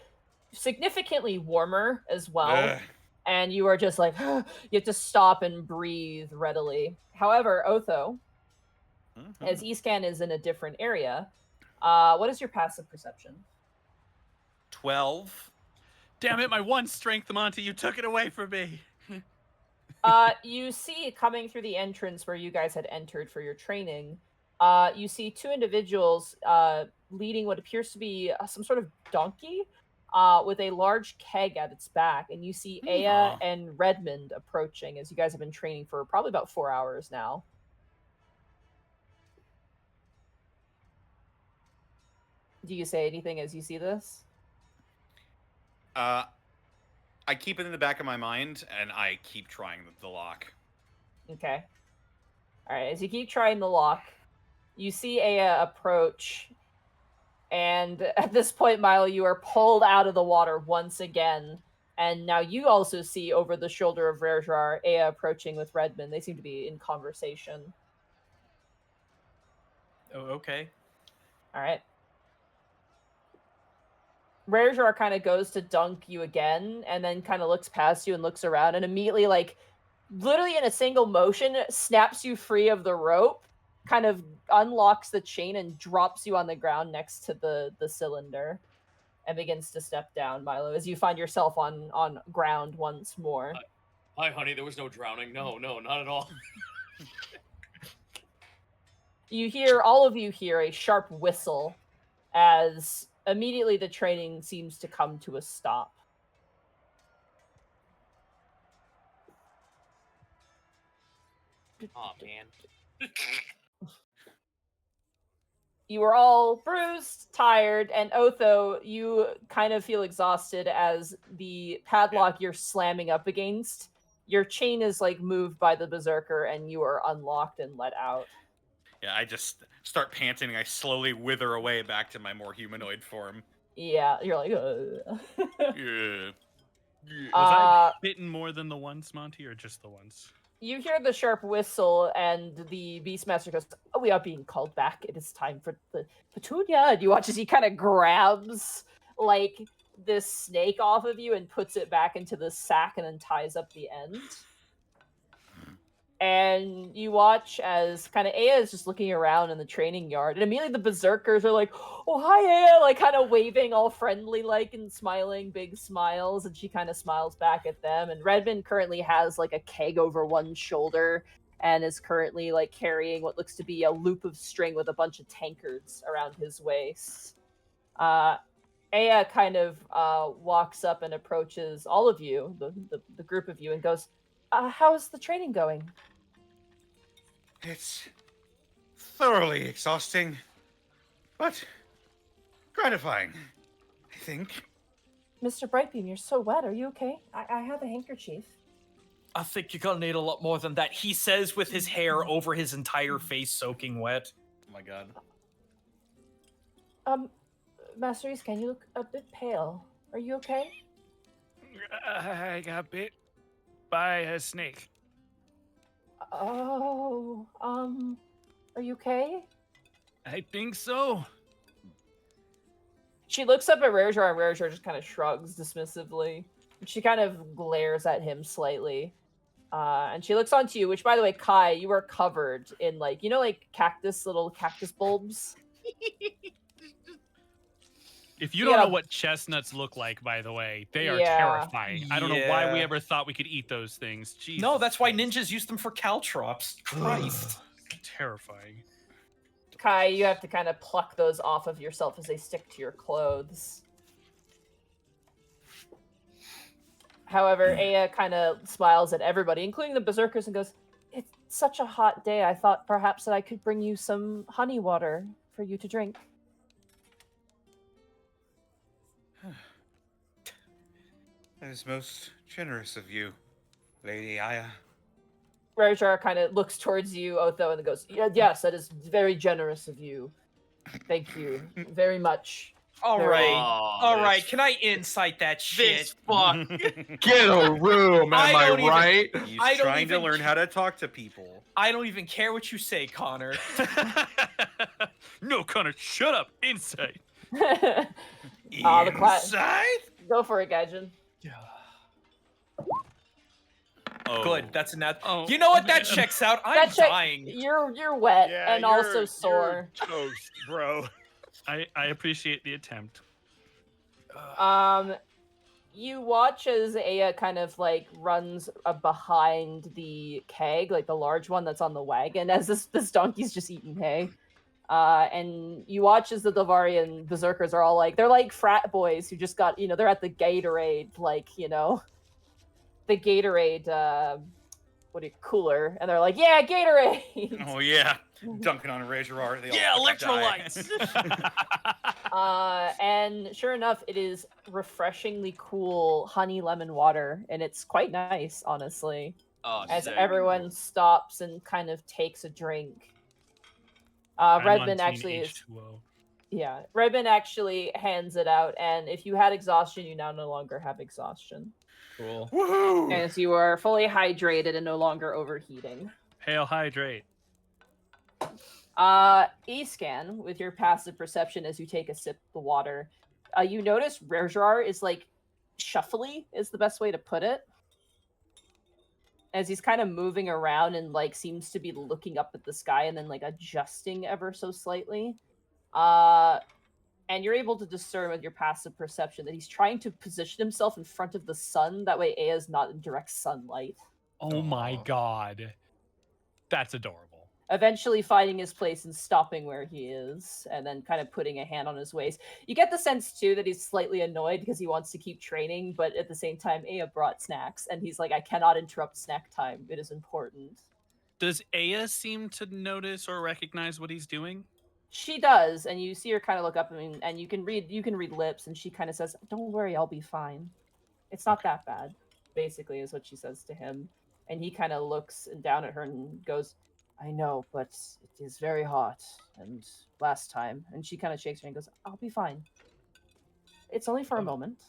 significantly warmer as well. Ugh. And you are just like, you have to stop and breathe readily. However, Otho, as Escan is in a different area, what is your passive perception? 12. Damn it, my one strength, Monty. You took it away from me. You see coming through the entrance where you guys had entered for your training, you see two individuals leading what appears to be some sort of donkey with a large keg at its back. And you see Aya and Redmond approaching as you guys have been training for probably about 4 hours now. Do you say anything as you see this? I keep it in the back of my mind, and I keep trying the lock. Okay. All right. As you keep trying the lock, you see Aya approach, and at this point, Milo, you are pulled out of the water once again, and now you also see over the shoulder of Rerjar, Aya approaching with Redmond. They seem to be in conversation. Oh, okay. All right. Rerjar kind of goes to dunk you again, and then kind of looks past you and looks around, and immediately, like, literally in a single motion, snaps you free of the rope, kind of unlocks the chain, and drops you on the ground next to the cylinder, and begins to step down, Milo, as you find yourself on ground once more. Hi, honey. There was no drowning. No, not at all. All of you hear a sharp whistle as immediately the training seems to come to a stop. Oh, man. You are all bruised, tired, and Otho, you kind of feel exhausted as the padlock you're slamming up against, your chain is like moved by the berserker and you are unlocked and let out. Yeah, I just start panting, and I slowly wither away back to my more humanoid form. Yeah, you're like, Yeah. Was I bitten more than the once, Monty, or just the once? You hear the sharp whistle, and the Beastmaster goes, "Oh, we are being called back. It is time for the Petunia." And you watch as he kind of grabs, like, this snake off of you and puts it back into the sack and then ties up the end. And you watch as kind of Aya is just looking around in the training yard, and immediately the berserkers are like, "Oh, hi, Aya!" Like kind of waving, all friendly, like and smiling, big smiles, and she kind of smiles back at them. And Redmond currently has like a keg over one shoulder, and is currently like carrying what looks to be a loop of string with a bunch of tankards around his waist. Aya kind of walks up and approaches all of you, the group of you, and goes, "How's the training going?" It's thoroughly exhausting, but gratifying, I think. Mr. Brightbeam, you're so wet. Are you okay? I have a handkerchief. I think you're gonna need a lot more than that, he says with his hair over his entire face soaking wet. Oh my god. Master Iscan, you look a bit pale. Are you okay? I got bit by a snake. Oh, are you okay? I think so. She looks up at Rarejar, and Rarejar just kind of shrugs dismissively. She kind of glares at him slightly. And she looks onto you, which, by the way, Kai, you are covered in, like, you know, like little cactus bulbs? If you don't know what chestnuts look like, by the way, they are terrifying. I don't know why we ever thought we could eat those things. Jesus No, that's why Christ. ninjas use them for caltrops. Christ. Terrifying. Kai, you have to kind of pluck those off of yourself as they stick to your clothes. However, Aya kind of smiles at everybody, including the berserkers, and goes, "It's such a hot day. I thought perhaps that I could bring you some honey water for you to drink." That is most generous of you, Lady Aya. Rarejar kind of looks towards you, Otho, and goes, "Yes, that is very generous of you. Thank you very much." All Very right. well. All right. Can I incite that shit? This fuck. Get a room, am I don't even- right? He's I don't trying to even learn how to talk to people. I don't even care what you say, Connor. No, Connor, shut up. Insight. The class. Inside? Go for it, Gaijin. Oh. Good. That's enough. Oh, You know what? That man. checks out. I'm dying. You're wet Yeah, and you're- also sore. You're toast, bro. I appreciate the attempt. You watch as Aya kind of like runs behind the keg, like the large one that's on the wagon, as this donkey's just eating hay. And you watch as the Dovarian berserkers are all like, they're like frat boys who just got, they're at the Gatorade, like, the Gatorade, cooler, and they're like, "Yeah, Gatorade!" Oh yeah, dunking on a razor art. They all Yeah, fucking die. electrolytes. And sure enough, it is refreshingly cool honey lemon water, and it's quite nice, honestly. Oh, As sick. everyone stops and kind of takes a drink. I'm Redmond on actually Team is. H2O. Yeah, Redmond actually hands it out, and if you had exhaustion, you now no longer have exhaustion. Cool. Woohoo! As you are fully hydrated and no longer overheating. Hail hydrate. Escan, with your passive perception as you take a sip of the water, you notice Rarejar is like shuffly is the best way to put it. As he's kind of moving around and like seems to be looking up at the sky and then like adjusting ever so slightly. And you're able to discern with your passive perception that he's trying to position himself in front of the sun. That way Aya's not in direct sunlight. Oh my god. That's adorable. Eventually finding his place and stopping where he is, and then kind of putting a hand on his waist. You get the sense, too, that he's slightly annoyed because he wants to keep training, but at the same time, Aya brought snacks, and he's like, "I cannot interrupt snack time. It is important." Does Aya seem to notice or recognize what he's doing? She does, and you see her kind of look up at him, and you can read lips, and she kind of says, "Don't worry, I'll be fine. It's not that bad," basically, is what she says to him. And he kind of looks down at her and goes, "I know, but it is very hot, and last time." And she kind of shakes her and goes, "I'll be fine. It's only for a moment."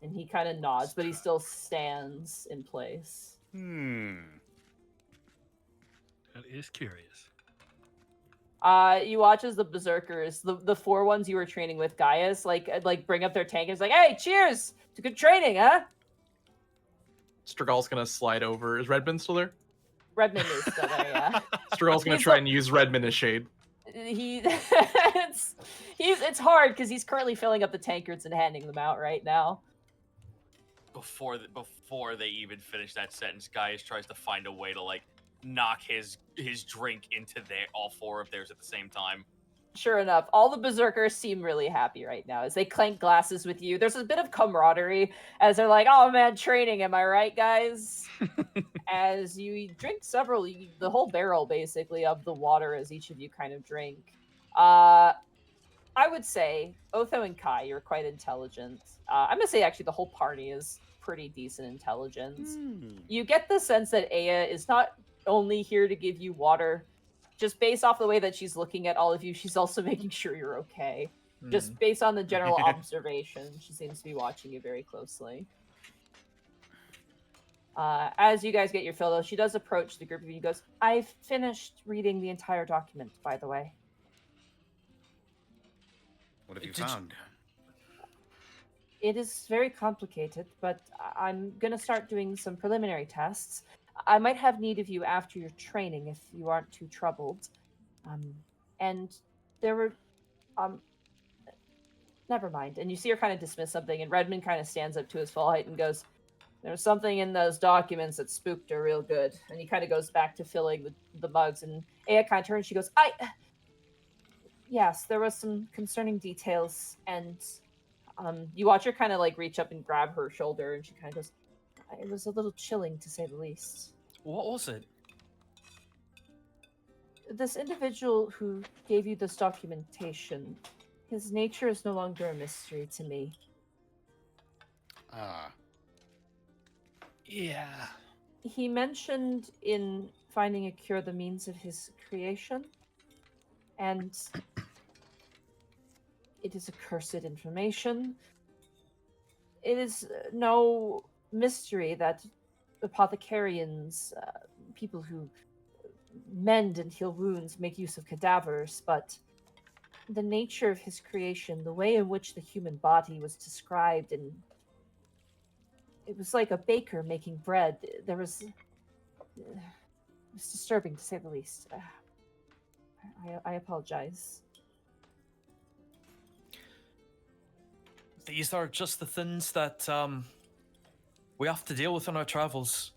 And he kind of nods, but he still stands in place. That is curious. You watch as the berserkers, the four ones you were training with Gaius, like bring up their tank and it's like, hey, cheers to good training, huh? Stragal's gonna slide over. Is Redmond still there? Redmond is still there, yeah. Stragal's gonna He's try the- and use Redmond as shade. It's hard because he's currently filling up the tankards and handing them out right now. Before they even finish that sentence, Gaius tries to find a way to like knock his drink into all four of theirs at the same time. Sure enough, all the berserkers seem really happy right now as they clank glasses with you. There's a bit of camaraderie as they're like, "Oh man, training, am I right, guys?" As you drink the whole barrel basically of the water as each of you kind of drink. I would say Otho and Kai, you're quite intelligent. I'm gonna say actually the whole party is pretty decent intelligence. You get the sense that Aya is not only here to give you water. Just based off the way that she's looking at all of you, she's also making sure you're okay. Just based on the general observation, she seems to be watching you very closely. As you guys get your fill, though, she does approach the group of you and goes, I've finished reading the entire document, by the way. What have you found? It is very complicated, but I'm going to start doing some preliminary tests. I might have need of you after your training if you aren't too troubled. And there were... never mind. And you see her kind of dismiss something, and Redmond kind of stands up to his full height and goes, there's something in those documents that spooked her real good. And he kind of goes back to filling the mugs, and Aya kind of turns, she goes, Yes, there was some concerning details, and you watch her kind of like reach up and grab her shoulder, and she kind of goes, it was a little chilling, to say the least. What was it? This individual who gave you this documentation, his nature is no longer a mystery to me. Yeah. He mentioned in finding a cure the means of his creation, and it is accursed information. It is no mystery that apothecarians, people who mend and heal wounds, make use of cadavers, but the nature of his creation, the way in which the human body was described, and it was like a baker making bread. It was disturbing, to say the least. I apologize. These are just the things that we have to deal with on our travels.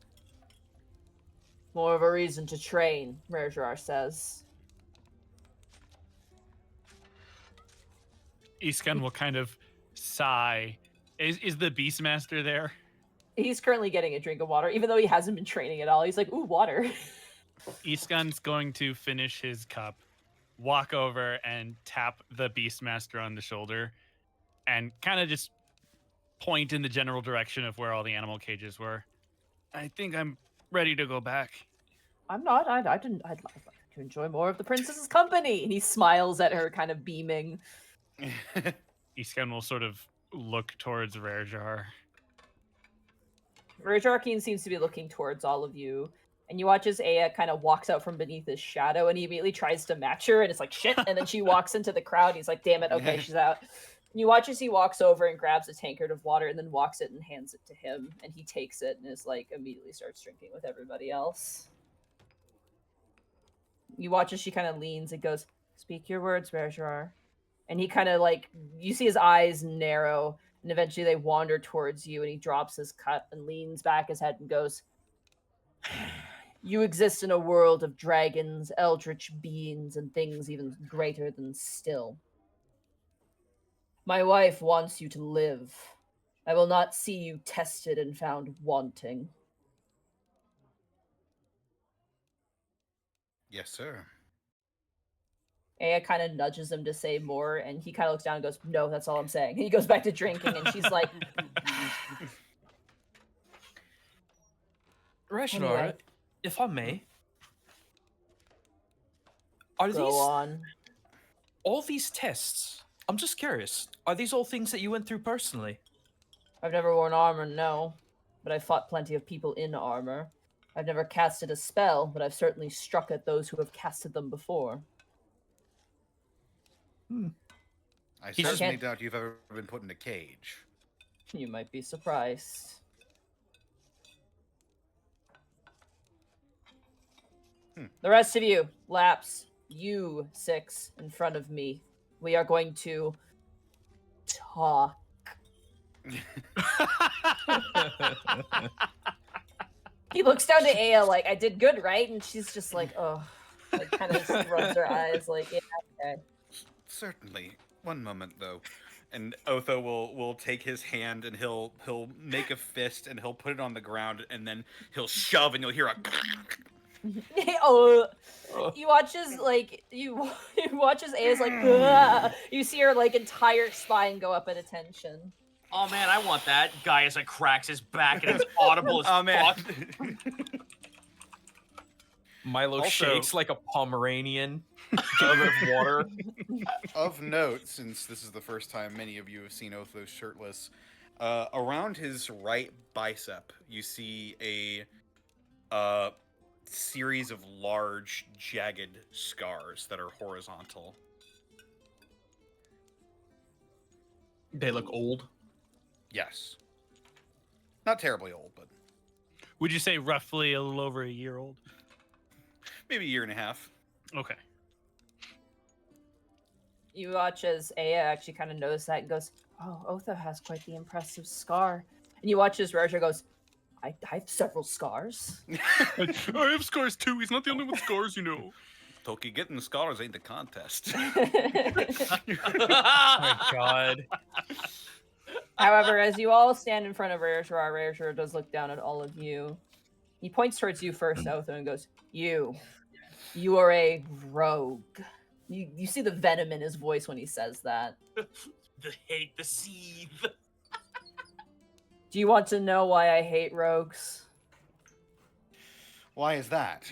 More of a reason to train, Merjar says. Iskan will kind of sigh. Is the Beastmaster there? He's currently getting a drink of water, even though he hasn't been training at all. He's like, ooh, water. Iskan's going to finish his cup, walk over and tap the Beastmaster on the shoulder, and kind of just point in the general direction of where all the animal cages were. I think I'm ready to go back. I'm not. I'd like to enjoy more of the princess's company. And he smiles at her, kind of beaming. Iskan will sort of look towards Rarejar. Rarejar seems to be looking towards all of you. And you watch as Aya kind of walks out from beneath his shadow, and he immediately tries to match her, and it's like, shit. And then she walks into the crowd. He's like, damn it, okay, she's out. And you watch as he walks over and grabs a tankard of water and then walks it and hands it to him. And he takes it and is like, immediately starts drinking with everybody else. You watch as she kind of leans and goes, speak your words, Rarejar. And he kind of like, you see his eyes narrow, and eventually they wander towards you, and he drops his cup and leans back his head and goes, you exist in a world of dragons, eldritch beings, and things even greater than still. My wife wants you to live. I will not see you tested and found wanting. Yes, sir. Aya kind of nudges him to say more, and he kind of looks down and goes, no, that's all I'm saying. And he goes back to drinking, and she's like... Rarejar, Anyway. if I may, are Go these on. all these tests? I'm just curious. Are these all things that you went through personally? I've never worn armor, no. But I've fought plenty of people in armor. I've never casted a spell, but I've certainly struck at those who have casted them before. I He's just- certainly doubt you've ever been put in a cage. You might be surprised. The rest of you, laps, you 6 in front of me. We are going to talk. He looks down to Aya like, I did good, right? And she's just like, oh, like kind of rubs her eyes like, yeah, okay. Certainly. One moment, though. And Otho will take his hand and he'll make a fist and he'll put it on the ground and then he'll shove and you'll hear a Oh, you watch as like you watch as Aya's like, "Ugh." You see her like entire spine go up at attention. Oh man, I want that. Gaius like cracks his back and it's audible as Oh man. fuck. Milo Also- shakes like a Pomeranian jug of water. Of note, since this is the first time many of you have seen Otho shirtless, Around his right bicep, you see a series of large, jagged scars that are horizontal. They look old. yes. Not terribly old, but Would you say roughly a little over a year old? Maybe a year and a half. Okay. You watch as Aya actually kind of knows that and goes, "Oh, Otho has quite the impressive scar." And you watch as Roger goes, I have several scars." I have scars too. He's not the only one with scars, you know. Toki, getting the scars ain't the contest. Oh my god. However, as you all stand in front of Rare does look down at all of you. He points towards you first, Otho, and goes, You are a rogue." You see the venom in his voice when he says that. The hate, the seethe. Do you want to know why I hate rogues? why is that?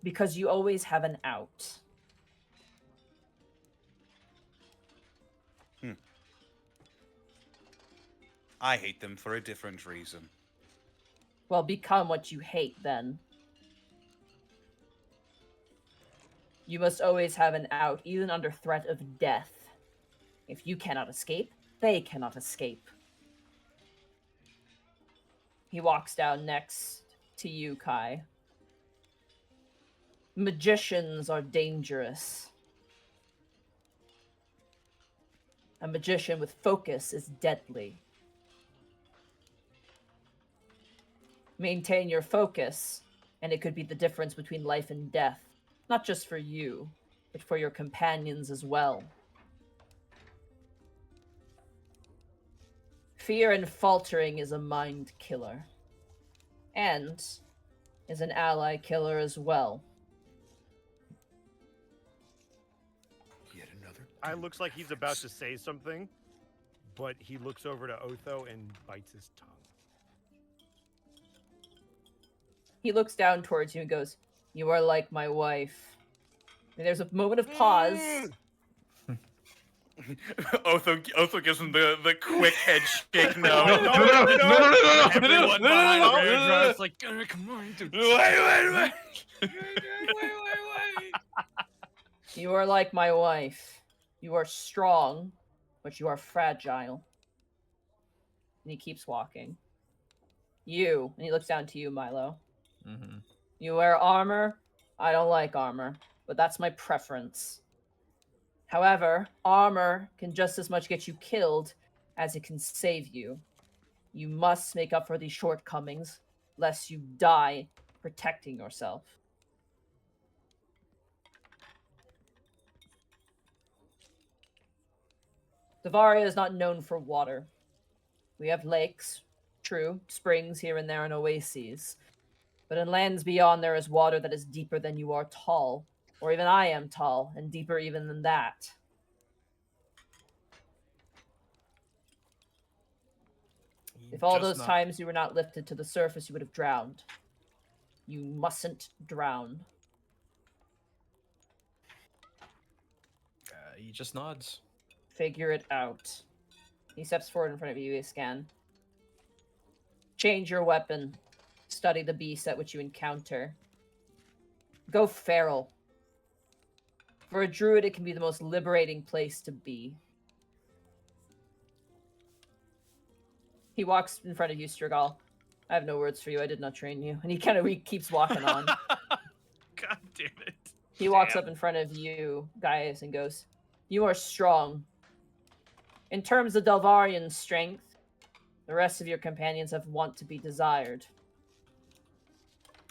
Because you always have an out. I hate them for a different reason. Well, become what you hate then. You must always have an out, even under threat of death. If you cannot escape, they cannot escape. He walks down next to you, Kai. Magicians are dangerous. A magician with focus is deadly. Maintain your focus, and it could be the difference between life and death, not just for you, but for your companions as well. Fear and faltering is a mind killer, and is an ally killer as well. Yet another. I looks like he's about to say something, but he looks over to Otho and bites his tongue. He looks down towards you and goes, "You are like my wife." And there's a moment of pause. Otho gives him the quick head shake. No. Everyone behind Rare is like, come on, dude. Wait. You are like my wife. You are strong, but you are fragile. And he keeps walking. You, and he looks down to you, Milo. Mm-hmm. You wear armor. I don't like armor, but that's my preference. However, armor can just as much get you killed as it can save you. You must make up for these shortcomings, lest you die protecting yourself. Devaria is not known for water. We have lakes, true, springs here and there and oases. But in lands beyond there is water that is deeper than you are tall, or even I am tall, and deeper even than that. If all those times you were not lifted to the surface, you would have drowned. You mustn't drown. He just nods. Figure it out. He steps forward in front of you, you scan. Change your weapon. Study the beast at which you encounter. Go feral. For a druid, it can be the most liberating place to be. He walks in front of you, Strigal. I have no words for you. I did not train you. And he keeps walking on. God damn it. He walks up in front of you, Gaius, and goes, "You are strong. In terms of Delvarian strength, the rest of your companions have want to be desired.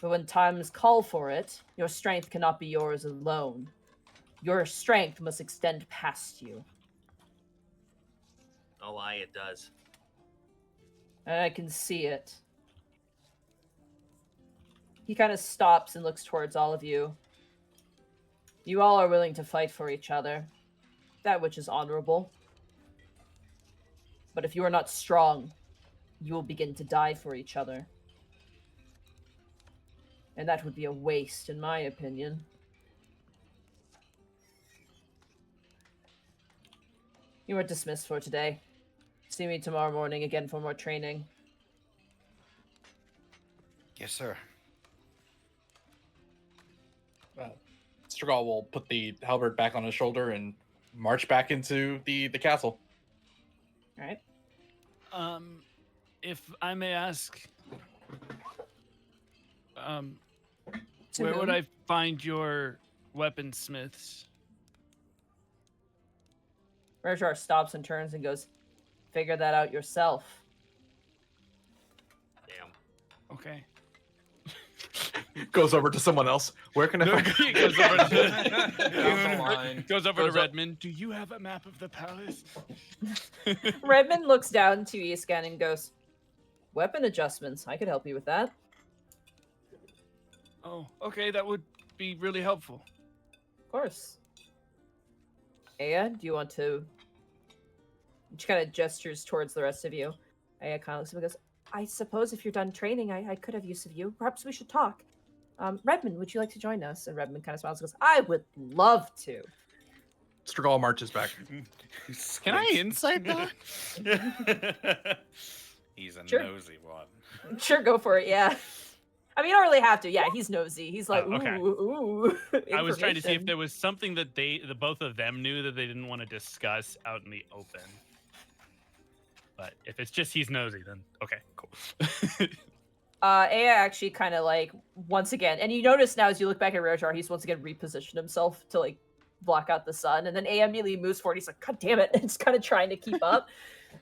But when times call for it, your strength cannot be yours alone. Your strength must extend past you. Oh, aye, it does. And I can see it." He kind of stops and looks towards all of you. You all are willing to fight for each other, that which is honorable. But if you are not strong, you will begin to die for each other. And that would be a waste, in my opinion. You are dismissed for today. See me tomorrow morning again for more training. Yes, sir. Strigal will put the halberd back on his shoulder and march back into the castle. All right. If I may ask, To where would whom? I find your weaponsmiths? Merjar stops and turns and goes, "Figure that out yourself." Damn. Okay. Goes over to someone else. Where can I No, find he goes over Down the line. goes over to Goes up- Redmond. Do you have a map of the palace? Redmond looks down to Escan and goes, "Weapon adjustments. I could help you with that." Oh, okay, that would be really helpful. Of course. Aya, do you want to... She kind of gestures towards the rest of you. Aya kind of looks at him and goes, "I suppose if you're done training, I could have use of you. Perhaps we should talk. Redmond, would you like to join us?" And Redmond kind of smiles and goes, "I would love to." Strigal marches back. Can I insight that? He's a Sure. nosy one. Sure, go for it, yeah. I mean, you don't really have to. Yeah, he's nosy. He's like, Oh, okay. ooh. I was trying to see if information." there was something that the both of them knew that they didn't want to discuss out in the open. But if it's just he's nosy, then okay, cool. Aya actually kind of like, once again, and you notice now as you look back at Rarejar, he's once again repositioned himself to like block out the sun. And then Aya immediately moves forward. He's like, "God damn it." And it's kind of trying to keep up.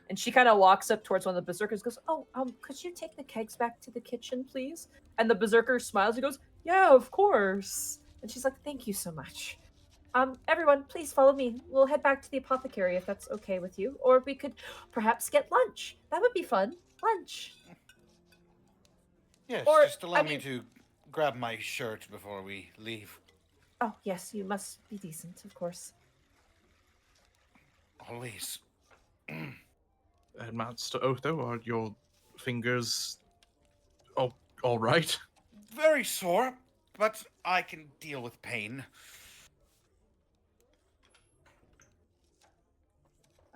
And she kind of walks up towards one of the berserkers, goes, "Oh, could you take the kegs back to the kitchen, please?" And the berserker smiles and goes, "Yeah, of course." And she's like, "Thank you so much. Everyone, please follow me. We'll head back to the apothecary if that's okay with you. Or we could perhaps get lunch. That would be fun. Lunch." Yes, Or, just allow I me mean- to grab my shirt before we leave. "Oh, yes, you must be decent, of course." Always. Master Otho, are your fingers all right? Very sore, but I can deal with pain.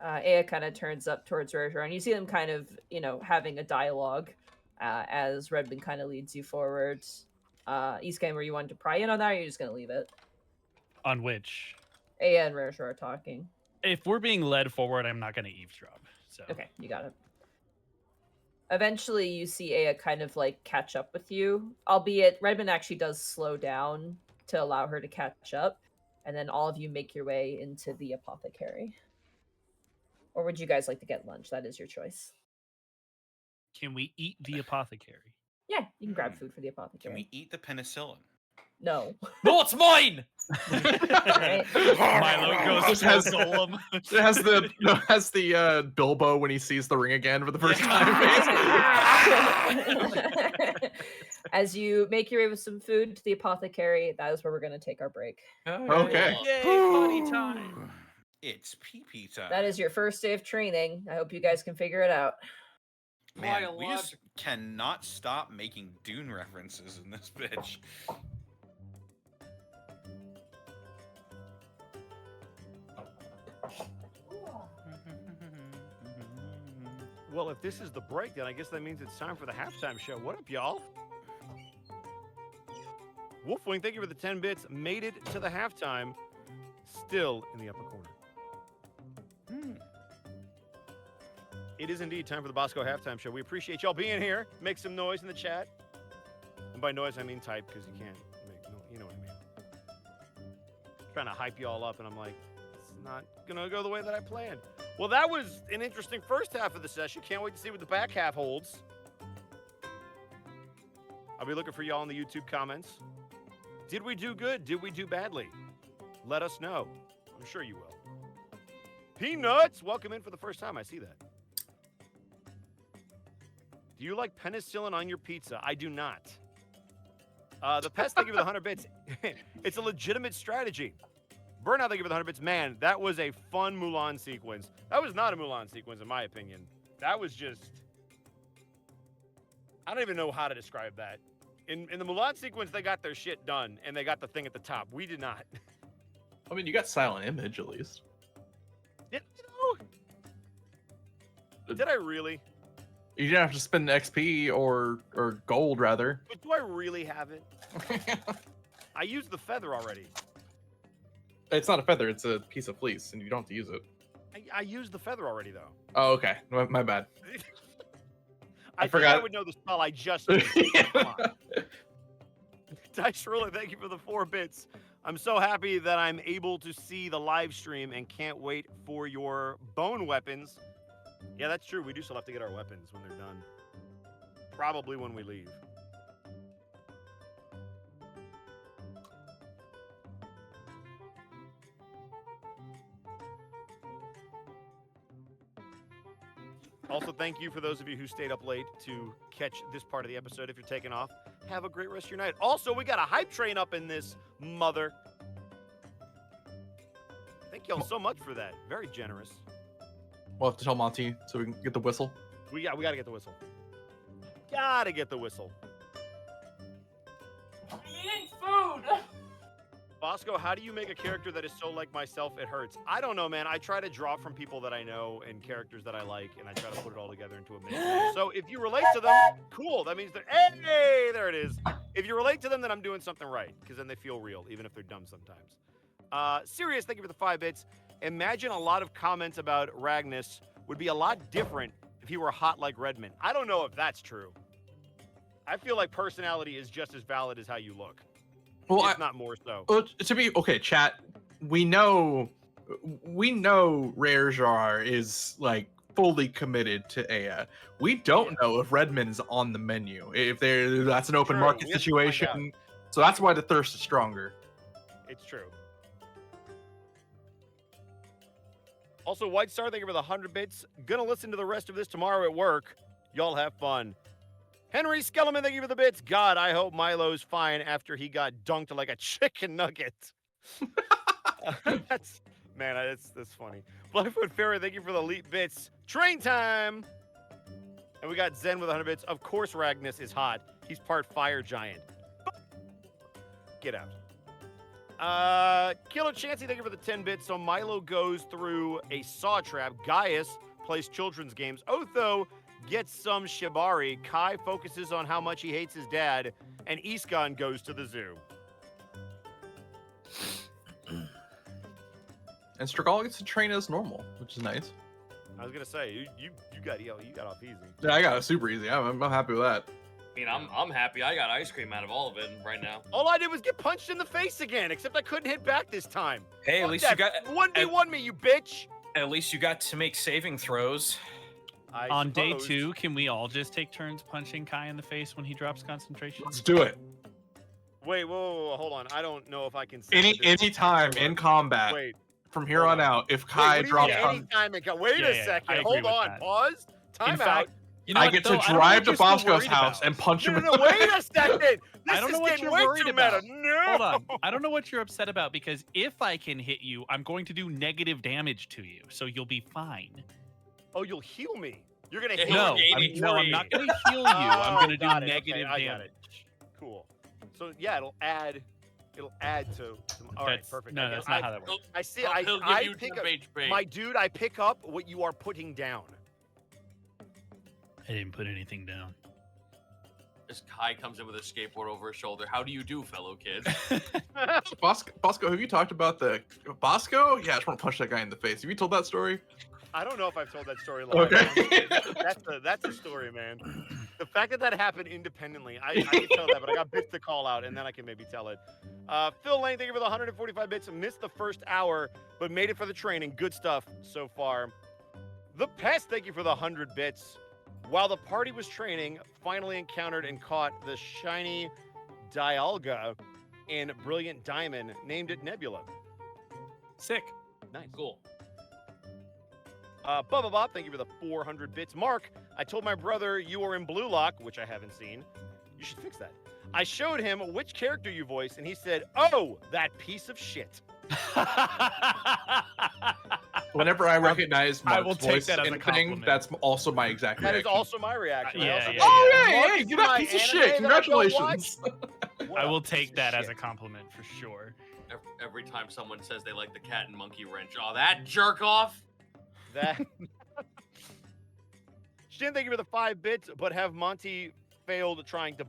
Aya kind of turns up towards Rarejar, and you see them kind of, having a dialogue as Redmond kind of leads you forward. Eastgame, were you wanting to pry in on that, or are you just going to leave it? On which, Aya and Rarejar are talking. if we're being led forward, I'm not going to eavesdrop. So Okay, you got it. Eventually, you see Aya kind of like catch up with you, albeit Redmond actually does slow down to allow her to catch up, and then all of you make your way into the apothecary. Or would you guys like to get lunch? That is your choice. can we eat the apothecary? Yeah, you can grab food for the apothecary. Can we eat the penicillin? No. No, it's mine. Right. Milo goes Just full has- golem. It has the Bilbo when he sees the ring again for the first time. As you make your way with some food to the apothecary, that is where we're going to take our break. Okay. Yay, potty time. It's pee-pee time. That is your first day of training. I hope you guys can figure it out. Man, Quite a we lot. just cannot stop making Dune references in this bitch. Well, if this is the break, then I guess that means it's time for the halftime show. What up, y'all? Wolfwing, thank you for the 10 bits. Made it to the halftime. still in the upper corner. It is indeed time for the Bosco Halftime Show. We appreciate y'all being here. Make some noise in the chat. And by noise, I mean type, because you can't make no, you know what I mean. Trying to hype y'all up, and I'm like, it's not going to go the way that I planned. Well, that was an interesting first half of the session. Can't wait to see what the back half holds. I'll be looking for y'all in the YouTube comments. Did we do good? Did we do badly? Let us know. I'm sure you will. Peanuts, welcome in for the first time. I see that. Do you like penicillin on your pizza? I do not. The Pest, thank you for the 100 bits. It's a legitimate strategy. Burnout, thank you for the 100 bits. Man, that was a fun Mulan sequence. That was not a Mulan sequence, in my opinion. That was just... I don't even know how to describe that. In the Mulan sequence, they got their shit done, and they got the thing at the top. We did not. I mean, you got silent image at least. Did I really? You didn't have to spend XP or gold, rather. But do I really have it? I used the feather already. It's not a feather, it's a piece of fleece, and you don't have to use it. I used the feather already, though. Oh, okay. My bad. I forgot. Think I would know the spell I just used. Come on. Dice Roller, thank you for the 4 bits. I'm so happy that I'm able to see the live stream and can't wait for your bone weapons. Yeah, that's true. We do still have to get our weapons when they're done. Probably when we leave. Also, thank you for those of you who stayed up late to catch this part of the episode. If you're taking off, have a great rest of your night. Also, we got a hype train up in this mother. Thank y'all so much for that. Very generous. We'll have to tell Monty so we can get the whistle. We got to get the whistle. Gotta get the whistle. I'm eating food. Bosco, how do you make a character that is so like myself it hurts? I don't know, man. I try to draw from people that I know and characters that I like, and I try to put it all together into a mix. So if you relate to them, cool. That means they're, hey, there it is. If you relate to them, then I'm doing something right, because then they feel real, even if they're dumb sometimes. Sirius, thank you for the 5 bits. Imagine a lot of comments about Ragnus would be a lot different if he were hot like Redmond. I don't know if that's true. I feel like personality is just as valid as how you look. Well, if not more so. Well, to be okay, chat. We know Rare Jar is like fully committed to Aya. We don't know if Redmond's on the menu. If that's an open market situation. So that's why the thirst is stronger. It's true. Also, White Star, thank you for the 100 bits. Gonna listen to the rest of this tomorrow at work. Y'all have fun. Henry Skellerman, thank you for the bits. God, I hope Milo's fine after he got dunked like a chicken nugget. That's funny. Blackfoot Fairy, thank you for the elite bits. Train time! And we got Zen with 100 bits. Of course Ragnus is hot. He's part fire giant. Get out. Killer Chansey, thank you for the 10 bits. So Milo goes through a saw trap. Gaius plays children's games. Otho gets some shibari. Kai focuses on how much he hates his dad. And Iskon goes to the zoo. And Stragal gets to train as normal, which is nice. I was gonna say you got off easy. Yeah, I got it super easy. I'm happy with that. I mean, I'm happy. I got ice cream out of all of it right now. All I did was get punched in the face again, except I couldn't hit back this time. Hey, at Fuck least that. you got 1v1 me, you bitch. At least you got to make saving throws. On day 2, can we all just take turns punching Kai in the face when he drops concentration? Let's do it. Wait, whoa, hold on. I don't know if I can. Any time in combat. Wait. From here on out, if Kai drops any time in wait a second. Hold on. Pause. Time out. You know I what, get though? to I don't know drive what to you're so Bosco's worried house about. and punch him. No, wait a second. This I don't know is what getting you're way worried too about. meta. No. Hold on. I don't know what you're upset about because if I can hit you, I'm going to do negative damage to you, so you'll be fine. Oh, you'll heal me. You're gonna heal No, me. I'm not going to heal you. I'm going to do got it. negative Okay, I got damage. it. Cool. So yeah, it'll add to. All right, perfect. No, that's not how that works. I see. He'll give I you pick 10 up, HP. my dude. I pick up what you are putting down. I didn't put anything down. as Kai comes in with a skateboard over his shoulder. How do you do, fellow kid? Bosco, have you talked about the Bosco? Yeah, I just want to punch that guy in the face. Have you told that story? I don't know if I've told that story live. Okay. That's a story, man. The fact that happened independently, I can tell that, but I got bits to call out, and then I can maybe tell it. Phil Lane, thank you for the 145 bits. Missed the first hour, but made it for the training. Good stuff so far. The Pest, thank you for the 100 bits. While the party was training, finally encountered and caught the shiny Dialga in Brilliant Diamond, named it Nebula. Sick. Nice. Cool. Bubba Bob, thank you for the 400 bits. Mark, I told my brother you are in Blue Lock, which I haven't seen. You should fix that. I showed him which character you voiced, and he said, "Oh, that piece of shit." Whenever I recognize I Mark's will take voice that as in a a thing, compliment. that's also my exact That reaction. is also my reaction. I Yeah, also yeah, go, Oh, yeah. yeah, "Mark, hey, this you're is that my piece of anime shit. that I don't Congratulations. watch." I will What a piece take of that as shit. a compliment for sure. Every time someone says they like the cat and monkey wrench, oh, that jerk off. That. Shin, thank you for the 5 bits, but have Monty failed trying to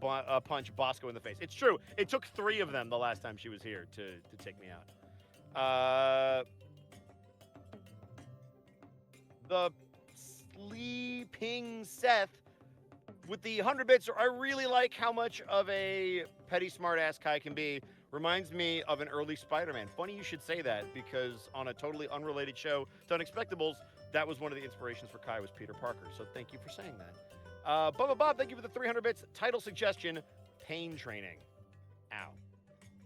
punch Bosco in the face. It's true. It took 3 of them the last time she was here to take me out. The Sleeping Seth with the 100 bits. I really like how much of a petty smartass Kai can be. Reminds me of an early Spider-Man. Funny you should say that, because on a totally unrelated show to Unexpectables, that was one of the inspirations for Kai was Peter Parker. So thank you for saying that. Bubba Bob, thank you for the 300 bits. Title suggestion, Pain Training. Ow.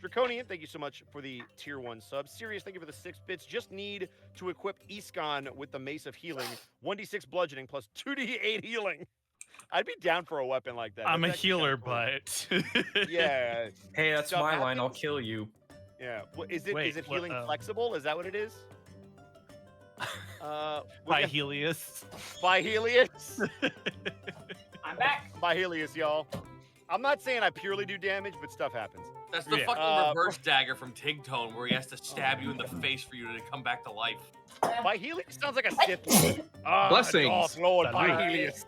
Draconian, thank you so much for the tier 1 sub. Sirius, thank you for the 6 bits. Just need to equip Iskon with the Mace of Healing. 1d6 bludgeoning plus 2d8 healing. I'd be down for a weapon like that. I'm a That's actually kinda healer, cool. but Yeah. Hey, that's Stuff my line. I'll happens. kill you. Yeah. What, is it Wait, what, healing flexible? Is that what it is? By Helios. By Helios. I'm back. By Helios, y'all. I'm not saying I purely do damage, but stuff happens. That's the Yeah. fucking reverse dagger from Tigtone, where he has to stab you in the face for you to come back to life. By Helios sounds like a Sith. Blessings. Darth Lord by Salute. Helios.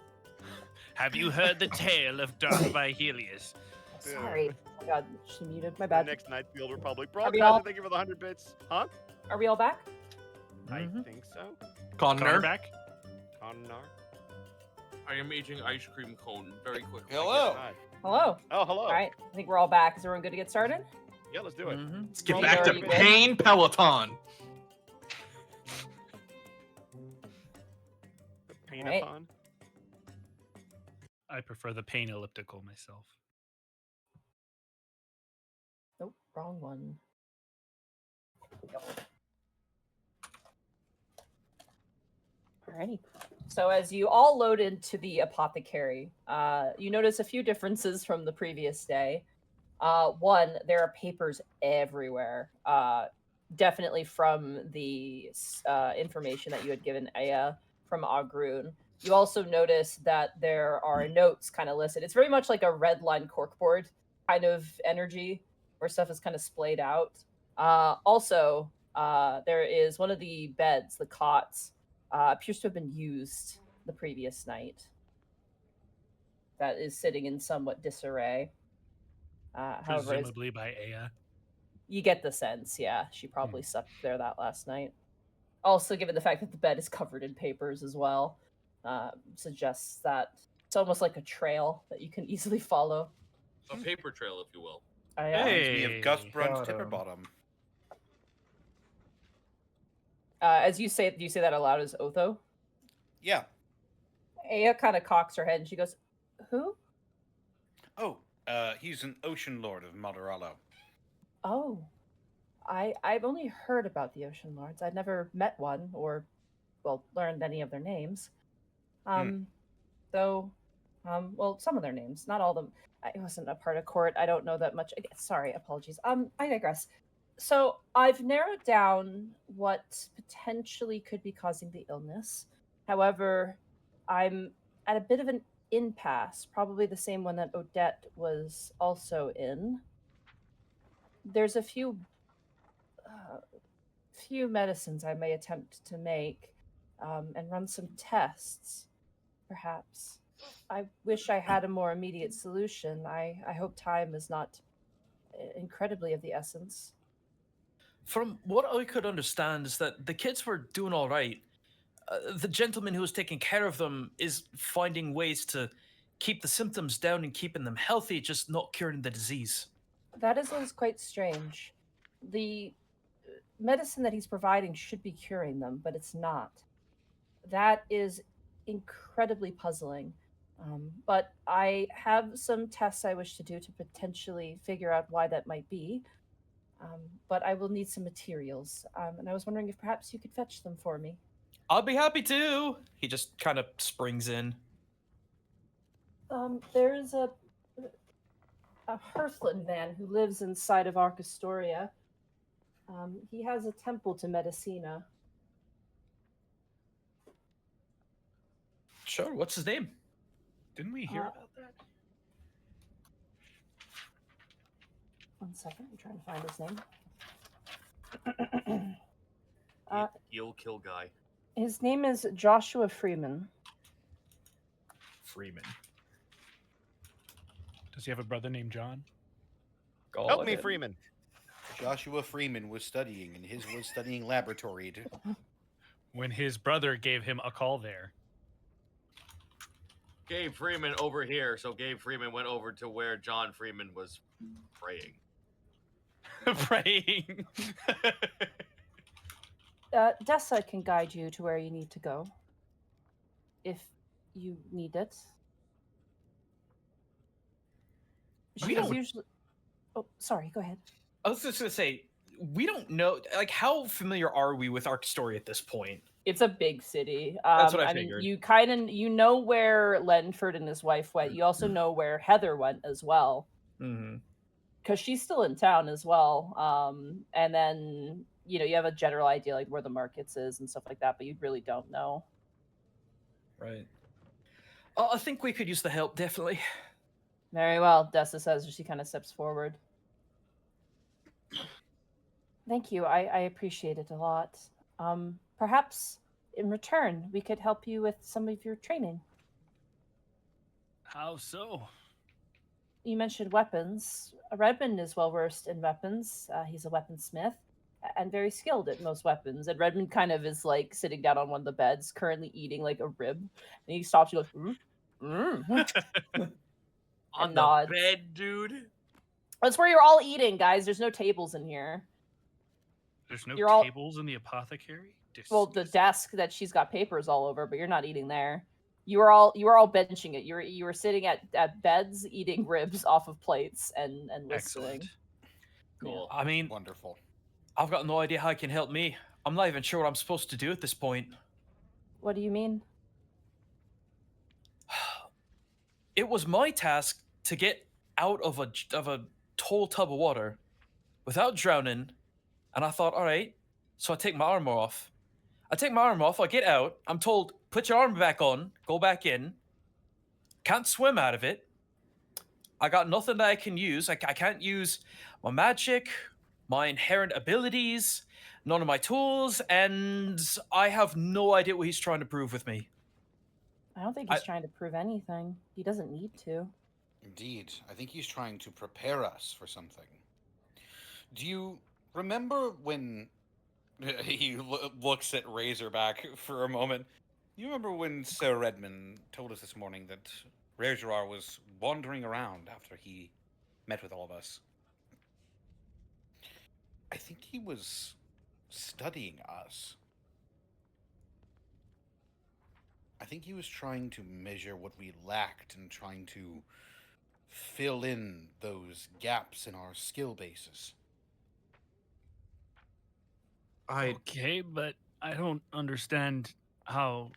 Have you heard the tale of Darth by Helios? Sorry. Oh my god, she muted. My The bad. next night, Field Republic. Are we all- Broadcasting, thank you for the 100 bits. Huh? Are we all back? I think so. Connor Connor. back? Connor. I am eating ice cream cone very quickly. Hello. Hi. Hello. Oh, hello. All right. I think we're all back. Is everyone good to get started? Yeah, let's do it. Let's get Well, back to very good. Pain Peloton. Paint-a-thon. I prefer the pain elliptical myself. Nope, wrong one. Alrighty. So as you all load into the Apothecary, you notice a few differences from the previous day. One, there are papers everywhere. Definitely from the information that you had given Aya from Agrun. You also notice that there are notes kind of listed. It's very much like a red line corkboard kind of energy where stuff is kind of splayed out. Also, there is one of the beds, the cots, appears to have been used the previous night. That is sitting in somewhat disarray. However, Presumably by Aya. you get the sense, yeah. She probably slept there that last night. Also, given the fact that the bed is covered in papers as well, suggests that it's almost like a trail that you can easily follow. A paper trail, if you will. Reminds me of Gus Brunn's Got 'em. Tipperbottom. As you say, do you say that aloud as Otho? Yeah. Aya kind of cocks her head and she goes, "Who? Oh, he's an ocean lord of Moderalo. Oh, I've only heard about the Ocean Lords. I'd never met one or, well, learned any of their names. Though, well, some of their names, not all of them. I wasn't a part of court. I don't know that much. Sorry, apologies. I digress. So I've narrowed down what potentially could be causing the illness. However, I'm at a bit of an impasse, probably the same one that Odette was also in. There's a few medicines I may attempt to make and run some tests, perhaps. I wish I had a more immediate solution. I hope time is not incredibly of the essence. From what I could understand is that the kids were doing all right. The gentleman who was taking care of them is finding ways to keep the symptoms down and keeping them healthy, just not curing the disease. That is quite strange. The medicine that he's providing should be curing them, but it's not. That is incredibly puzzling. But I have some tests I wish to do to potentially figure out why that might be. But I will need some materials. And I was wondering if perhaps you could fetch them for me. I'll be happy to. He just kind of springs in. There's a Hearthland man who lives inside of Arcastoria. He has a temple to Medicina. Sure, what's his name? Didn't we hear about that? One second, I'm trying to find his name. You'll kill guy. His name is Joshua Freeman. Freeman. Does he have a brother named John? Help me, Freeman. Joshua Freeman was studying, and his was studying laboratory. When his brother gave him a call there. Gabe Freeman over here. So Gabe Freeman went over to where John Freeman was praying. Praying. Dessa can guide you to where you need to go. If you need it. We She's don't- usually... Oh, sorry, go ahead. I was just gonna say, we don't know, like, how familiar are we with Arcastoria at this point? It's a big city. That's what I mean, figured. you know where Lenford and his wife went. You also know where Heather went as well. Mm-hmm. Because she's still in town as well. And then, you have a general idea like where the markets is and stuff like that, but you really don't know. Right. I think we could use the help, definitely. Very well, Dessa says as she kind of steps forward. Thank you. I appreciate it a lot. Perhaps in return, we could help you with some of your training. How so? You mentioned weapons. Redmond is well versed in weapons. He's a weaponsmith and very skilled at most weapons. And Redmond kind of is like sitting down on one of the beds, currently eating like a rib. And he stops and goes, On and the nods. bed, dude. That's where you're all eating, guys. There's no tables in here. There's no You're all- tables in the apothecary? Well, the desk that she's got papers all over, but you're not eating there. You were all benching it. You were sitting at beds eating ribs off of plates and listening. Excellent. Cool. I mean, Wonderful. I've got no idea how it can help me. I'm not even sure what I'm supposed to do at this point. What do you mean? It was my task to get out of a tall tub of water without drowning, and I thought, all right, so I take my armor off. I get out, I'm told, put your armor back on, go back in. Can't swim out of it. I got nothing that I can use. I can't use my magic, my inherent abilities, none of my tools, and I have no idea what he's trying to prove with me. I don't think he's trying to prove anything. He doesn't need to. Indeed. I think he's trying to prepare us for something. Do you remember when he looks at Razorback for a moment? You remember when Sir Redmond told us this morning that Razorar was wandering around after he met with all of us? I think he was studying us. I think he was trying to measure what we lacked and trying to fill in those gaps in our skill bases. Okay, but I don't understand how.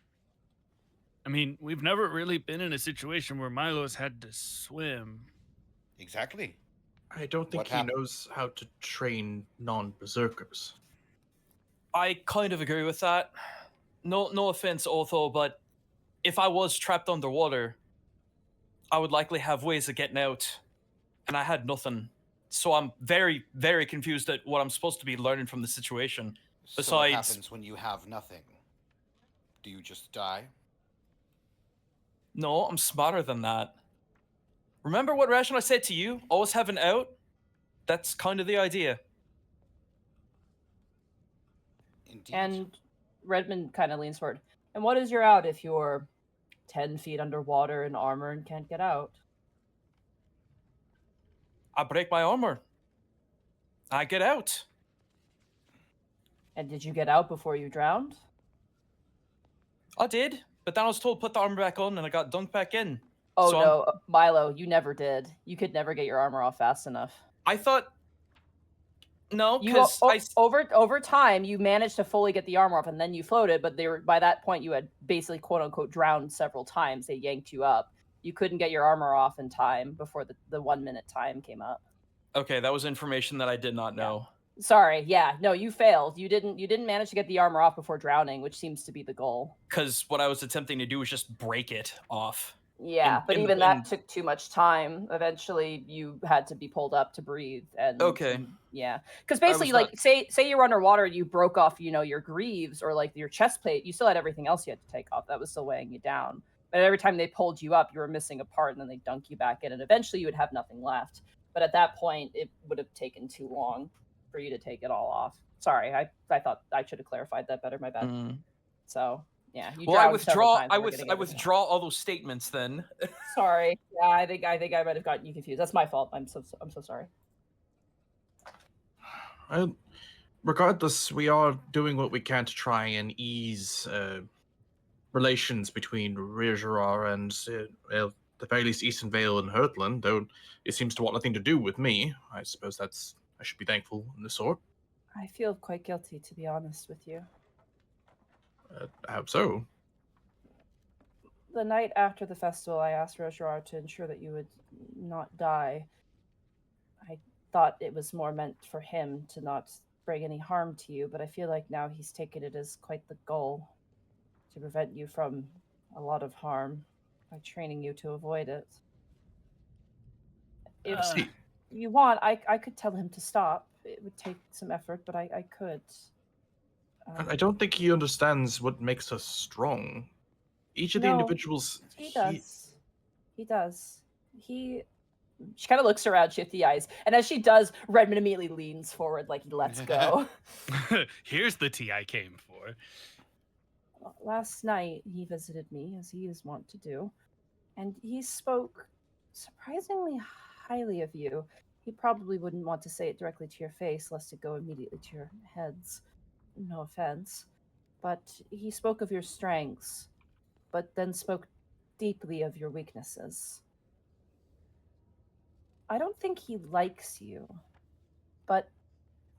I mean, we've never really been in a situation where Milo's had to swim. Exactly. I don't think What he happened? knows how to train non-berserkers. I kind of agree with that. No offense, Otho, but if I was trapped underwater, I would likely have ways of getting out, and I had nothing. So I'm very, very confused at what I'm supposed to be learning from the situation. So what Besides- happens when you have nothing? Do you just die? No, I'm smarter than that. Remember what Ration I said to you? Always have an out? That's kind of the idea. Indeed. And Redmond kind of leans forward. And what is your out if you're 10 feet underwater in armor and can't get out? I break my armor. I get out. And did you get out before you drowned? I did, but then I was told put the armor back on and I got dunked back in. Oh So no, Milo, you never did. You could never get your armor off fast enough. I thought... No, You because over time you managed to fully get the armor off, and then you floated. But by that point you had basically quote unquote drowned several times. They yanked you up. You couldn't get your armor off in time before the 1 minute time came up. Okay, that was information that I did not know. Sorry, yeah, no, you failed. You didn't manage to get the armor off before drowning, which seems to be the goal. Because what I was attempting to do was just break it off. Yeah, but even that took too much time. Eventually, you had to be pulled up to breathe. And Okay. Yeah, because basically, like, say you were underwater, you broke off, your greaves or like your chest plate. You still had everything else you had to take off. That was still weighing you down. But every time they pulled you up, you were missing a part, and then they dunk you back in, and eventually you would have nothing left. But at that point, it would have taken too long for you to take it all off. Sorry, I thought I should have clarified that better. My bad. So. Yeah. Well, I withdraw all those statements then. Sorry. Yeah, I think I might have gotten you confused. That's my fault. I'm so sorry. Regardless, we are doing what we can to try and ease relations between Rirgerar and the very least Eastern Vale and Hurtland, though it seems to want nothing to do with me. I suppose I should be thankful in the sort. I feel quite guilty, to be honest with you. How so? The night after the festival, I asked Rirgerar to ensure that you would not die. I thought it was more meant for him to not bring any harm to you, but I feel like now he's taken it as quite the goal to prevent you from a lot of harm by training you to avoid it. If you want, I could tell him to stop. It would take some effort, but I could. I don't think he understands what makes us strong. Each of the individuals... He does. He does. She kind of looks around, shifty eyes, and as she does, Redmond immediately leans forward like he lets go. Here's the tea I came for. Last night, he visited me, as he is wont to do, and he spoke surprisingly highly of you. He probably wouldn't want to say it directly to your face, lest it go immediately to your heads. No offense. But he spoke of your strengths, but then spoke deeply of your weaknesses. I don't think he likes you, but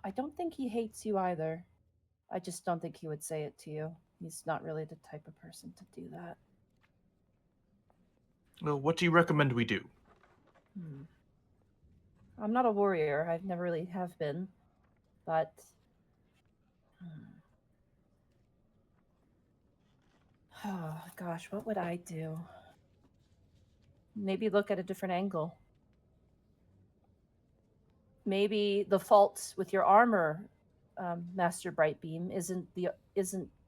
I don't think he hates you either. I just don't think he would say it to you. He's not really the type of person to do that. Well, what do you recommend we do? I'm not a warrior. I've never really have been, but... Oh, gosh, what would I do? Maybe look at a different angle. Maybe the fault with your armor, Master Brightbeam, isn't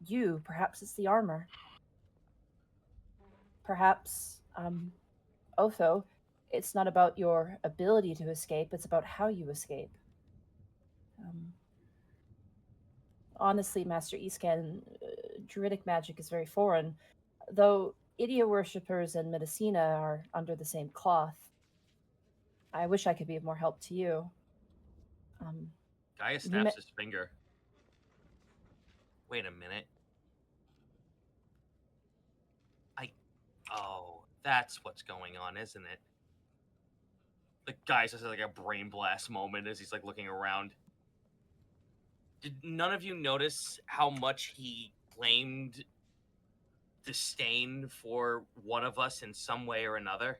you. Perhaps it's the armor. Perhaps, Otho, it's not about your ability to escape, it's about how you escape. Honestly, Master Iscan, druidic magic is very foreign, though Idia worshippers and Medicina are under the same cloth. I wish I could be of more help to you. Gaia snaps his finger. Wait a minute. Oh, that's what's going on, isn't it? The guy says like a brain blast moment as he's like looking around. Did none of you notice how much he claimed disdain for one of us in some way or another?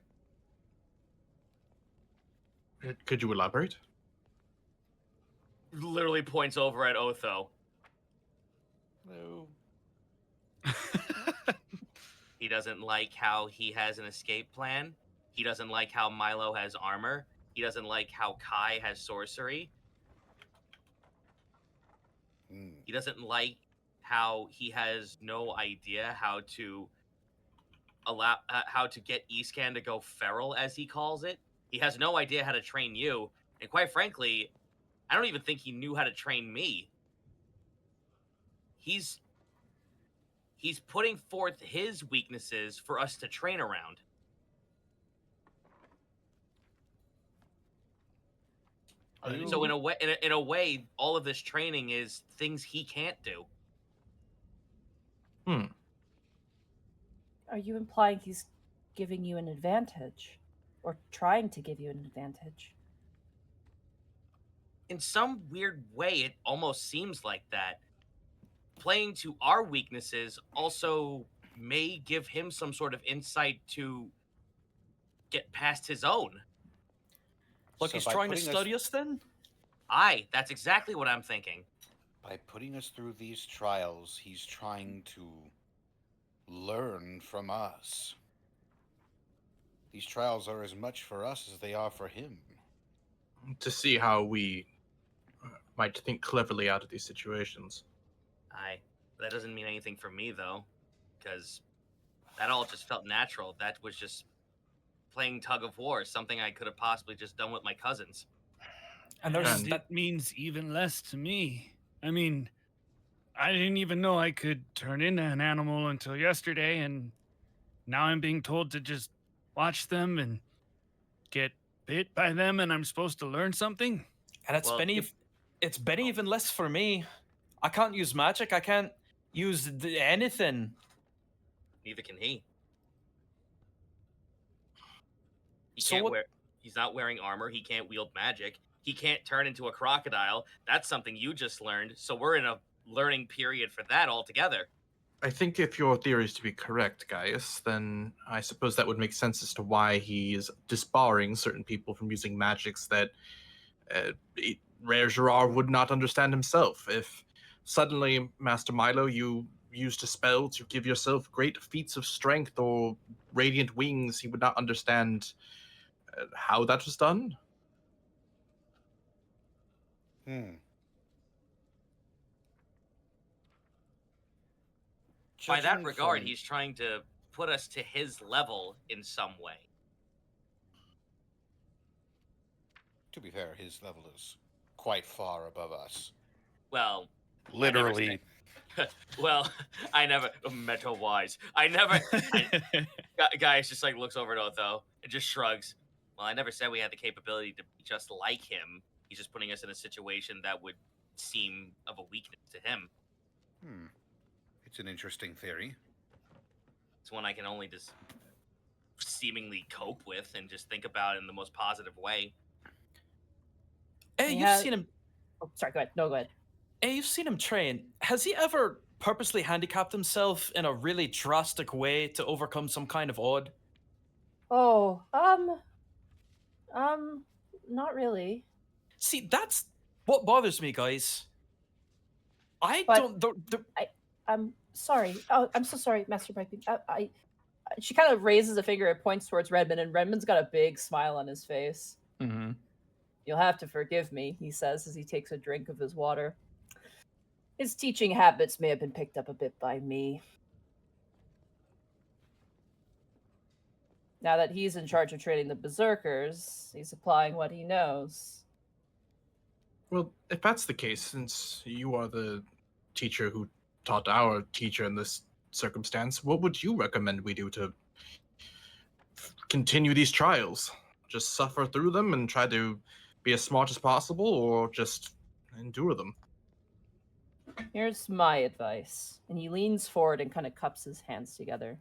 Could you elaborate? Literally points over at Otho. No. He doesn't like how he has an escape plan. He doesn't like how Milo has armor. He doesn't like how Kai has sorcery. He doesn't like how he has no idea how to how to get Eastcan to go feral, as he calls it. He has no idea how to train you, and quite frankly, I don't even think he knew how to train me. He's putting forth his weaknesses for us to train around. So in a way, all of this training is things he can't do. Are you implying he's giving you an advantage? Or trying to give you an advantage? In some weird way, it almost seems like that. Playing to our weaknesses also may give him some sort of insight to get past his own. Look, So he's by trying to putting study us then? Aye, that's exactly what I'm thinking. By putting us through these trials, he's trying to learn from us. These trials are as much for us as they are for him. To see how we might think cleverly out of these situations. Aye, that doesn't mean anything for me, though, because that all just felt natural. That was just playing tug of war, something I could have possibly just done with my cousins. And And it means even less to me. I mean, I didn't even know I could turn into an animal until yesterday, and now I'm being told to just watch them and get bit by them, and I'm supposed to learn something? And it's Well, been even less for me. I can't use magic. I can't use anything. Neither can he. So He's not wearing armor. He can't wield magic. He can't turn into a crocodile. That's something you just learned. So we're in a learning period for that altogether. I think if your theory is to be correct, Gaius, then I suppose that would make sense as to why he's disbarring certain people from using magics that Rare Gerard would not understand himself. If suddenly, Master Milo, you used a spell to give yourself great feats of strength or radiant wings, he would not understand how that was done. By that Judging regard, from- he's trying to put us to his level in some way. To be fair, his level is quite far above us. Well, Literally. well, I never meta-wise. Gaius just like looks over at Otho and just shrugs. Well, I never said we had the capability to be just like him. He's just putting us in a situation that would seem of a weakness to him. It's an interesting theory. It's one I can only just seemingly cope with and just think about in the most positive way. Hey, He you've has- seen him. Oh, sorry, go ahead. No, go ahead. Hey, you've seen him train. Has he ever purposely handicapped himself in a really drastic way to overcome some kind of odd? Oh, not really. See, that's what bothers me, guys. But- I'm sorry. Oh, I'm so sorry, Master Piping. She kind of raises a finger and points towards Redmond, and Redmond's got a big smile on his face. Mm-hmm. You'll have to forgive me, he says as he takes a drink of his water. His teaching habits may have been picked up a bit by me. Now that he's in charge of training the berserkers, he's applying what he knows. Well, if that's the case, since you are the teacher who taught our teacher in this circumstance, what would you recommend we do to continue these trials? Just suffer through them and try to be as smart as possible, or just endure them? Here's my advice. And he leans forward and kind of cups his hands together.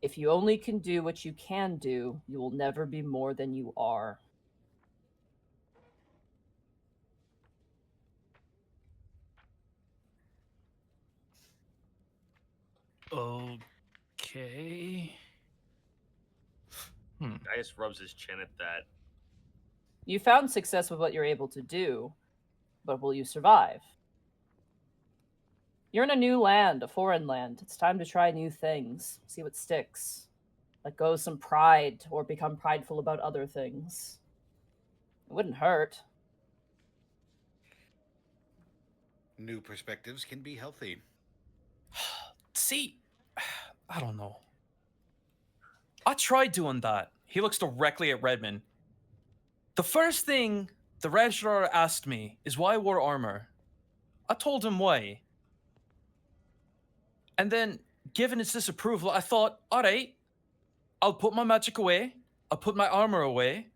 If you only can do what you can do, you will never be more than you are. Okay. Gaius rubs his chin at that. You found success with what you're able to do, but will you survive? You're in a new land, a foreign land. It's time to try new things, see what sticks. Let go of some pride or become prideful about other things. It wouldn't hurt. New perspectives can be healthy. See, I don't know. I tried doing that. He looks directly at Redmond. The first thing the registrar asked me is why I wore armor. I told him why. And then, given his disapproval, I thought, all right, I'll put my magic away. I'll put my armor away.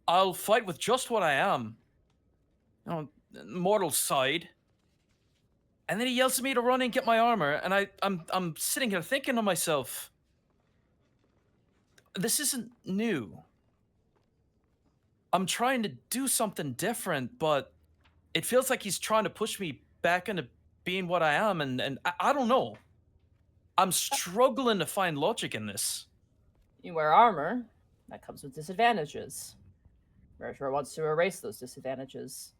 I'll fight with just what I am. You know, mortal side. And then he yells at me to run and get my armor, and I'm sitting here thinking to myself, this isn't new. I'm trying to do something different, but it feels like he's trying to push me back into being what I am, and I don't know. I'm struggling to find logic in this. You wear armor, that comes with disadvantages. Registrar wants to erase those disadvantages.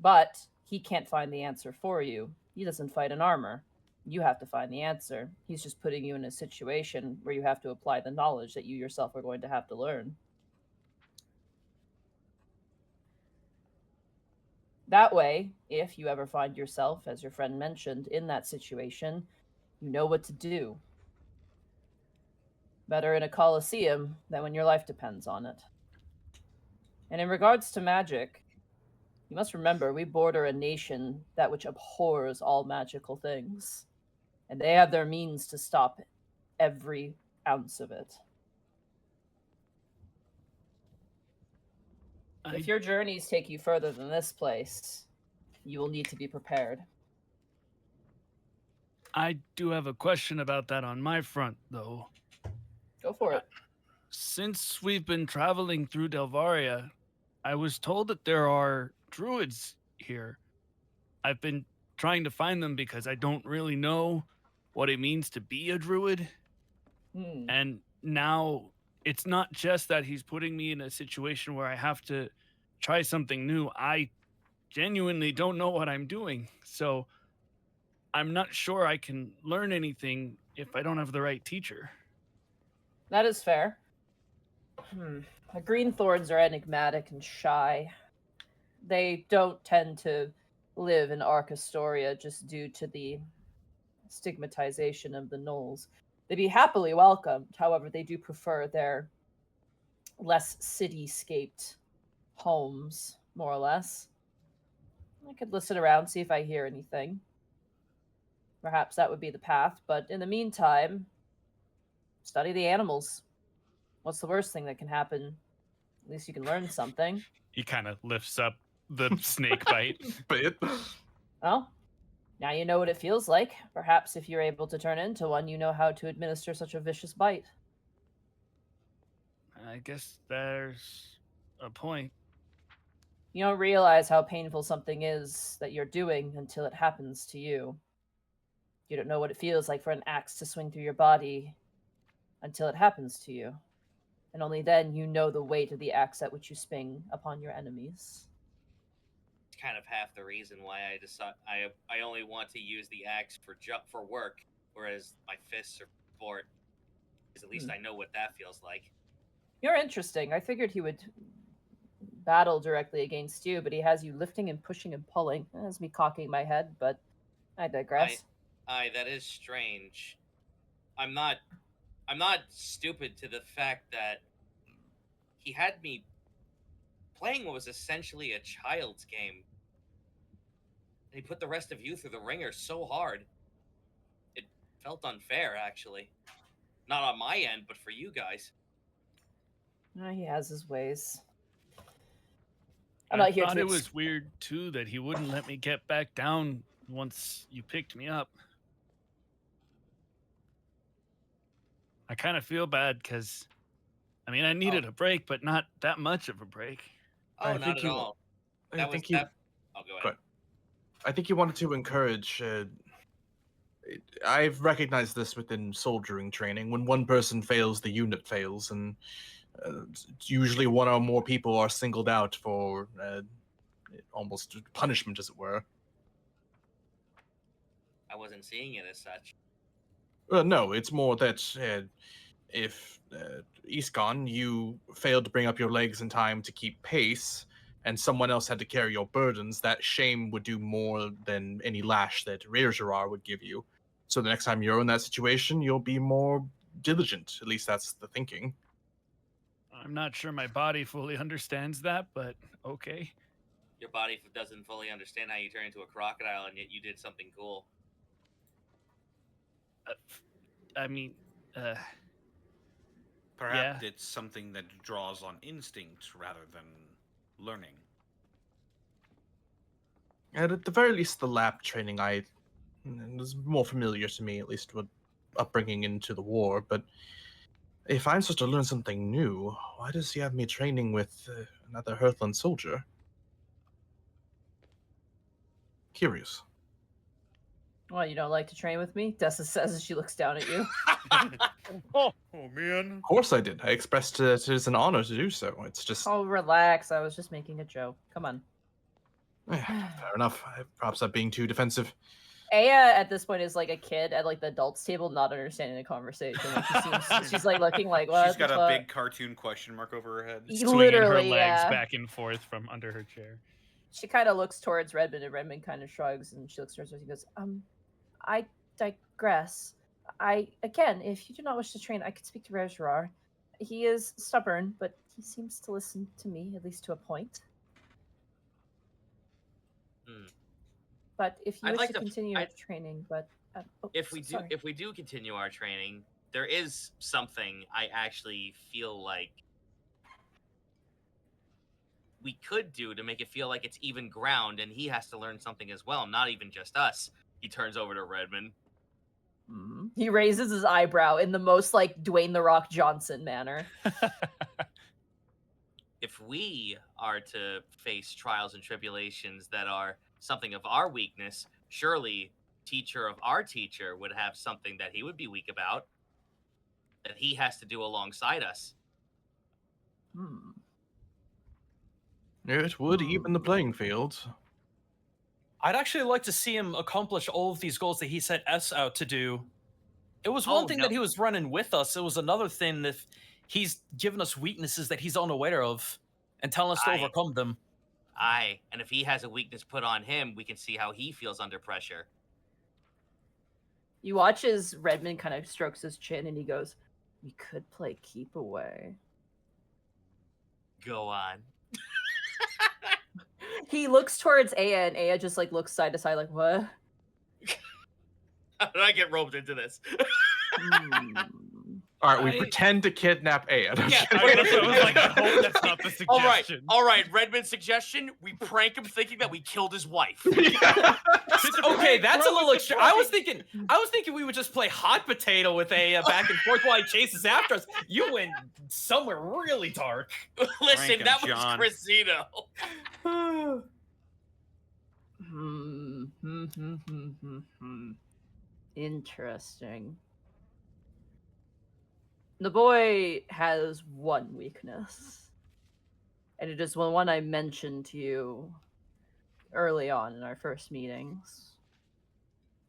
But he can't find the answer for you. He doesn't fight in armor. You have to find the answer. He's just putting you in a situation where you have to apply the knowledge that you yourself are going to have to learn. That way, if you ever find yourself, as your friend mentioned, in that situation, you know what to do. Better in a coliseum than when your life depends on it. And in regards to magic, you must remember we border a nation that which abhors all magical things. And they have their means to stop every ounce of it. If your journeys take you further than this place, you will need to be prepared. I do have a question about that on my front, though. Go for it. Since we've been traveling through Delvaria, I was told that there are druids here. I've been trying to find them because I don't really know what it means to be a druid. And now it's not just that he's putting me in a situation where I have to try something new. I genuinely don't know what I'm doing. So I'm not sure I can learn anything if I don't have the right teacher. That is fair. The Greenthorns are enigmatic and shy. They don't tend to live in Arcastoria just due to the stigmatization of the gnolls. They'd be happily welcomed, however, they do prefer their less city-scaped homes, more or less. I could listen around, see if I hear anything. Perhaps that would be the path, but in the meantime, study the animals. What's the worst thing that can happen? At least you can learn something. He kind of lifts up the snake bite. Well, now you know what it feels like. Perhaps if you're able to turn into one, you know how to administer such a vicious bite. I guess there's a point. You don't realize how painful something is that you're doing until it happens to you. You don't know what it feels like for an axe to swing through your body until it happens to you. And only then you know the weight of the axe at which you swing upon your enemies. It's kind of half the reason why I decide I only want to use the axe for work, whereas my fists are for sport. Because at least I know what that feels like. You're interesting. I figured he would battle directly against you, but he has you lifting and pushing and pulling. That has me cocking my head, but I digress. That is strange. I'm not stupid to the fact that he had me playing what was essentially a child's game. And he put the rest of you through the ringer so hard. It felt unfair, actually. Not on my end, but for you guys. He has his ways. I thought it was weird, too, that he wouldn't let me get back down once you picked me up. I kind of feel bad because, I mean, I needed a break, but not that much of a break. Oh, not at all. Oh, go ahead. I think you wanted to encourage. I've recognized this within soldiering training. When one person fails, the unit fails, and usually one or more people are singled out for almost punishment, as it were. I wasn't seeing it as such. No, it's more that if Iskon, you failed to bring up your legs in time to keep pace, and someone else had to carry your burdens, that shame would do more than any lash that Rear Gerard would give you. So the next time you're in that situation, you'll be more diligent. At least that's the thinking. I'm not sure my body fully understands that, but okay. Your body doesn't fully understand how you turn into a crocodile, and yet you did something cool. I mean, Perhaps Yeah. it's something that draws on instinct rather than learning. And at the very least, the lab training was more familiar to me, at least with upbringing into the war. But if I'm supposed to learn something new, why does he have me training with another Hearthland soldier? Curious. Well, you don't like to train with me? Dessa says as she looks down at you. Oh man. Of course I did. I expressed it as an honor to do so. It's just Oh, relax. I was just making a joke. Come on. fair enough. Perhaps I'm being too defensive. Aya at this point is like a kid at like the adults table, not understanding the conversation. Like, she's like looking like, what? She's got the a fuck? big cartoon question mark over her head. Swinging Literally, her legs yeah. back and forth from under her chair. She kind of looks towards Redmond, and Redmond kind of shrugs, and she looks towards her and goes, I digress. Again, if you do not wish to train, I could speak to Regerar. He is stubborn, but he seems to listen to me, at least to a point. But if you I'd wish like to to- continue I'd- your training, but If we sorry. do continue our training, there is something I actually feel like we could do to make it feel like it's even ground, and he has to learn something as well, not even just us. He turns over to Redmond. He raises his eyebrow in the most like Dwayne the Rock Johnson manner. If we are to face trials and tribulations that are something of our weakness, surely teacher of our teacher would have something that he would be weak about that he has to do alongside us. It would even the playing field. I'd actually like to see him accomplish all of these goals that he set us out to do. It was one Oh, thing no. that he was running with us. It was another thing that he's given us weaknesses that he's unaware of and telling us to overcome them. Aye, and if he has a weakness put on him, we can see how he feels under pressure. You watch as Redmond kind of strokes his chin and he goes, "We could play keep away." Go on. He looks towards Aya, and Aya just like looks side to side, like, what? How did I get roped into this? All right, we pretend to kidnap Aya. Yeah, I was like, I hope that's not the suggestion. All right. Redmond's suggestion: we prank him thinking that we killed his wife. Okay, that's a little extreme. I was thinking we would just play hot potato with Aya back and forth while he chases after us. You went somewhere really dark. Listen, Frank and that was John. Crisito. Interesting. The boy has one weakness, and it is one I mentioned to you early on in our first meetings.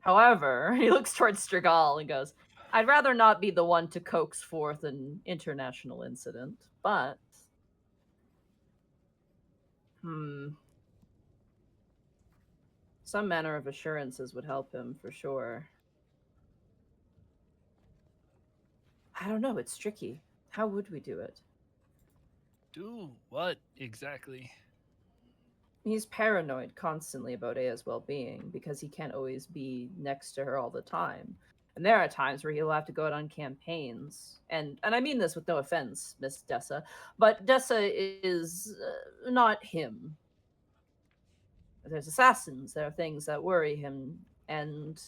However, he looks towards Strigal and goes, "I'd rather not be the one to coax forth an international incident, but some manner of assurances would help him for sure." I don't know, it's tricky. How would we do it? Do what exactly? He's paranoid constantly about Aya's well-being because he can't always be next to her all the time. And there are times where he'll have to go out on campaigns. And I mean this with no offense, Miss Dessa, but Dessa is not him. There's assassins, there are things that worry him, and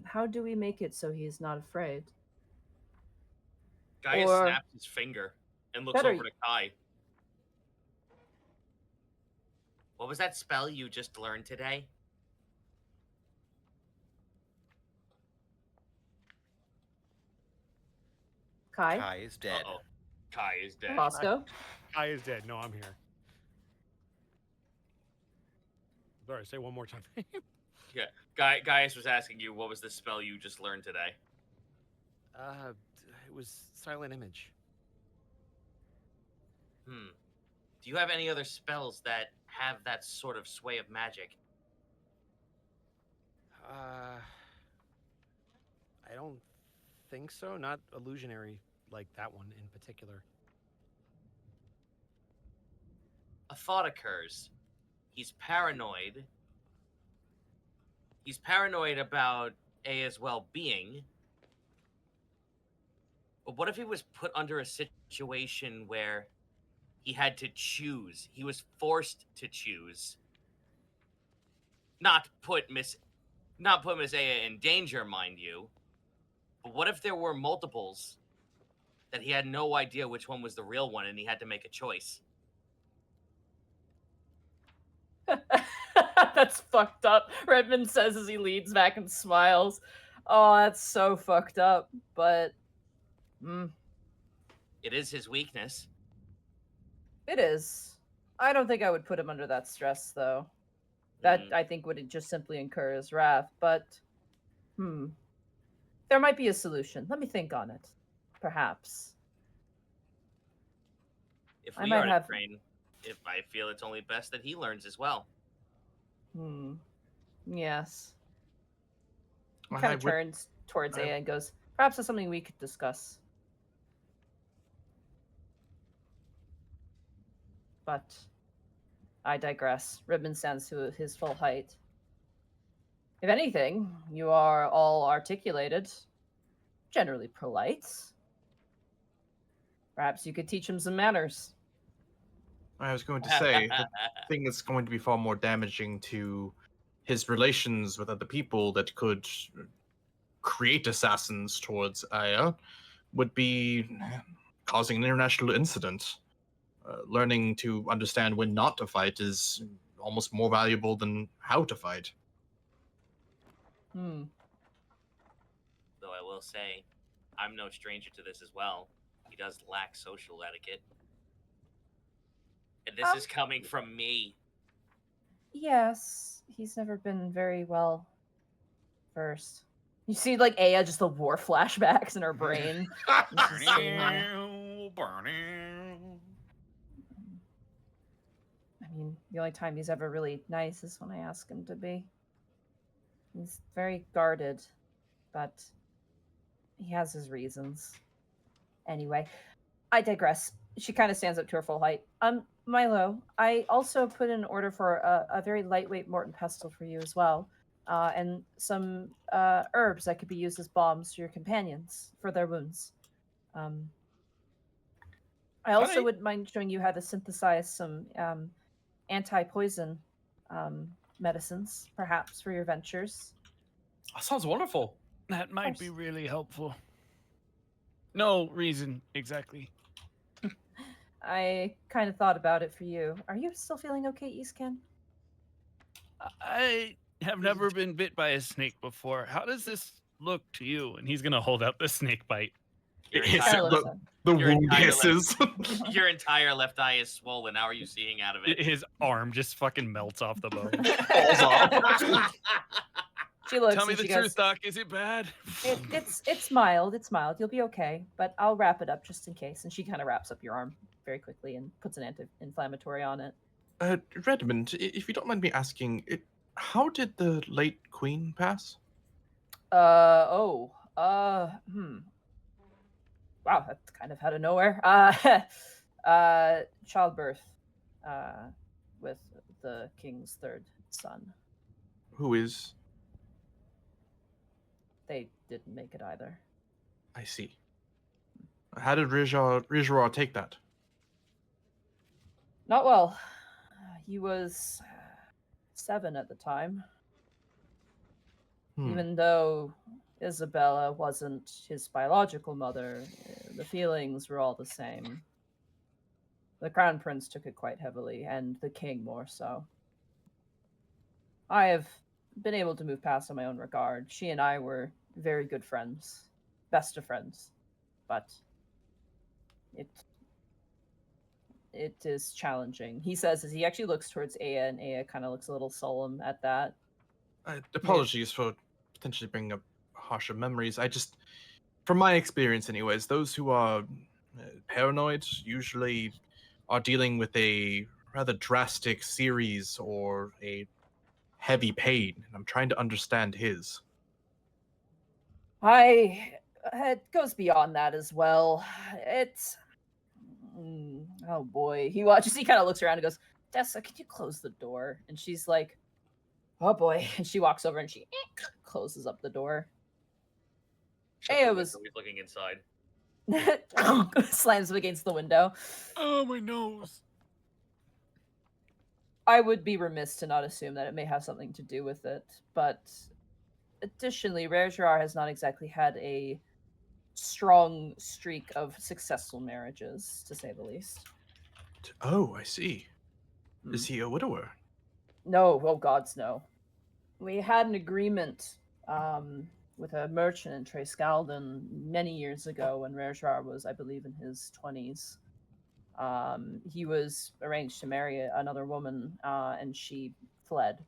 how do we make it so he's not afraid? Guy Or- snaps his finger and looks Better- over to Kai. What was that spell you just learned today? Kai? Kai is dead. Uh-oh. Kai is dead. Bosco? Kai is dead. No, I'm here. Sorry, say one more time. Yeah. Gaius was asking you what was the spell you just learned today. It was silent image. Do you have any other spells that have that sort of sway of magic? I don't think so. Not illusionary like that one in particular. A thought occurs. He's paranoid. He's paranoid about Aya's well-being. But what if he was put under a situation where he had to choose? He was forced to choose. Not put Miss Aya in danger, mind you. But what if there were multiples that he had no idea which one was the real one and he had to make a choice? That's fucked up. Redmond says as he leans back and smiles. Oh, that's so fucked up. But It is his weakness. it is. I don't think I would put him under that stress, though. That I think would just simply incur his wrath. But there might be a solution. Let me think on it. Perhaps. If I we might are have- to train, if I feel it's only best that he learns as well. Yes. He Well, kind I of would- turns towards I- Aya and goes, perhaps that's something we could discuss. But I digress. Ribbon stands to his full height. If anything, you are all articulated, generally polite. Perhaps you could teach him some manners. I was going to say, the thing that's going to be far more damaging to his relations with other people that could create assassins towards Aya would be causing an international incident. Learning to understand when not to fight is almost more valuable than how to fight. Though I will say, I'm no stranger to this as well. He does lack social etiquette. And this is coming from me. Yes, he's never been very well versed. You see, like, Aya, just the war flashbacks in her brain. This is seeing- I mean, the only time he's ever really nice is when I ask him to be. He's very guarded, but he has his reasons. Anyway, I digress. She kind of stands up to her full height. Milo, I also put in an order for a very lightweight Morton pestle for you as well, and some herbs that could be used as balms for your companions for their wounds. I also wouldn't mind showing you how to synthesize some anti-poison medicines, perhaps, for your ventures. That sounds wonderful. That might be really helpful. No reason exactly. I kind of thought about it for you. Are you still feeling okay, Eastcan? I have never been bit by a snake before. How does this look to you? And he's gonna hold up the snake bite. Your Hiss entire, it, the your wound entire hisses. your entire left eye is swollen. How are you seeing out of it? His arm just fucking melts off the bone. Falls off. She looks Tell me and the she truth, goes, Doc. Is it bad? It's mild. It's mild. You'll be okay. But I'll wrap it up just in case. And she kind of wraps up your arm very quickly and puts an anti-inflammatory on it. Redmond, if you don't mind me asking, how did the late queen pass? Wow, that's kind of out of nowhere. Childbirth, with the king's third son. Who is? They didn't make it either. I see. How did Rizhar take that? Not well. He was 7 at the time. Even though Isabella wasn't his biological mother, the feelings were all the same. The Crown Prince took it quite heavily, and the King more so. I have been able to move past in my own regard. She and I were very good friends, best of friends, but it is challenging. He says as he actually looks towards Aya, and Aya kind of looks a little solemn at that. Apologies for potentially bringing up harsher memories. From my experience anyways, those who are paranoid usually are dealing with a rather drastic series or a heavy pain. And I'm trying to understand his. I It goes beyond that as well. It's oh boy. He kind of looks around and goes, Dessa, can you close the door? And she's like, oh boy. And she walks over and she closes up the door. Aya was He's looking inside. slams him against the window. Oh, my nose. I would be remiss to not assume that it may have something to do with it, but additionally, Rare Gerard has not exactly had a strong streak of successful marriages, to say the least. Oh, I see. Is he a widower? No, oh gods, no. We had an agreement with a merchant in Treyscalden many years ago when Rare Gerard was, I believe, in his 20s. He was arranged to marry another woman, and she fled.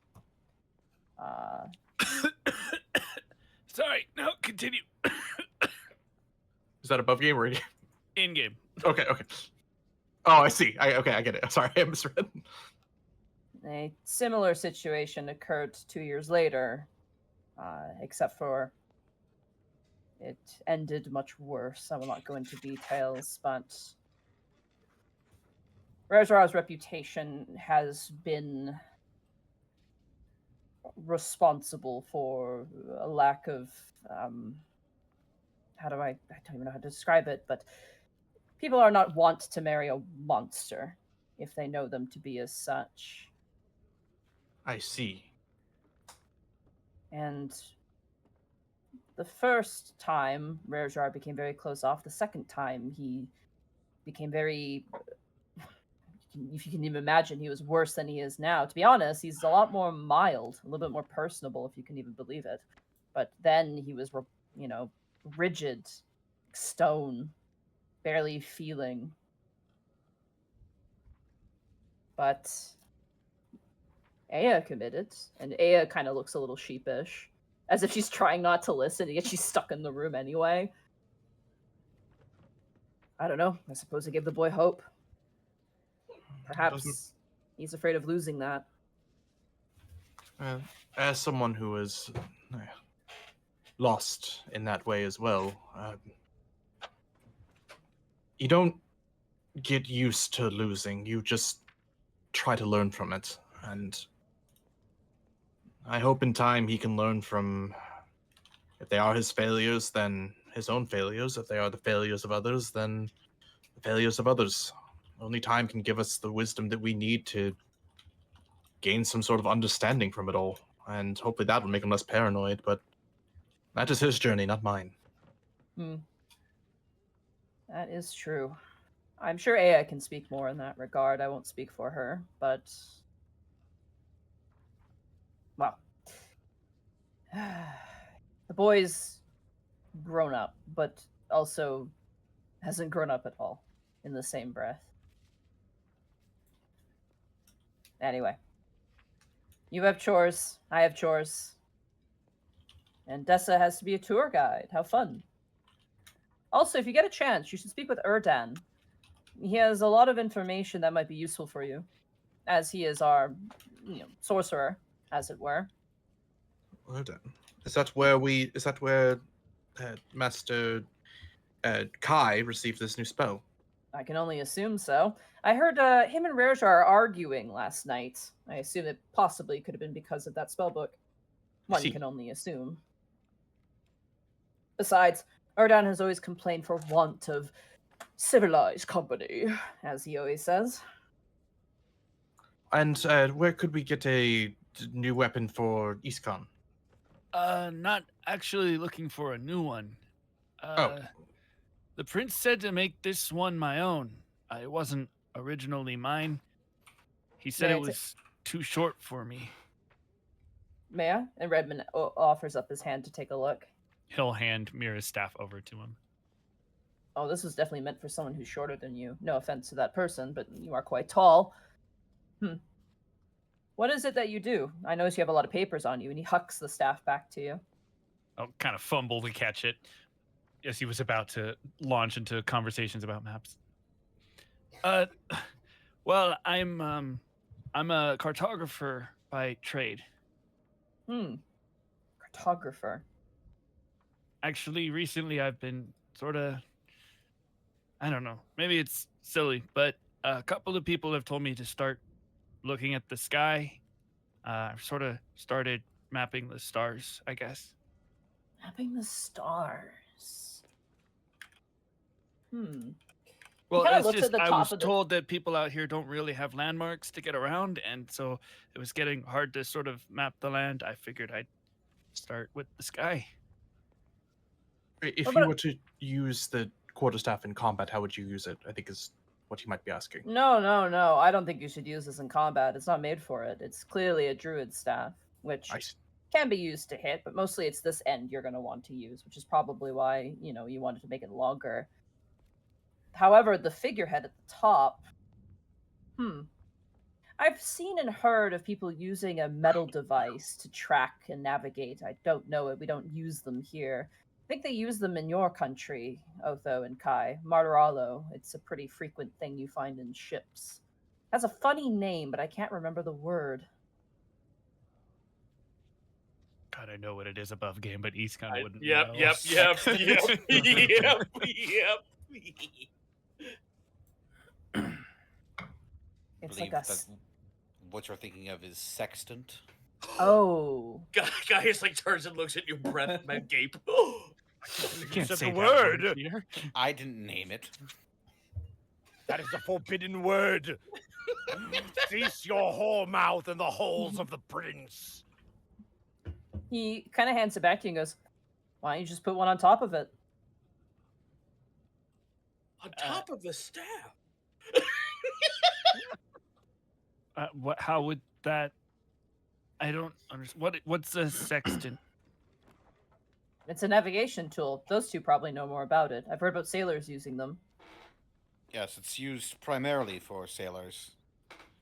Sorry, no, continue. Is that above game or in game? In game. Okay. Oh, I see. I get it. Sorry, I misread. A similar situation occurred 2 years later, except for it ended much worse. I will not go into details, but Rare Gerard's reputation has been responsible for a lack of I don't even know how to describe it, but people are not wont to marry a monster if they know them to be as such. I see. And the first time Rare Gerard became very close off, the second time he became very, if you can even imagine, he was worse than he is now. To be honest, he's a lot more mild, a little bit more personable, if you can even believe it. But then he was, rigid, stone, barely feeling. But Aya committed, and Aya kind of looks a little sheepish, as if she's trying not to listen, yet she's stuck in the room anyway. I don't know. I suppose it gave the boy hope. Perhaps he's afraid of losing that. As someone who is lost in that way as well, you don't get used to losing. You just try to learn from it. And I hope in time he can learn from, if they are his failures, then his own failures. If they are the failures of others, then the failures of others. Only time can give us the wisdom that we need to gain some sort of understanding from it all. And hopefully that will make him less paranoid, but that is his journey, not mine. That is true. I'm sure Aya can speak more in that regard. I won't speak for her, but well, the boy's grown up, but also hasn't grown up at all in the same breath. Anyway, you have chores, I have chores, and Dessa has to be a tour guide. How fun. Also, if you get a chance, you should speak with Erdan. He has a lot of information that might be useful for you, as he is our, sorcerer, as it were. Erdan. Is that where Master Kai received this new spell? I can only assume so. I heard him and Rare Gerard arguing last night. I assume it possibly could have been because of that spellbook. One can only assume. Besides, Erdan has always complained for want of civilized company, as he always says. And where could we get a new weapon for Iskon? Not actually looking for a new one. Oh. The prince said to make this one my own. It wasn't originally mine. He said it was too short for me. May I? And Redmond offers up his hand to take a look. He'll hand Mira's staff over to him. Oh, this was definitely meant for someone who's shorter than you. No offense to that person, but you are quite tall. What is it that you do? I notice you have a lot of papers on you, and he hucks the staff back to you. I'll kind of fumble to catch it as he was about to launch into conversations about maps. Well, I'm a cartographer by trade. Cartographer. Actually, recently I've been sort of, I don't know, maybe it's silly, but a couple of people have told me to start looking at the sky. I've sort of started mapping the stars, I guess. Mapping the stars. Well, kinda it's looks at just the I top was of the- told that people out here don't really have landmarks to get around, and so it was getting hard to sort of map the land. I figured I'd start with the sky. If What you about- were to use the quarterstaff in combat, how would you use it? I think is what you might be asking. No. I don't think you should use this in combat. It's not made for it. It's clearly a druid staff, which I s- can be used to hit, but mostly it's this end you're going to want to use, which is probably why, you wanted to make it longer. However, the figurehead at the top, I've seen and heard of people using a metal device to track and navigate. I don't know it. We don't use them here. I think they use them in your country, Otho and Kai. Martiralo. It's a pretty frequent thing you find in ships. Has a funny name, but I can't remember the word. God, I know what it is above game, but East kind of wouldn't. Yep. know. It's Believe like a. that what you're thinking of is sextant. Oh. Guy just like turns and looks at you, breath, man, gape. You can't said say the that word word. here. I didn't name it. That is the forbidden word. Cease your whore mouth in the halls of the prince. He kind of hands it back to you and goes, "Why don't you just put one on top of it?" On top of the staff. What? How would that? I don't understand. What's a sextant? It's a navigation tool. Those two probably know more about it. I've heard about sailors using them. Yes, it's used primarily for sailors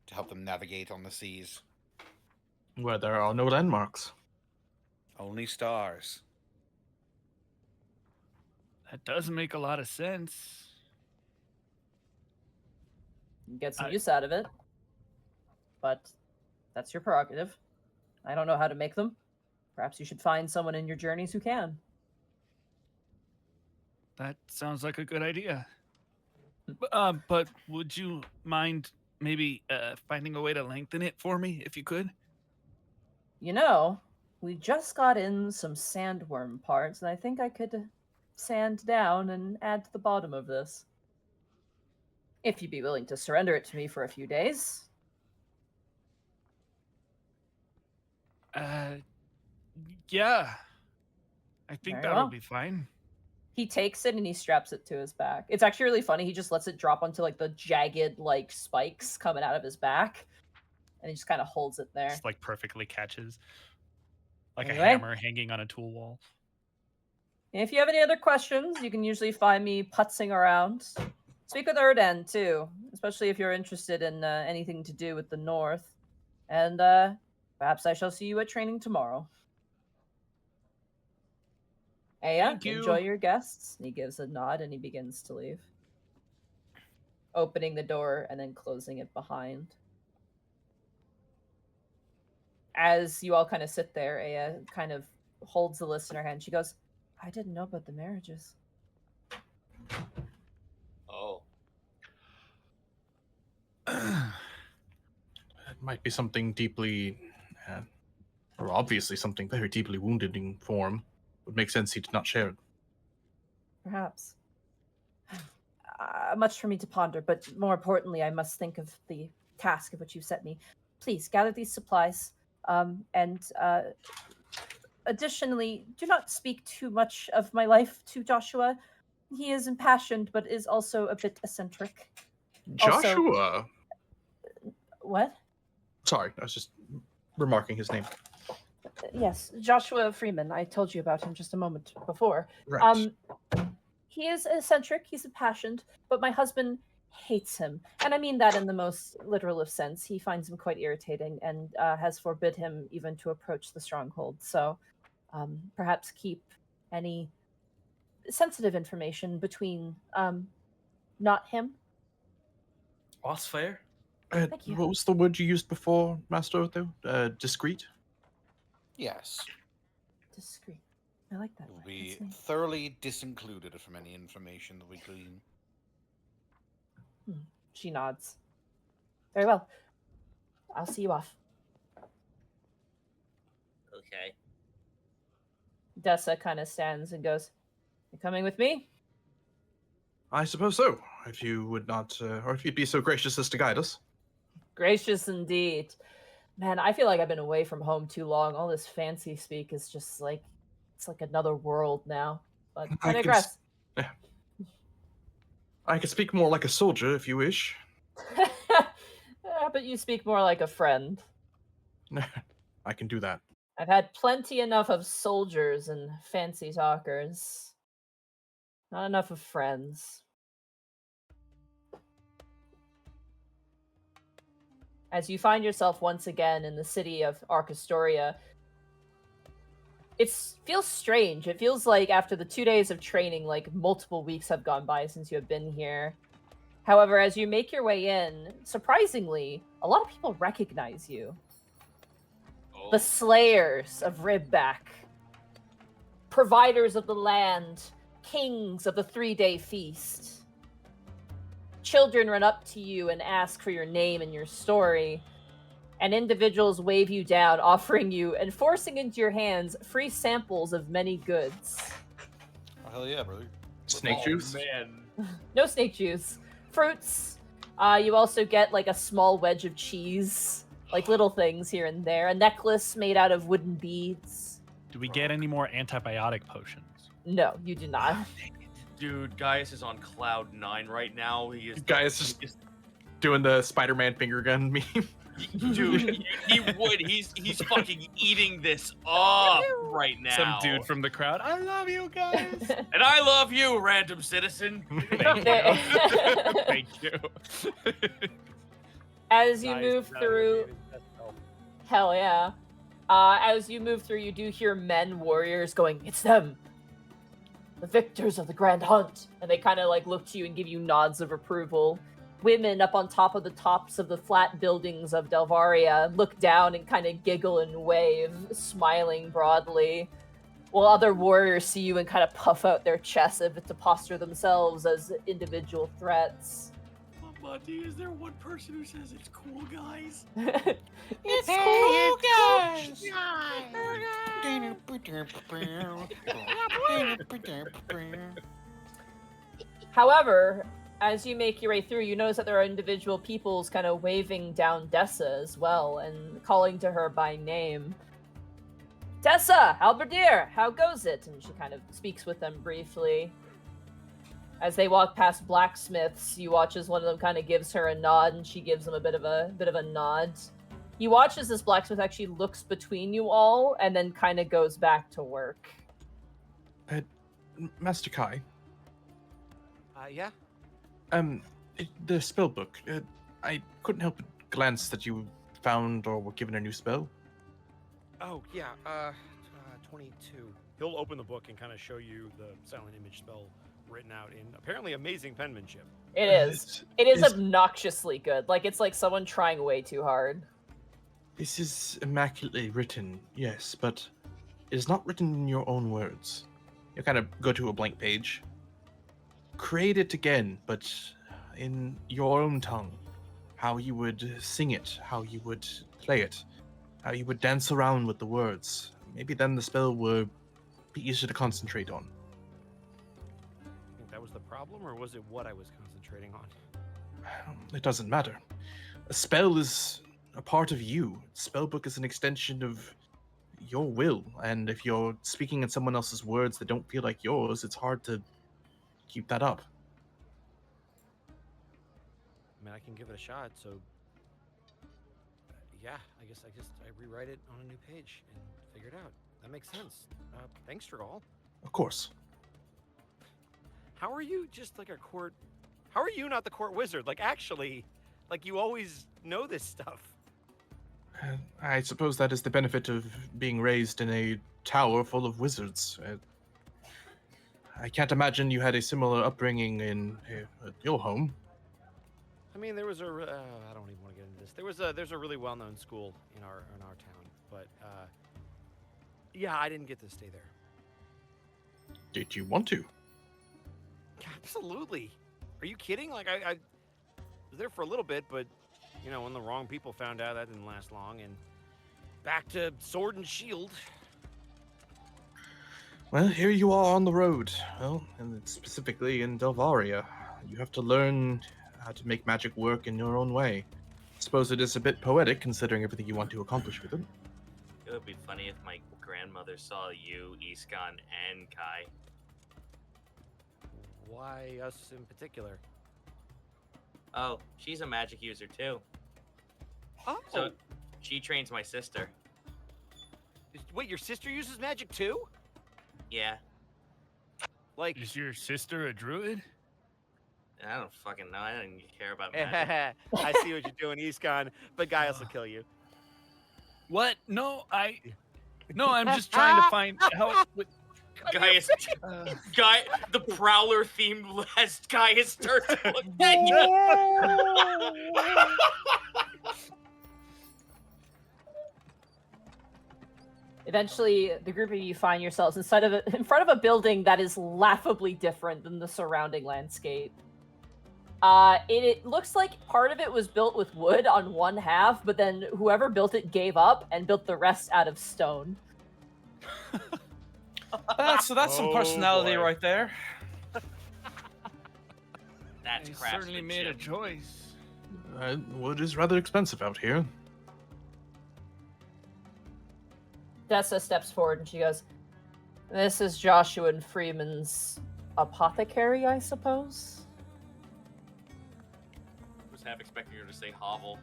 to help them navigate on the seas. where there are no landmarks. Only stars. That does make a lot of sense. You get some I- use out of it, but that's your prerogative. I don't know how to make them. Perhaps you should find someone in your journeys who can. That sounds like a good idea. But would you mind maybe finding a way to lengthen it for me, if you could? We just got in some sandworm parts, and I think I could sand down and add to the bottom of this. If you'd be willing to surrender it to me for a few days. Yeah. I think Very that'll well. be fine. He takes it and he straps it to his back. It's actually really funny. He just lets it drop onto like the jagged like spikes coming out of his back, and he just kind of holds it there. Just like perfectly catches. Like Anyway. a hammer hanging on a tool wall. If you have any other questions, you can usually find me putzing around. Speak with Errand too, especially if you're interested in anything to do with the North. And perhaps I shall see you at training tomorrow. Aya, Thank you. enjoy your guests. And he gives a nod and he begins to leave. Opening the door and then closing it behind. As you all kind of sit there, Aya kind of holds the list in her hand. She goes, "I didn't know about the marriages." Oh. It might be something deeply, or obviously something very deeply wounded in form. Would make sense he did not share it. Perhaps. Much for me to ponder, but more importantly, I must think of the task of which you've set me. Please gather these supplies, and additionally, do not speak too much of my life to Joshua. He is impassioned, but is also a bit eccentric. Also- Joshua. What? Sorry, I was just remarking his name. Yes, Joshua Freeman. I told you about him just a moment before. Right. He is eccentric, he's impassioned, but my husband hates him. And I mean that in the most literal of sense. He finds him quite irritating and has forbid him even to approach the stronghold. So perhaps keep any sensitive information between not him. That's fair. Thank you. What was the word you used before, Master Otho? Discreet? Yes. Discreet. I like that. It will word. be That's nice. thoroughly disincluded from any information that we glean. She nods. Very well. I'll see you off. Okay. Dessa kind of stands and goes, "You coming with me?" I suppose so, if you would not, or if you'd be so gracious as to guide us. Gracious indeed. Man, I feel like I've been away from home too long. All this fancy speak is just like, it's like another world now. But I digress. I could speak more like a soldier if you wish. But you speak more like a friend. I can do that. I've had plenty enough of soldiers and fancy talkers. Not enough of friends. As you find yourself once again in the city of Arcastoria, it feels strange. It feels like after the 2 days of training, like multiple weeks have gone by since you have been here. However, as you make your way in, surprisingly, a lot of people recognize you. Oh. The Slayers of Ribback, providers of the land, kings of the 3-day feast. Children run up to you and ask for your name and your story, and individuals wave you down, offering you and forcing into your hands free samples of many goods. Oh, hell yeah, brother. Snake juice? Man. No snake juice. Fruits. You also get like a small wedge of cheese, like little things here and there. A necklace made out of wooden beads. Do we get any more antibiotic potions? No, you do not. Dude, Gaius is on cloud 9 right now. He is Gaius is doing the Spider-Man finger gun meme. Dude, he would. He's fucking eating this up right now. Some dude from the crowd. I love you guys. And I love you, random citizen. Thank you. Thank you. As you Nice, move now through, you're getting that spell. hell yeah. As you move through, you do hear men, warriors going, "It's them! The victors of the Grand Hunt!" And they kind of like look to you and give you nods of approval. Women up on top of the tops of the flat buildings of Delvaria look down and kind of giggle and wave, smiling broadly, while other warriors see you and kind of puff out their chests as if to posture themselves as individual threats. Monty, is there one person who says it's cool, guys? It's cool, guys! However, as you make your way through, you notice that there are individual peoples kind of waving down Dessa as well and calling to her by name. "Dessa, Halberdier, how goes it?" And she kind of speaks with them briefly. As they walk past blacksmiths, you watch as one of them kind of gives her a nod, and she gives them a bit of a nod. You watch as this blacksmith actually looks between you all and then kind of goes back to work. Master Kai, Yeah? the spell book. I couldn't help but glance that you found or were given a new spell. Oh, yeah. 22. He'll open the book and kind of show you the silent image spell written out in apparently amazing penmanship. It is. It is obnoxiously good. Like, it's like someone trying way too hard. This is immaculately written, yes, but it is not written in your own words. You kind of go to a blank page. Create it again, but in your own tongue. How you would sing it, how you would play it, how you would dance around with the words. Maybe then the spell would be easier to concentrate on. I think that was the problem, or was it what I was concentrating on? It doesn't matter. A spell is a part of you. Spellbook is an extension of your will, and if you're speaking in someone else's words that don't feel like yours, it's hard to keep that up. I mean, I can give it a shot, so... yeah, I guess I rewrite it on a new page and figure it out. That makes sense. Thanks, Dragal. Of course. How are you just like a court... How are you not the court wizard? Like, actually, like, you always know this stuff. I suppose that is the benefit of being raised in a tower full of wizards. I can't imagine you had a similar upbringing in your home. I mean, there was a... I don't even want to get into this. There's a really well-known school in our town, but yeah, I didn't get to stay there. Did you want to? Absolutely. Are you kidding? Like, I was there for a little bit, but, you know, when the wrong people found out, that didn't last long, and back to sword and shield. Well, here you are on the road. Well, and specifically in Delvaria. You have to learn how to make magic work in your own way. Suppose it is a bit poetic, considering everything you want to accomplish with it. It would be funny if my grandmother saw you, Iskon, and Kai. Why us in particular? Oh, she's a magic user too. Oh, So she trains my sister. wait, your sister uses magic too? Yeah, Like, Is your sister a druid? I don't fucking know. I don't care about magic. I see what you're doing, Iskon, but Gaius will kill you. What? No, I'm just trying to find how. Gaius, the Prowler themed last Gaius starts to look at you. Eventually, the group of you find yourselves in front of a building that is laughably different than the surrounding landscape. It looks like part of it was built with wood on one half, but then whoever built it gave up and built the rest out of stone. That's some Oh, personality boy. right there. That's They certainly made a craftsmanship. choice. Wood is rather expensive out here. Dessa steps forward and she goes, "This is Joshua and Freeman's apothecary, I suppose?" I was half expecting her to say hovel.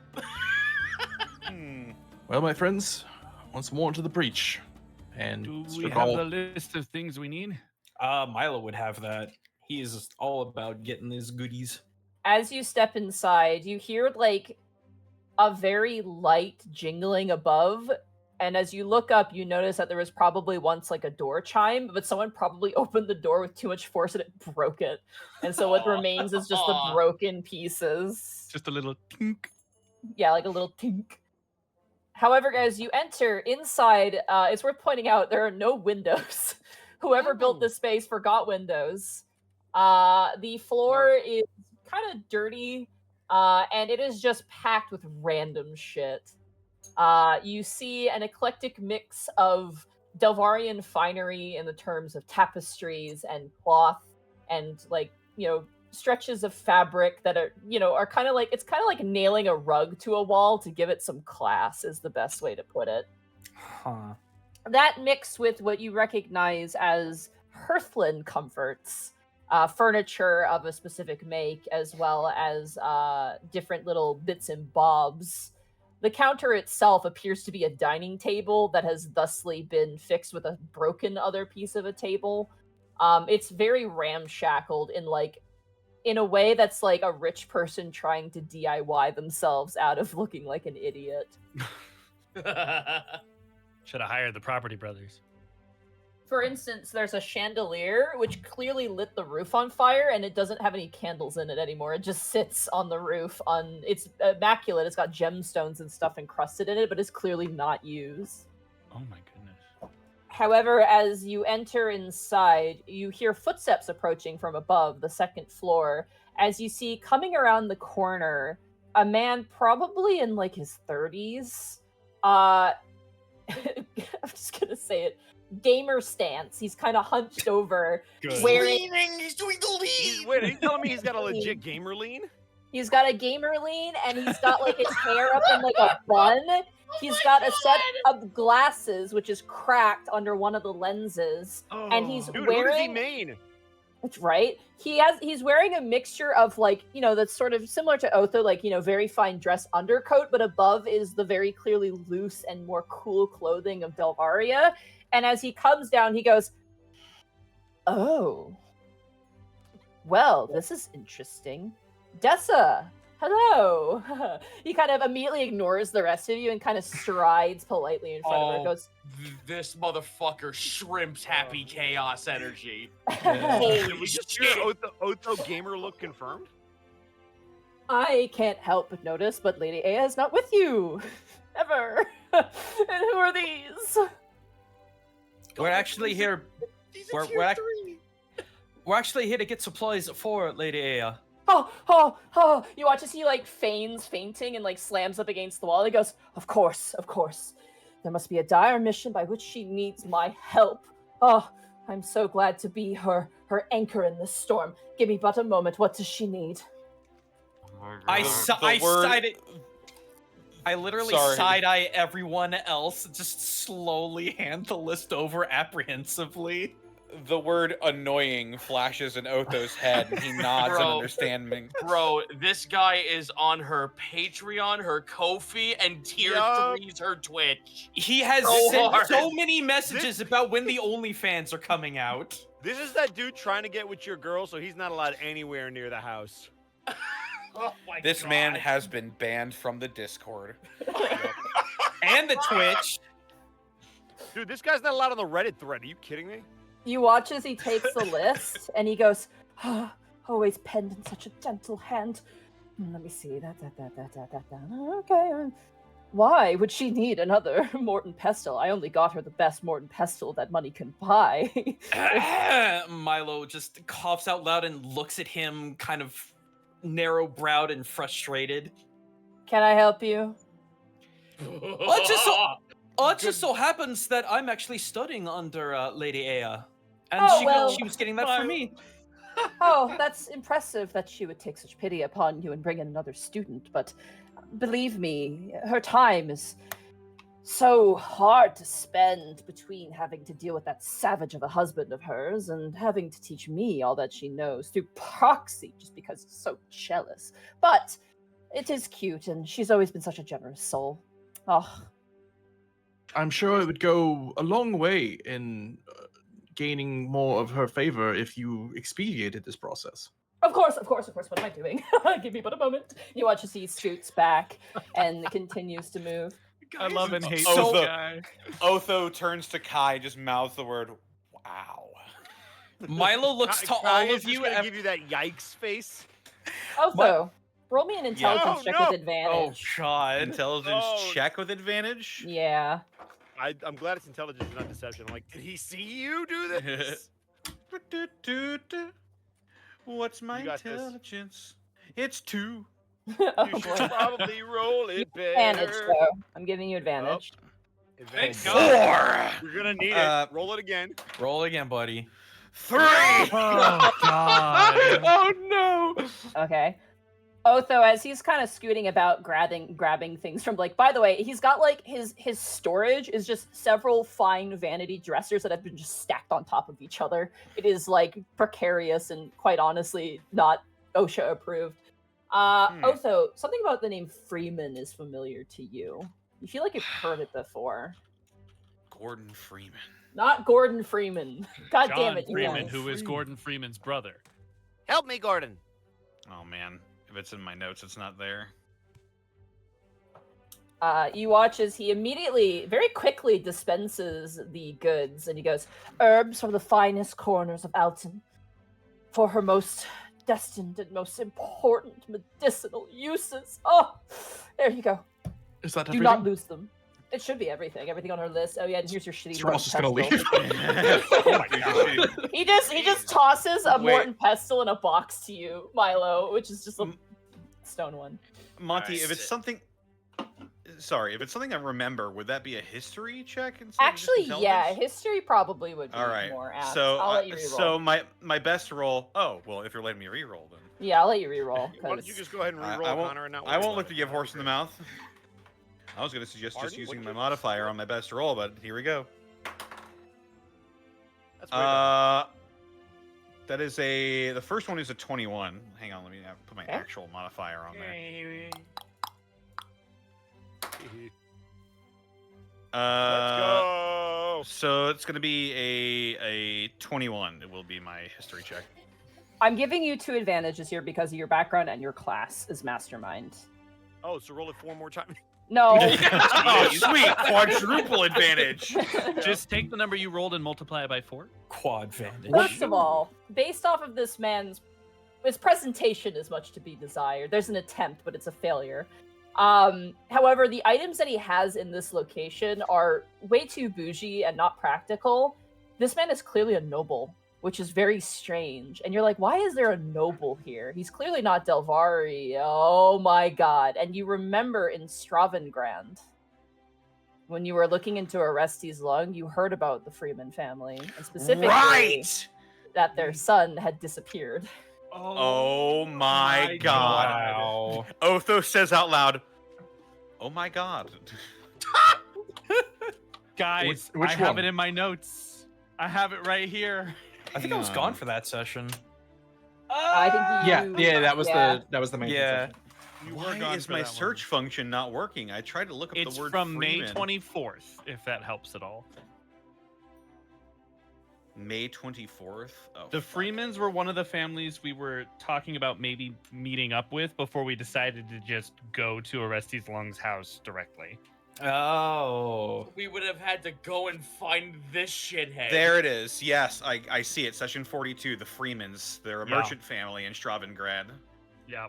Well, my friends, once more to the breach. And Do we strip have all- the list of things we need? Milo would have that. He is all about getting his goodies. As you step inside, you hear like a very light jingling above, and as you look up, you notice that there was probably once like a door chime, but someone probably opened the door with too much force and it broke it. And so what remains is just the broken pieces. Just a little tink. Yeah, like a little tink. However, guys, you enter inside. It's worth pointing out there are no windows. Whoever built this space forgot windows. The floor is kind of dirty, and it is just packed with random shit. You see an eclectic mix of Delvarian finery in the terms of tapestries and cloth and like, stretches of fabric that are kind of like, it's kind of like nailing a rug to a wall to give it some class is the best way to put it. Huh. That mixed with what you recognize as hearthland comforts, furniture of a specific make, as well as different little bits and bobs. The counter itself appears to be a dining table that has thusly been fixed with a broken other piece of a table. It's very ramshackled in a way that's like a rich person trying to DIY themselves out of looking like an idiot. Should have hired the Property Brothers. For instance, there's a chandelier which clearly lit the roof on fire and it doesn't have any candles in it anymore. It just sits on the roof it's immaculate. It's got gemstones and stuff encrusted in it, but it's clearly not used. Oh my goodness. However, as you enter inside, you hear footsteps approaching from above the second floor as you see coming around the corner a man probably in like his 30s. I'm just gonna say it. Gamer stance. He's kind of hunched over, Good. wearing. He's doing the lead. Wait, are you telling me he's got a legit gamer lean? He's got a gamer lean, and he's got like his hair up in like a bun. He's got a set of glasses, which is cracked under one of the lenses, and he's Dude, who does he wearing. main? That's right. He's wearing a mixture of like, that's sort of similar to Otho, like, very fine dress undercoat, but above is the very clearly loose and more cool clothing of Delvaria. And as he comes down, he goes, "Oh, well, this is interesting. Dessa, hello." He kind of immediately ignores the rest of you and kind of strides politely in front of her. Goes, This motherfucker shrimps happy chaos energy. Did Holy we just shit. hear Otho gamer look confirmed? "I can't help but notice, but Lady Aya is not with you. Ever. And who are these?" We're actually here. We're We're actually here to get supplies for Lady Aya. Oh, you watch as he like feigns fainting and like slams up against the wall. He goes, of course. There must be a dire mission by which she needs my help. Oh, I'm so glad to be her anchor in this storm. Give me but a moment. What does she need? I literally side-eye everyone else, just slowly hand the list over apprehensively. The word annoying flashes in Otho's head, and he nods in understanding. Bro, this guy is on her Patreon, her Ko-fi, and tier 3's her Twitch. He has sent so many messages about when the OnlyFans are coming out. This is that dude trying to get with your girl, so he's not allowed anywhere near the house. Oh my This God. man has been banned from the Discord. And the Twitch. Dude, this guy's not allowed on the Reddit thread. Are you kidding me? You watch as he takes the list and he goes, always penned in such a gentle hand. Let me see. Okay. Why would she need another Morton Pestle? I only got her the best Morton Pestle that money can buy. Milo just coughs out loud and looks at him kind of narrow-browed and frustrated. Can I help you? It just so happens that I'm actually studying under Lady Aya. And she was getting that for me. Oh, that's impressive that she would take such pity upon you and bring in another student, but believe me, her time is so hard to spend between having to deal with that savage of a husband of hers and having to teach me all that she knows through proxy just because she's so jealous. But it is cute, and she's always been such a generous soul. Oh. I'm sure it would go a long way in gaining more of her favor if you expedited this process. Of course. What am I doing? Give me but a moment. You watch as he scoots back and continues to move. I love and hate Otho. this guy. Otho turns to Kai, just mouths the word, wow. Milo looks to all of you and give you that yikes face. Also, roll me an intelligence check with advantage. Oh, God. Intelligence check with advantage? Yeah. I'm glad it's intelligence, not deception. I'm like, did he see you do this? What's my intelligence? It's 2. You should probably roll it better. Advantage, though. I'm giving you advantage. Advantage. 4! We're gonna need it. Roll it again. Roll again, buddy. 3! Oh, God. Oh, no! Okay. Otho, as he's kind of scooting about, grabbing things from, like, by the way, he's got, like, his storage is just several fine vanity dressers that have been just stacked on top of each other. It is, like, precarious and, quite honestly, not OSHA approved. Otho, something about the name Freeman is familiar to you. You feel like you've heard it before. Gordon Freeman. Not Gordon Freeman. God John damn it. Freeman, yes. who is Gordon Freeman's brother. Help me, Gordon. Oh, man. If it's in my notes, it's not there. You watch as he immediately, very quickly dispenses the goods, and he goes, herbs from the finest corners of Alton for her most destined and most important medicinal uses. Oh, there you go. Is that Do everything? not lose them. It should be everything on her list. Oh yeah, and here's your shitty So we're all just gonna Morton leave. pestle. Oh, my God. He just tosses a Wait. Morton pestle in a box to you, Milo, which is just a stone one. Monty, Nice. if it's something... Sorry, if it's something I remember, would that be a history check instead of just Actually, yeah, intelligence? history probably would be All right. more apt. So, I'll let you reroll. so my best roll... Oh, well, if you're letting me reroll, then... Yeah, I'll let you reroll. Why don't 'cause- you just go ahead and I re-roll, won't- Connor, and not I worry won't about look to it. give horse in the mouth. I was going to suggest Pardon? just using What'd my you- modifier on my best roll, but here we go. That's way better. That is the first one is a 21. Hang on, let me put my actual modifier on there. Let's go. So it's going to be a 21. It will be my history check. I'm giving you 2 advantages here because of your background and your class is mastermind. Oh, so roll it 4 more times. No. Oh, sweet! Quadruple advantage. Just take the number you rolled and multiply it by 4. Quad vantage. First of all, based off of this man's his presentation is much to be desired. There's an attempt, but it's a failure. However, the items that he has in this location are way too bougie and not practical. This man is clearly a noble. which is very strange. And you're like, why is there a noble here? He's clearly not Delvari. Oh my god. And you remember in Stravengrand, when you were looking into Orestes' lung, you heard about the Freeman family, and specifically that their son had disappeared. Oh my god. Wow. Otho says out loud, "Oh my god." Guys, Which I have one? it in my notes. I have it right here. I think I was gone for that session. I think Yeah, that was the main Yeah. concession. You were Why gone is for my that one. search function not working? I tried to look up It's the word from May Freeman. 24th, if that helps at all. May 24th? Oh, The fuck. Freemans were one of the families we were talking about maybe meeting up with before we decided to just go to Orestes Lung's house directly. Oh. We would have had to go and find this shithead. There it is. Yes, I see it. Session 42, the Freemans. They're a Yeah. merchant family in Stravengrad. Yeah.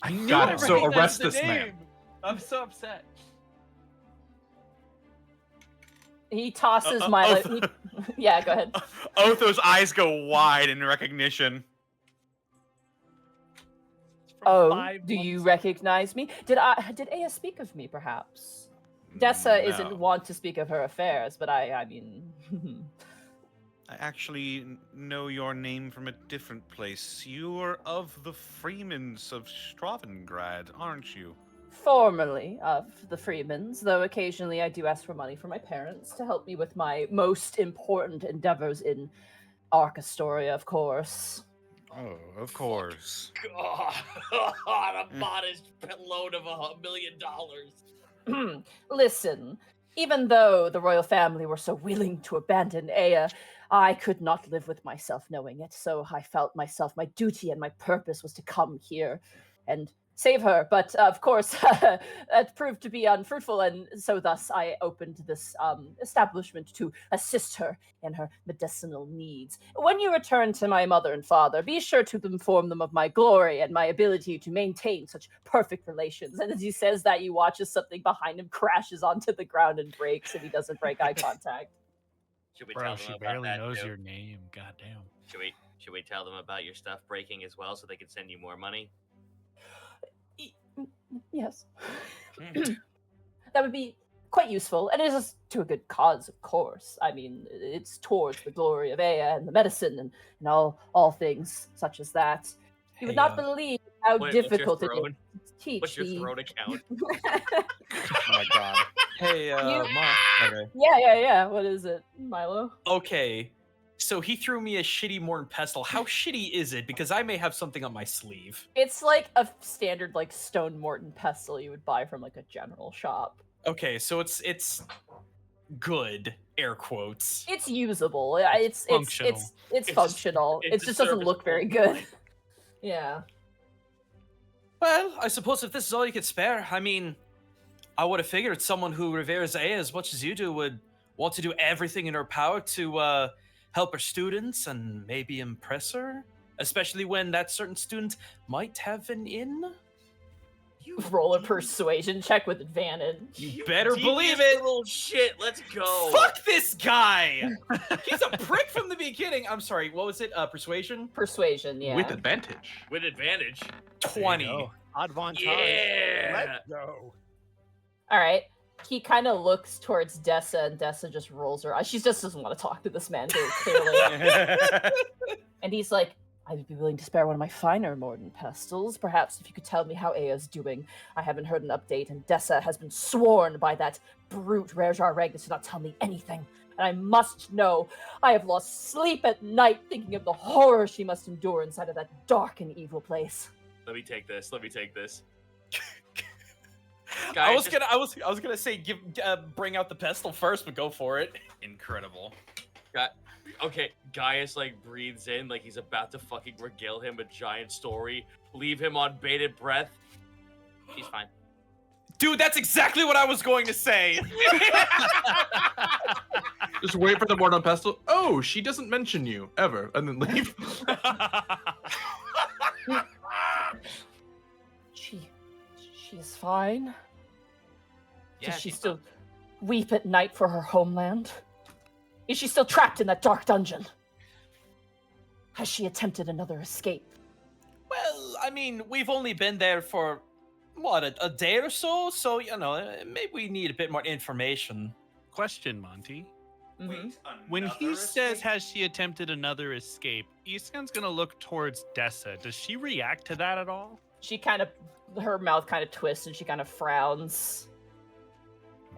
I knew got I it. So recognized arrest the this man. name. I'm so upset. he tosses Uh, Milo. oh. Yeah, go ahead. Otho's eyes go wide in recognition. From Oh, 5 do you months- recognize me? Did Aya speak of me, perhaps? Dessa isn't No. wont to speak of her affairs, but I mean, I actually know your name from a different place. You are of the Freemans of Stravengrad, aren't you? formerly of the Freemans, though occasionally I do ask for money from my parents to help me with my most important endeavors in Arcastoria, of course. Oh, of course. God, a modest loan of $1 million. Listen, even though the royal family were so willing to abandon Aya, I could not live with myself knowing it, so I felt my duty and my purpose was to come here and save her. But of course, that proved to be unfruitful, and so thus I opened this establishment to assist her in her medicinal needs. When you return to my mother and father, be sure to inform them of my glory and my ability to maintain such perfect relations. And as he says that, you watch as something behind him crashes onto the ground and breaks, and he doesn't break eye contact. Should we Bro, tell she them about barely that knows too? your name. Goddamn. Should we tell them about your stuff breaking as well, so they can send you more money? Yes. That would be quite useful, and it is to a good cause, of course. I mean, it's towards the glory of Aya and the medicine and all things such as that. You would not believe how Wait, what's your difficult it throne? is to teach What's your the... throat account? Oh my god. Hey, Ma. Okay. Yeah. What is it, Milo? Okay. So he threw me a shitty Morton pestle. How shitty is it? Because I may have something on my sleeve. It's like a standard like stone Morton pestle you would buy from like a general shop. Okay, so it's good, air quotes. It's usable. It's functional. It's It's functional. it's It just doesn't look very good. Yeah. Well, I suppose if this is all you could spare, I mean, I would have figured someone who reveres Aya as much as you do would want to do everything in her power to help her students and maybe impress her, especially when that certain student might have an in. Roll a persuasion check with advantage. You better Devious believe it. Little shit. Let's go. Fuck this guy. He's a prick from the beginning. I'm sorry. What was it? Persuasion. Persuasion, yeah. With advantage. With advantage. 20. Advantage. Yeah. Let's go. All right. He kind of looks towards Dessa, and Dessa just rolls her eyes. She just doesn't want to talk to this man very clearly. And he's like, I would be willing to spare one of my finer Morton pestles. Perhaps if you could tell me how Aya's doing. I haven't heard an update, and Dessa has been sworn by that brute Rejar Ragnus to not tell me anything. And I must know. I have lost sleep at night thinking of the horror she must endure inside of that dark and evil place. Let me take this. I was Guys, gonna say bring out the pestle first, but go for it. Incredible. Okay, Gaius like breathes in like he's about to fucking regale him a giant story. Leave him on bated breath. He's fine. Dude, that's exactly what I was going to say. Just wait for the Morton pestle. Oh, she doesn't mention you ever, and then leave. She is fine. Yeah, Does she she's fine. still weep at night for her homeland? Is she still trapped in that dark dungeon? Has she attempted another escape? Well, I mean, we've only been there for, what, a day or so? So, maybe we need a bit more information. Question, Monty. Mhm. When he says, has she attempted another escape, Iskan's going to look towards Dessa. Does she react to that at all? She her mouth kind of twists and she kind of frowns.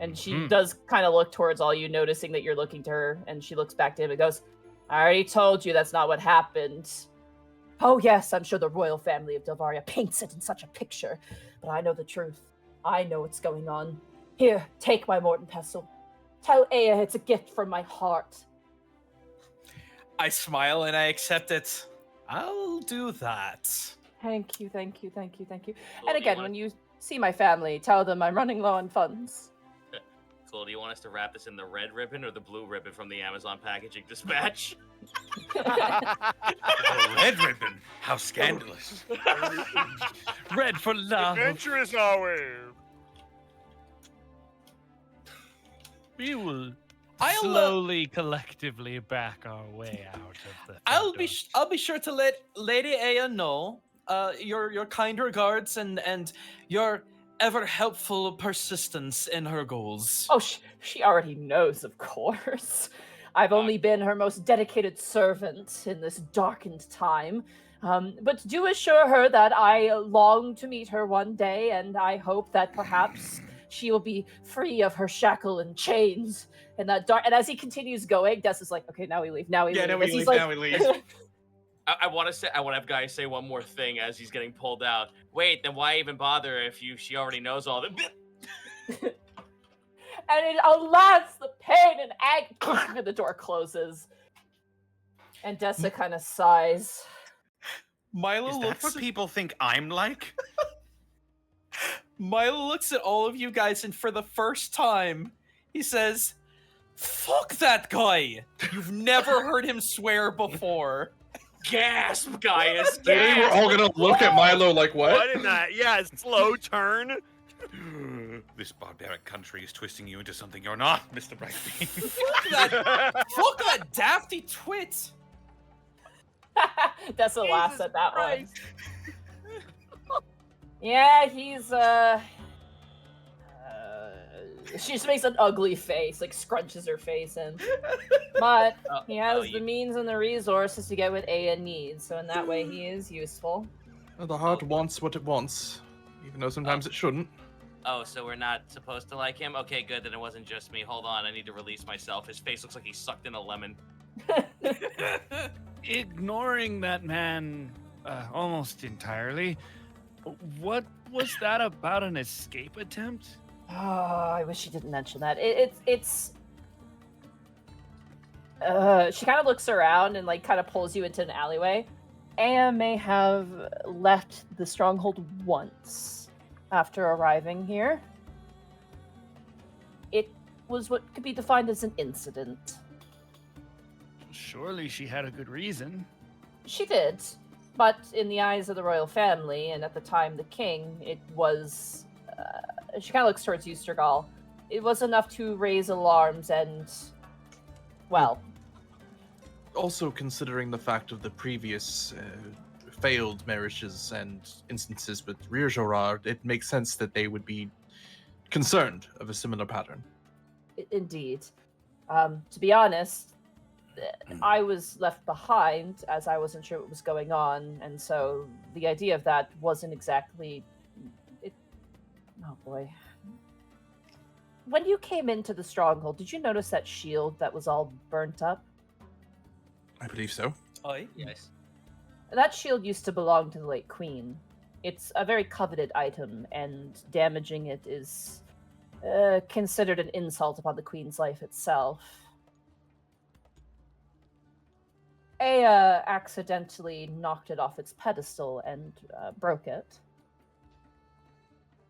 And she does kind of look towards all you, noticing that you're looking to her, and she looks back to him and goes, I already told you that's not what happened. Oh yes, I'm sure the royal family of Delvaria paints it in such a picture, but I know the truth. I know what's going on. Here, take my Morton pestle. Tell Aya it's a gift from my heart. I smile and I accept it. I'll do that. Thank you, thank you, thank you, thank you. Cool, And do you again, want- when you see my family, tell them I'm running low on funds. Cool. Do you want us to wrap this in the red ribbon or the blue ribbon from the Amazon packaging dispatch? Red ribbon. How scandalous. Red for love. Adventurous always. We will I'll, slowly, collectively back our way out of the. I'll front be sure to let Lady Aya know. Your kind regards and your ever helpful persistence in her goals. Oh, she already knows, of course. I've only been her most dedicated servant in this darkened time. But do assure her that I long to meet her one day, and I hope that perhaps she will be free of her shackle and chains in that dark. And as he continues going, Des is like, "Okay, now we leave. Now we leave." Now As we he's leave. like- Now we leave. I want to have guys say one more thing as he's getting pulled out. Wait, then why even bother if she already knows all the. And alas, the pain and agony. And the door closes, and Dessa kind of sighs. Milo Is that looks what people think I'm like? Milo looks at all of you guys, and for the first time, he says, "Fuck that guy! You've never heard him swear before." Gasp, Gaius! They were Gasp! all gonna look at Milo like, what? What in that? Yeah, slow turn. This barbaric country is twisting you into something you're not, Mr. Brightbeam. Fuck that dafty twit! Dessa laughs Jesus at that Christ. one. Yeah, he's she just makes an ugly face, like scrunches her face in. But he has the means and the resources to get what Aya needs, so in that way he is useful. The heart wants what it wants, even though sometimes it shouldn't. Oh, so we're not supposed to like him? Okay, good, then it wasn't just me. Hold on, I need to release myself. His face looks like he sucked in a lemon. Ignoring that man almost entirely, what was that about an escape attempt? Oh, I wish she didn't mention that. It's she kind of looks around and like kind of pulls you into an alleyway. Aya may have left the stronghold once after arriving here. It was what could be defined as an incident. Surely she had a good reason. She did, but in the eyes of the royal family, and at the time the king, it was... she kind of looks towards you, Stergal. It was enough to raise alarms and... well... Also, considering the fact of the previous failed marriages and instances with Rear Jorard, it makes sense that they would be concerned of a similar pattern. Indeed. To be honest, I was left behind as I wasn't sure what was going on, and so the idea of that wasn't exactly... Oh boy. When you came into the stronghold, did you notice that shield that was all burnt up? I believe so. Aye. Yes. That shield used to belong to the late queen. It's a very coveted item, and damaging it is considered an insult upon the queen's life itself. Aya accidentally knocked it off its pedestal and broke it.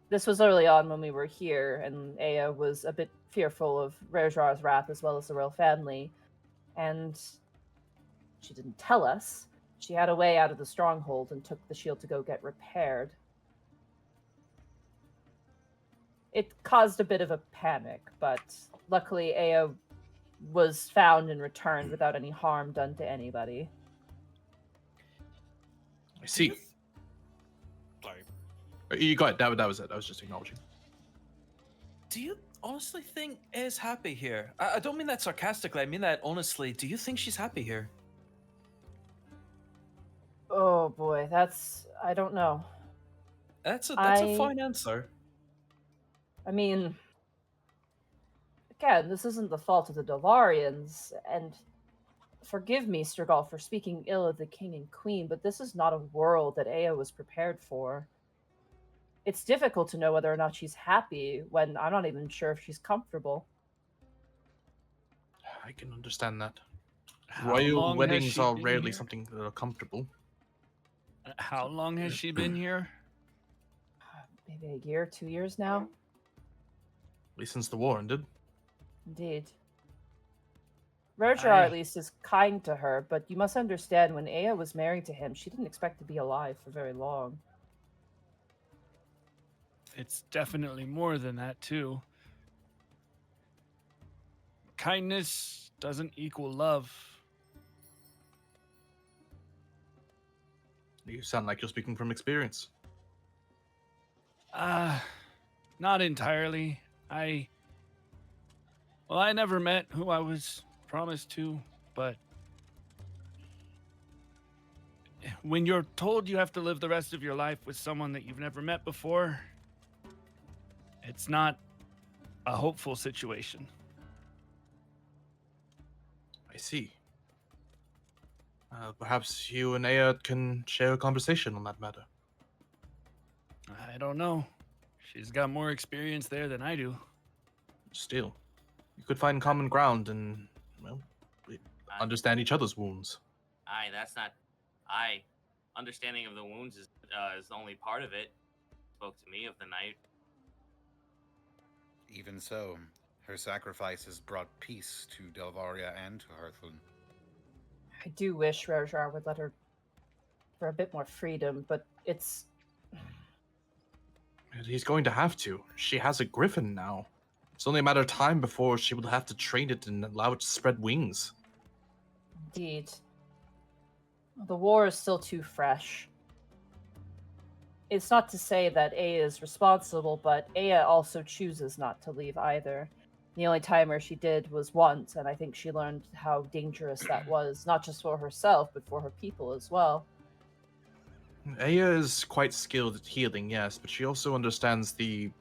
This was early on when we were here, and Aya was a bit fearful of Rerjar's wrath as well as the royal family, and she didn't tell us. She had a way out of the stronghold and took the shield to go get repaired. It caused a bit of a panic, but luckily Aya was found and returned without any harm done to anybody. I see. Sorry. You got it. That was it. I was just acknowledging. Do you honestly think Aya's happy here? I don't mean that sarcastically. I mean that honestly. Do you think she's happy here? Oh boy, I don't know. That's a I- fine answer. I mean, again, this isn't the fault of the Dovarians, and forgive me, Sturgal, for speaking ill of the king and queen, but this is not a world that Aya was prepared for. It's difficult to know whether or not she's happy when I'm not even sure if she's comfortable. I can understand that. How Royal long has weddings she are been rarely here? something that are comfortable. How long has she been here? Maybe a year, 2 years now? At least since the war ended. Indeed. Rojar at least is kind to her, but you must understand when Aya was married to him, she didn't expect to be alive for very long. It's definitely more than that, too. Kindness doesn't equal love. You sound like you're speaking from experience. Not entirely. I never met who I was promised to, but when you're told you have to live the rest of your life with someone that you've never met before, it's not a hopeful situation. I see. Perhaps you and Aya can share a conversation on that matter. I don't know. She's got more experience there than I do. Still, you could find common ground and, well, understand each other's wounds. Aye, that's not. Understanding of the wounds is only part of it. Spoke to me of the night. Even so, her sacrifices brought peace to Delvaria and to Hearthland. I do wish Rojar would let her for a bit more freedom, but it's... He's going to have to. She has a griffin now. It's only a matter of time before she will have to train it and allow it to spread wings. Indeed. The war is still too fresh. It's not to say that Aya is responsible, but Aya also chooses not to leave either. The only time where she did was once, and I think she learned how dangerous that was, not just for herself, but for her people as well. Aya is quite skilled at healing, yes, but she also understands the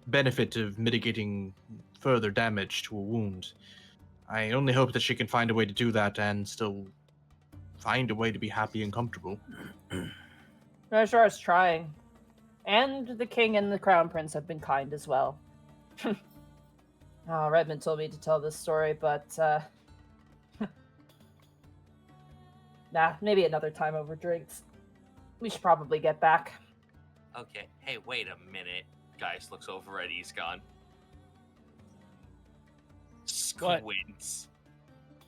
benefit of mitigating further damage to a wound. I only hope that she can find a way to do that and still find a way to be happy and comfortable. Rojar is trying. And the king and the crown prince have been kind as well. Redmond told me to tell this story, but maybe another time over drinks. We should probably get back. Okay. Hey, wait a minute. Geist looks over at Iskan. What? Squints.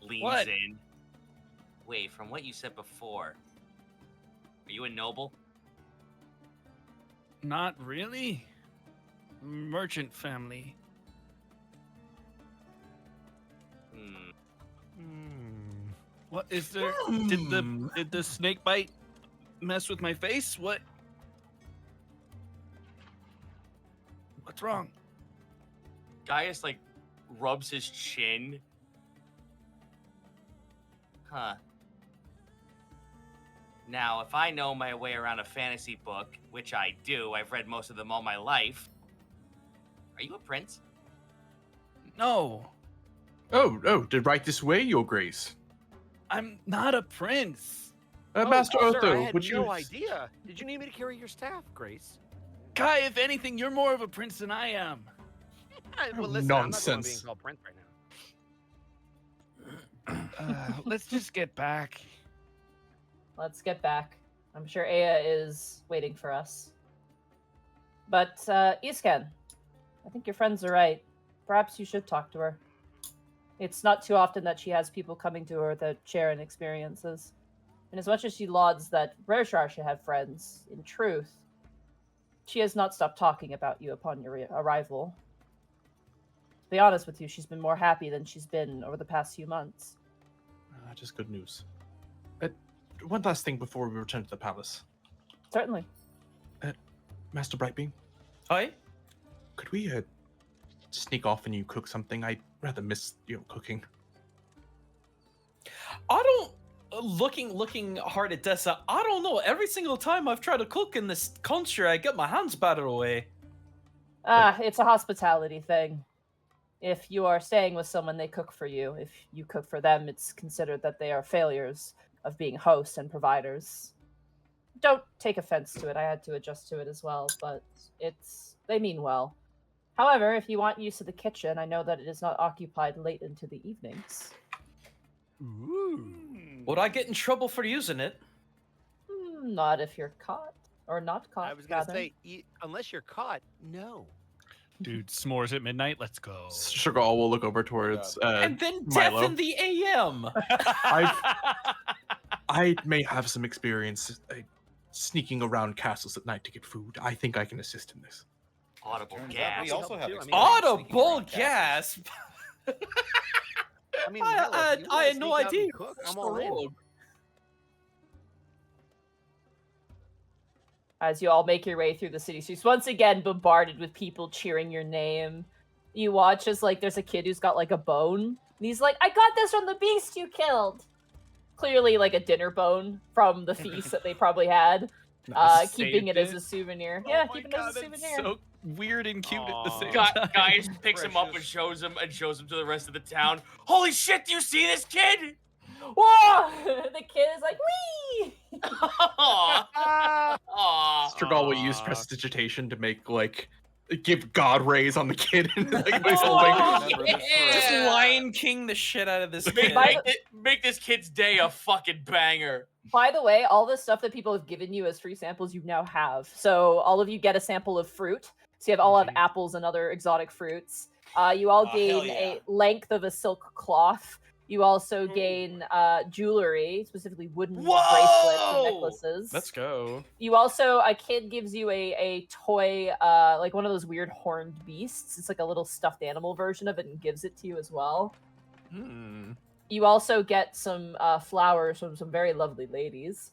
Leans What? in. Wait, from what you said before, are you a noble? Not really. Merchant family. What is there? Did the snake bite mess with my face? What's wrong? Gaius, like, rubs his chin. Huh. Now, if I know my way around a fantasy book, which I do, I've read most of them all my life. Are you a prince? No, Oh, did right this way, Your Grace. I'm not a prince. Master Sir, I Otho, had would you... no idea. Did you need me to carry your staff, Grace? Kai, if anything, you're more of a prince than I am. Well, listen, I'm not the one being Nonsense. called Prince right now. Let's just get back. Let's get back. I'm sure Aya is waiting for us. But, Iskan, I think your friends are right. Perhaps you should talk to her. It's not too often that she has people coming to her that share in experiences. And as much as she lauds that Roshar should have friends, in truth, she has not stopped talking about you upon your arrival. To be honest with you, she's been more happy than she's been over the past few months. That is good news. One last thing before we return to the palace. Certainly. Master Brightbeam, Hi. could we sneak off and you cook something? I'd rather miss cooking. I don't. Looking hard at Dessa, I don't know. Every single time I've tried to cook in this country, I get my hands battered away. It's a hospitality thing. If you are staying with someone, they cook for you. If you cook for them, it's considered that they are failures of being hosts and providers. Don't take offense to it. I had to adjust to it as well, but they mean well. However, if you want use of the kitchen, I know that it is not occupied late into the evenings. Ooh. Would I get in trouble for using it? Not if you're caught. Or not caught, I was going to rather. say, unless you're caught, no. Dude, s'mores at midnight. Let's go. Chagall will look over towards And then death Milo. in the AM. I may have some experience sneaking around castles at night to get food. I think I can assist in this. Audible Turns out gas. we also have I mean, experience sneaking Audible around castles. gasp. I mean, I- hell, if I- you I wanna had no sneak out and idea. Cook, Just I'm a all in. rogue. As you all make your way through the city streets, once again bombarded with people cheering your name. You watch as there's a kid who's got a bone, and he's like, "I got this from the beast you killed." Clearly, a dinner bone from the feast that they probably had. Keeping it as a souvenir. Yeah, keeping it as a souvenir. So weird and cute at the same Guy, time. guy picks him up and shows him to the rest of the town. Holy shit! Do you see this kid? Whoa! The kid is like, "Wee!" Aw. Aw. Stragall will use prestidigitation to make give God rays on the kid. He's Oh, holding. Remember this Just forever. Lion King the shit out of this kid. Make this kid's day a fucking banger. By the way, all the stuff that people have given you as free samples, you now have. So all of you get a sample of fruit. So you all have apples and other exotic fruits. You all Oh, gain hell yeah. a length of a silk cloth. You also gain jewelry, specifically wooden bracelets and Whoa! necklaces. Let's go. You also, a kid gives you a toy, like one of those weird horned beasts. It's like a little stuffed animal version of it and gives it to you as well. Hmm. You also get some flowers from some very lovely ladies.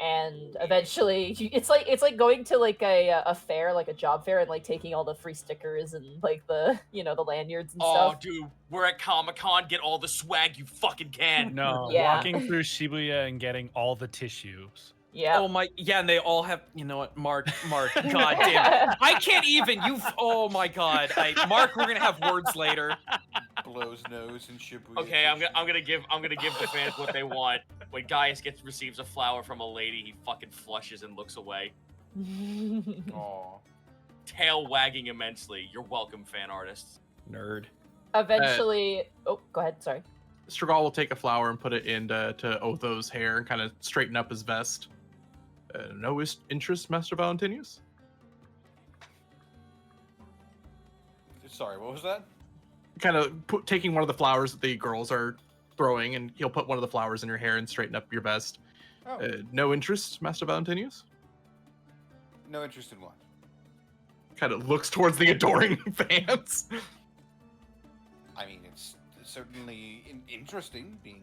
And eventually it's like going to a fair, like a job fair, and taking all the free stickers and the the lanyards and Oh, stuff. dude, we're at Comic-Con. Get all the swag you fucking can. No, Yeah. walking through Shibuya and getting all the tissues. Yeah. Oh my, yeah, and they all have, you know what, Mark, god damn it. I can't even, oh my god, Mark, we're gonna have words later. Blows nose and Shibuya. Okay, I'm gonna give the fans what they want. When Gaius receives a flower from a lady, he fucking flushes and looks away, Aw. tail wagging immensely. You're welcome, fan artists. Nerd. Eventually, oh, go ahead. Sorry. Stragall will take a flower and put it into Otho's hair and kind of straighten up his vest. No interest, Master Valentinius? Sorry, what was that? Kind of taking one of the flowers that the girls are throwing, and he'll put one of the flowers in your hair and straighten up your vest. Oh. No interest, Master Valentinius? No interest in what? Kind of looks towards the adoring fans. I mean, it's certainly interesting being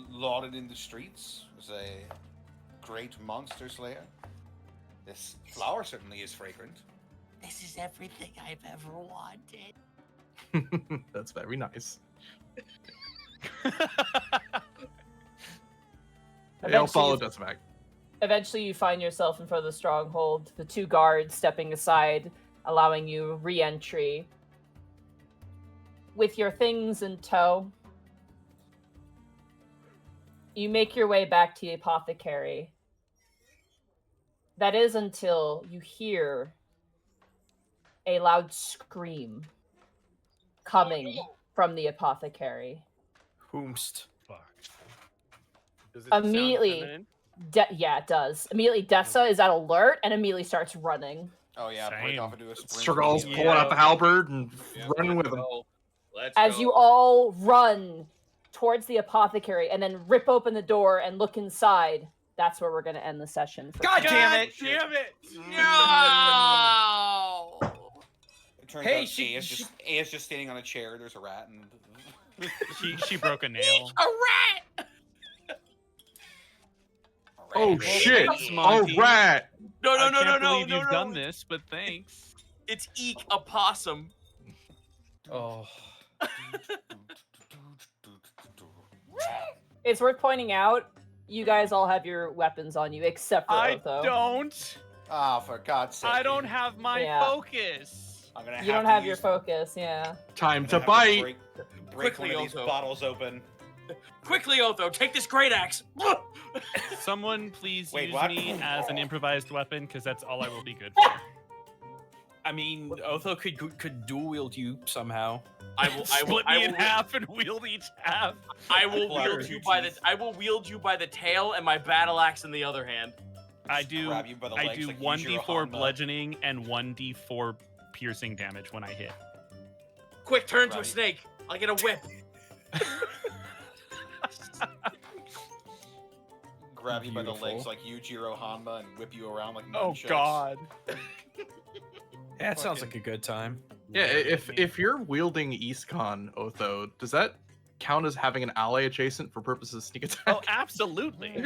lauded in the streets as a great monster slayer. This flower certainly is fragrant. This is everything I've ever wanted. That's very nice. I'll follow Dessa back. Eventually, you find yourself in front of the stronghold. The two guards stepping aside, allowing you re-entry. With your things in tow, you make your way back to the apothecary. That is until you hear a loud scream coming from the apothecary. Whomst. Fuck. Does it sound Immediately. feminine? Yeah, it does. Immediately, Dessa is at alert and immediately starts running. Oh yeah, break Same. off into a sprint. Stragall's immediately. pulling out the halberd and Yeah, running with him. Let's As go. you all run towards the apothecary and then rip open the door and look inside, that's where we're going to end the session. For God damn it! Damn it! No! It turns Hey, out Aya's just standing on a chair. There's a rat and. She broke a nail. A rat! Oh trash. shit! thanks, All Monty. right. No, I no, no, can't no, no, believe no, you've no. done this, but thanks. It's eek a possum. Oh. It's worth pointing out, you guys all have your weapons on you except for I Otho. don't. Ah, for God's sake. I don't have my Yeah. focus. I'm gonna You don't to have your use- focus, yeah. Time I'm to gonna have to bite. break Quickly, one of these Otho. bottles open. Quickly, Otho, take this great axe. Someone please Wait, use what? me as an improvised weapon, because that's all I will be good for. I mean, Otho could dual wield you somehow. I will Split me in half and wield each half. I will Clatter wield you your by teeth. I will wield you by the tail and my battle axe in the other hand. I do. Grab you by the I legs do like 1d4 Yujiro Hanma. bludgeoning and 1d4 piercing damage when I hit. Quick, turn to a Right. snake. I'll get a whip. Grab you by the Beautiful. legs like Yujiro Hanma and whip you around like Oh nunchucks. God. Yeah, it sounds Fucking- like a good time. Yeah, if you're wielding Eastcon, Otho, does that count as having an ally adjacent for purposes of sneak attack? Oh, absolutely.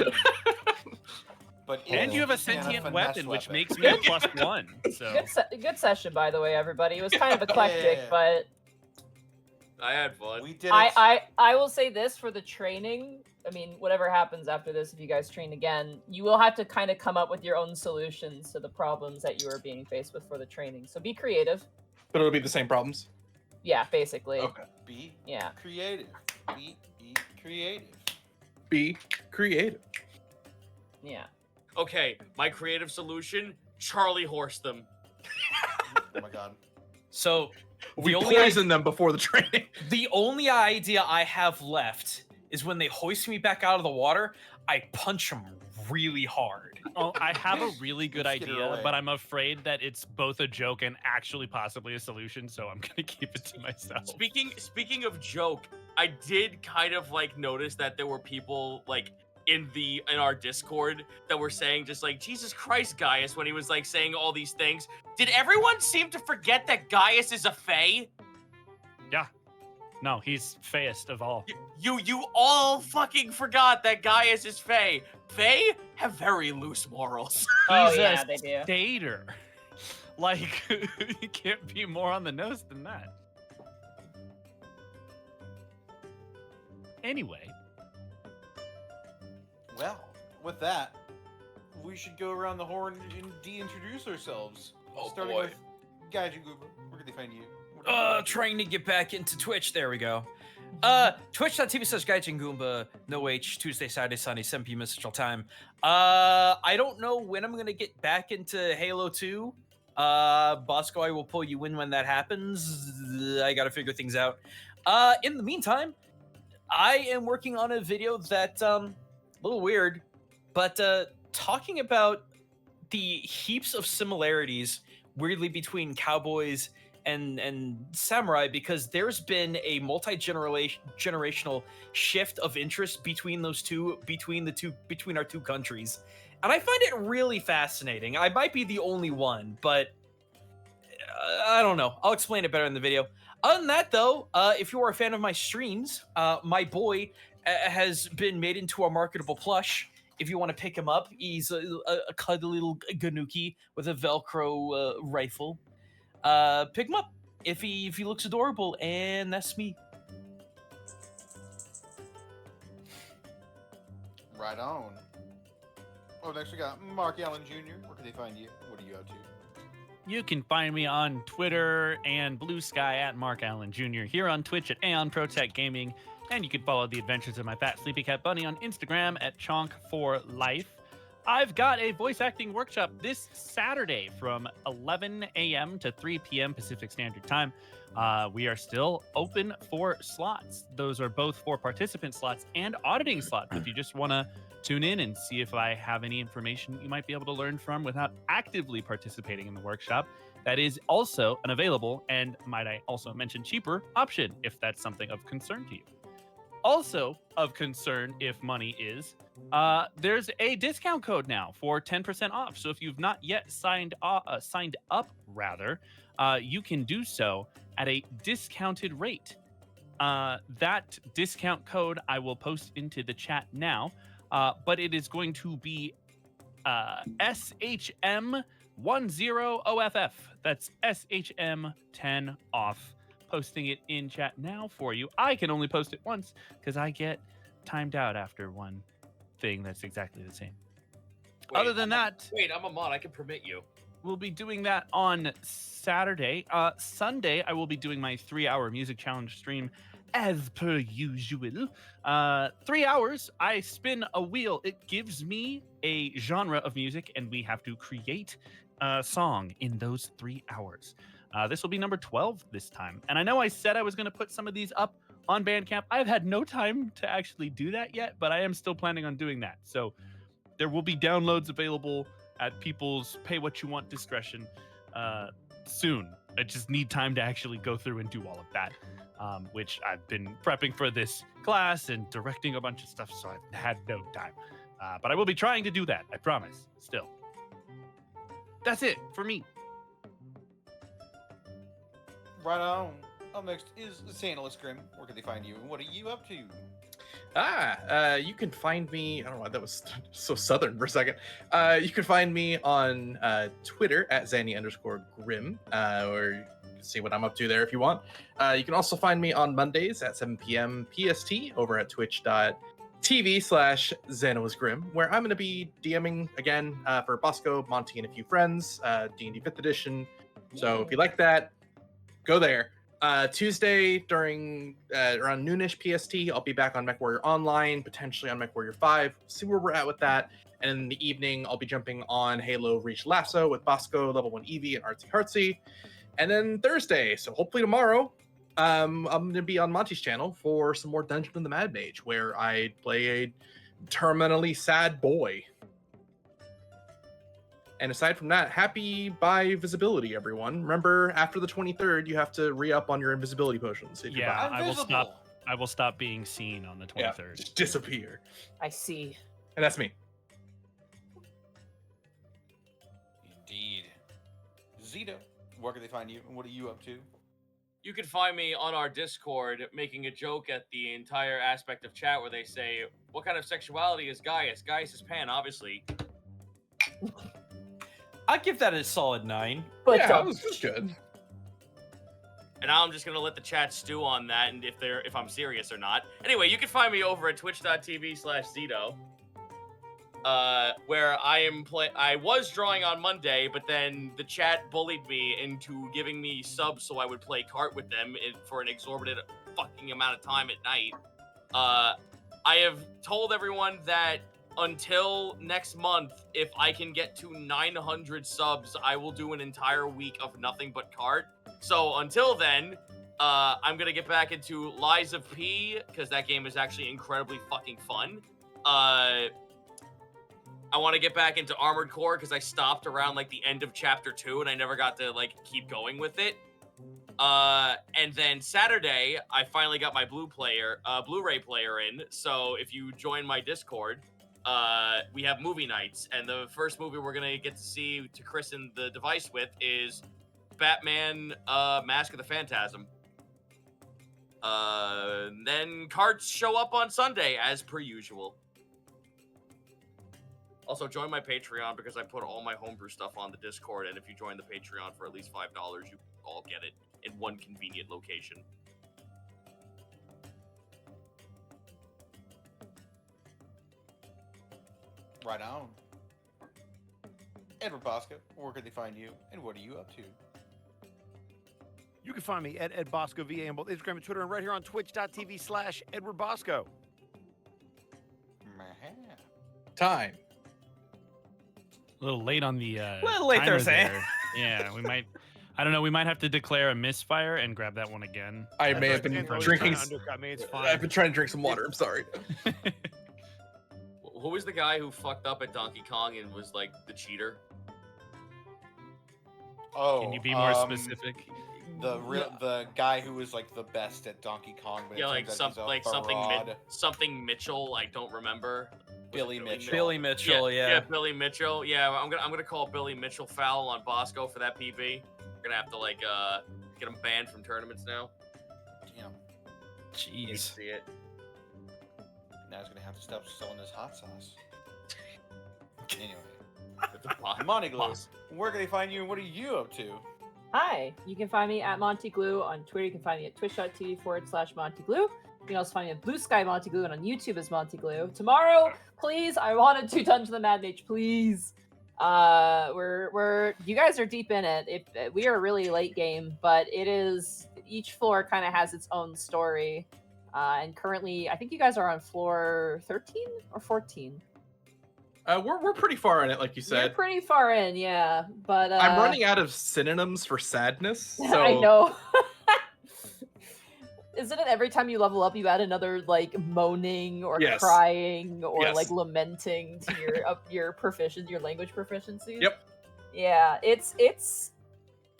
But And you have a it's a sentient finesse weapon, which weapon. makes me a +1. So Good session, by the way, everybody. It was kind of eclectic, Yeah. but I had fun. We did it. I will say this for the training. I mean, whatever happens after this, if you guys train again, you will have to kind of come up with your own solutions to the problems that you are being faced with for the training. So be creative. But it'll be the same problems. Yeah, basically. Okay. Be Yeah. creative. Be creative. Be creative. Yeah. Okay, my creative solution: Charlie horse them. Oh my God. So We the only poison them before the training. the only idea I have left is when they hoist me back out of the water, I punch them really hard. oh, I have a really good Skid her idea, away. but I'm afraid that it's both a joke and actually possibly a solution, so I'm gonna keep it to myself. Speaking of joke, I did kind of like notice that there were people like in our Discord that were saying just like Jesus Christ, Gaius, when he was like saying all these things. Did everyone seem to forget that Gaius is a fae? No, he's fayest of all. You all fucking forgot that Gaius is fae. Fae have very loose morals. Oh He's a yeah, they do. Stater. Like, you can't be more on the nose than that. Anyway, Well, with that, we should go around the horn and de-introduce ourselves. Oh, Starting boy. with Gaijin Goober. Where can they find you? Where can they find you? Trying to get back into Twitch. There we go. Twitch.tv/Gaijin no H, Tuesday, Saturday, Sunday, 7 p.m. Central Time. I don't know when I'm gonna get back into Halo 2. Bosco, I will pull you in when that happens. I gotta figure things out. In the meantime, I am working on a video that a little weird, but talking about the heaps of similarities weirdly between cowboys and samurai, because there's been a multi-generational shift of interest between our two countries, and I find it really fascinating. I might be the only one, but I don't know. I'll explain it better in the video. Other than that, though, if you are a fan of my streams, my boy has been made into a marketable plush. If you want to pick him up, he's a cuddly little Ganuki with a Velcro rifle. Pick him up if he looks adorable, and that's me. Right on. Oh, next we got Mark Allen Jr. Where can they find you? What are you up to? you can find me on Twitter and Blue Sky at Mark Allen Jr. Here on Twitch at Aeon Protect Gaming. And you can follow the adventures of my fat sleepy cat bunny on Instagram at Chonk4Life. I've got a voice acting workshop this Saturday from 11 a.m. to 3 p.m. Pacific Standard Time. We are still open for slots. Those are both for participant slots and auditing slots. If you just want to tune in and see if I have any information you might be able to learn from without actively participating in the workshop, that is also an available and, might I also mention, cheaper option if that's something of concern to you. Also of concern, if money is, there's a discount code now for 10% off. So if you've not yet signed up, you can do so at a discounted rate. That discount code I will post into the chat now. but it is going to be SHM10OFF. That's SHM10 off. Posting it in chat now for you. I can only post it once because I get timed out after one thing that's exactly the same. Other than that, I'm a mod. I can permit you. we'll be doing that on Saturday. Sunday, I will be doing my 3-hour music challenge stream as per usual. 3 hours, I spin a wheel. It gives me a genre of music, and we have to create a song in those 3 hours. This will be number 12 this time. And I know I said I was going to put some of these up on Bandcamp. I've had no time to actually do that yet, but I am still planning on doing that. So there will be downloads available at people's pay what you want discretion soon. I just need time to actually go through and do all of that, which I've been prepping for this class and directing a bunch of stuff, so I've had no time. But I will be trying to do that, I promise, still. That's it for me. Right on. Up next is Sandalus Grim. Where can they find you, and what are you up to? You can find me. I don't know why that was so southern for a second. You can find me on Twitter at Zanny_Grim, or you can see what I'm up to there if you want. You can also find me on Mondays at 7 p.m. PST over at twitch.tv/ZanosGrim, where I'm going to be DMing again for Bosco, Monty, and a few friends, D&D 5th edition. So if you like that, go there. Tuesday during around noonish PST, I'll be back on MechWarrior Online, potentially on MechWarrior 5. See where we're at with that. And in the evening, I'll be jumping on Halo Reach Lasso with Bosco, Level 1 Eevee, and Artsy Heartsy. And then Thursday, so hopefully tomorrow, I'm going to be on Monty's channel for some more Dungeon of the Mad Mage, where I play a terminally sad boy. And aside from that, happy by visibility, everyone. Remember, after the 23rd, you have to re-up on your invisibility potions. If Yeah, I'm visible. I will stop being seen on the 23rd. Yeah, just disappear. I see. And that's me. Indeed. Zito, where can they find you, and what are you up to? You can find me on our Discord making a joke at the entire aspect of chat where they say, what kind of sexuality is Gaius? Gaius is pan, obviously. I'd give that a solid 9. But Yeah, that was good. And now I'm just gonna let the chat stew on that and if I'm serious or not. Anyway, you can find me over at twitch.tv/Zito. Where I was drawing on Monday, but then the chat bullied me into giving me subs so I would play cart with them for an exorbitant fucking amount of time at night. I have told everyone that until next month, if I can get to 900 subs, I will do an entire week of nothing but cart. So until then, I'm gonna get back into Lies of P, because that game is actually incredibly fucking fun. I want to get back into Armored Core because I stopped around like the end of chapter 2 and I never got to like keep going with it. And then Saturday, I finally got my Blu-ray player in. So if you join my Discord, we have movie nights, and the first movie we're gonna get to see to christen the device with is Batman Mask of the Phantasm. Then cards show up on Sunday as per usual. Also, join my Patreon because I put all my homebrew stuff on the Discord, and if you join the Patreon for at least $5, you all get it in one convenient location. Right on. Edward Bosco, where can they find you, and what are you up to? You can find me at EdBoscoVA on both Instagram and Twitter, and right here on twitch.tv/EdwardBosco. Time. A little late on the Little late timer there, there. Yeah, we might. I don't know. We might have to declare a misfire and grab that one again. I may have Again, been always drinking. trying to undercut me, it's fine. I've been trying to drink some water. I'm sorry. Who was the guy who fucked up at Donkey Kong and was like the cheater? Oh, Can you be more specific? The guy who was like the best at Donkey Kong, but Yeah, it like turns out he's a something Mitchell. I don't remember. Billy Mitchell. Billy Mitchell, yeah. Billy Mitchell. Yeah, I'm gonna call Billy Mitchell foul on Bosco for that PB. We're gonna have to like get him banned from tournaments now. Damn. You Jeez. see it. Now guy's gonna have to stop selling his hot sauce. Anyway, Monty Glue, where can they find you and what are you up to? Hi, you can find me at Monty Glue on Twitter. You can find me at twitch.tv/Monty Glue. You can also find me at Blue Sky Monty Glue and on YouTube as Monty Glue. Tomorrow, please, I wanted to Dungeon the Mad Mage, please. We're you guys are deep in it. We are a really late game, but it is each floor kind of has its own story. And currently, I think you guys are on floor 13 or 14. We're pretty far in it, like you You're said. pretty far in, yeah. But I'm running out of synonyms for sadness. So... I know. Isn't it every time you level up, you add another like moaning or Yes. crying or Yes. like lamenting to your your language proficiency? Yep. Yeah, it's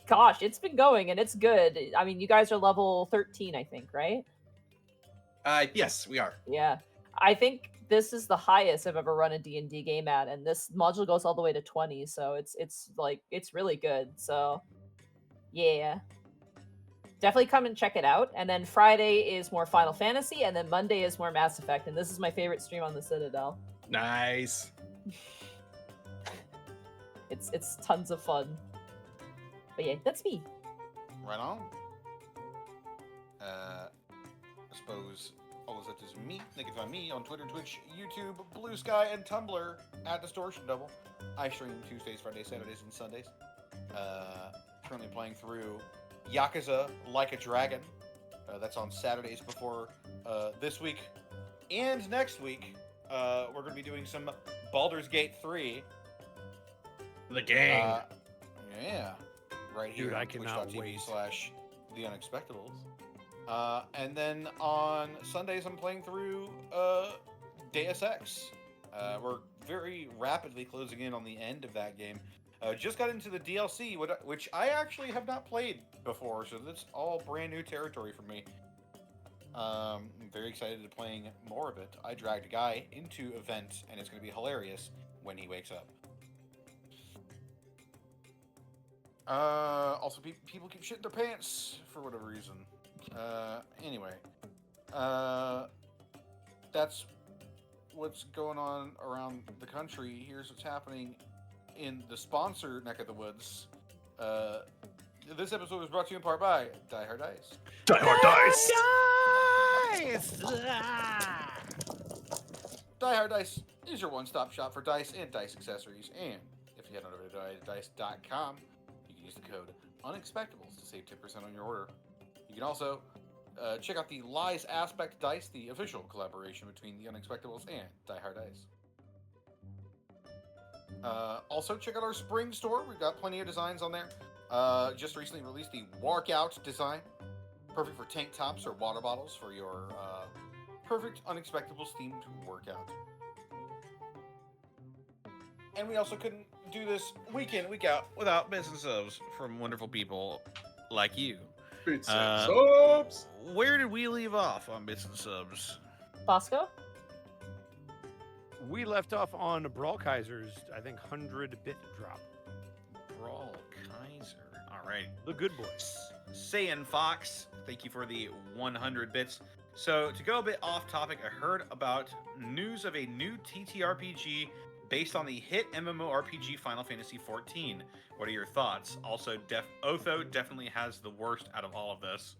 gosh, it's been going and it's good. I mean, you guys are level 13, I think, right? Yes, we are. Yeah. I think this is the highest I've ever run a D&D game at, and this module goes all the way to 20, so it's really good. So yeah. Definitely come and check it out. And then Friday is more Final Fantasy, and then Monday is more Mass Effect, and this is my favorite stream on the Citadel. Nice. It's tons of fun. But yeah, that's me. Right on. I suppose all that is me. They can find me on Twitter, Twitch, YouTube, Blue Sky, and Tumblr at Distortion Double. I stream Tuesdays, Fridays, Saturdays, and Sundays. Currently playing through Yakuza Like a Dragon. That's on Saturdays before this week and next week. We're going to be doing some Baldur's Gate 3. The gang. Yeah. Right here Dude, I on cannot wait. twitch.tv/The Unexpectables. And then on Sundays, I'm playing through Deus Ex. We're very rapidly closing in on the end of that game. Just got into the DLC, which I actually have not played before, so that's all brand new territory for me. I'm very excited to playing more of it. I dragged a guy into events, and it's going to be hilarious when he wakes up. Also, people keep shitting their pants for whatever reason. Anyway, that's what's going on around the country. Here's what's happening in the sponsor neck of the woods. This episode was brought to you in part by Die Hard Dice. Die Hard Dice! Die Hard Dice is your one-stop shop for dice and dice accessories. And if you head on over to dieharddice.com, you can use the code Unexpectables to save 10% on your order. You can also check out the Lies Aspect Dice, the official collaboration between the Unexpectables and Die Hard Dice. Also, check out our spring store. We've got plenty of designs on there. Just recently released the Walkout design. Perfect for tank tops or water bottles for your perfect Unexpectables themed workout. And we also couldn't do this week in, week out without bits and subs from wonderful people like you. Bits and subs! Where did we leave off on bits and subs? Bosco? We left off on Brawl Kaiser's, I think, 100-bit drop. Brawl Kaiser. All right. The good boys. Saiyan Fox, thank you for the 100 bits. So, to go a bit off topic, I heard about news of a new TTRPG based on the hit MMORPG Final Fantasy XIV. What are your thoughts? Also, Otho definitely has the worst out of all of this.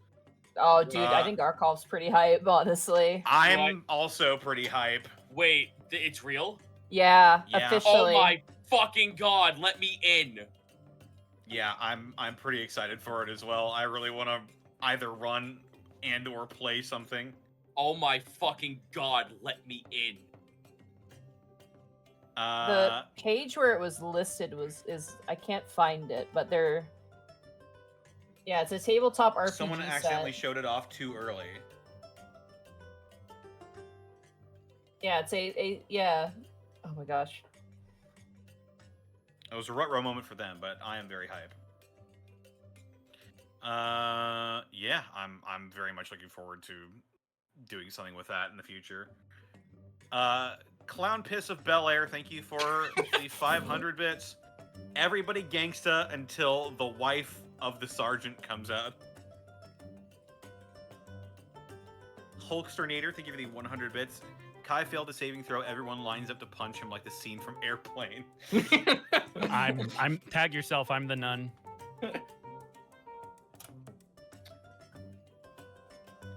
Oh, dude, I think Arkov's pretty hype, honestly. I'm also pretty hype. Wait, it's real? Yeah, Yeah. officially. Oh my fucking god, let me in. Yeah, I'm pretty excited for it as well. I really want to either run and or play something. Oh my fucking god, let me in. The page where it was listed is I can't find it, but yeah, it's a tabletop RPG someone accidentally showed it off too early. Yeah, it's yeah. Oh my gosh. It was a rut-row moment for them, but I am very hype. Yeah, I'm very much looking forward to doing something with that in the future. Clown Piss of Bel Air, thank you for the 500 bits. Everybody gangsta until the wife of the sergeant comes out. Hulksternator, thank you for the 100 bits. Kai failed a saving throw. Everyone lines up to punch him like the scene from Airplane. I'm tag yourself. I'm the nun.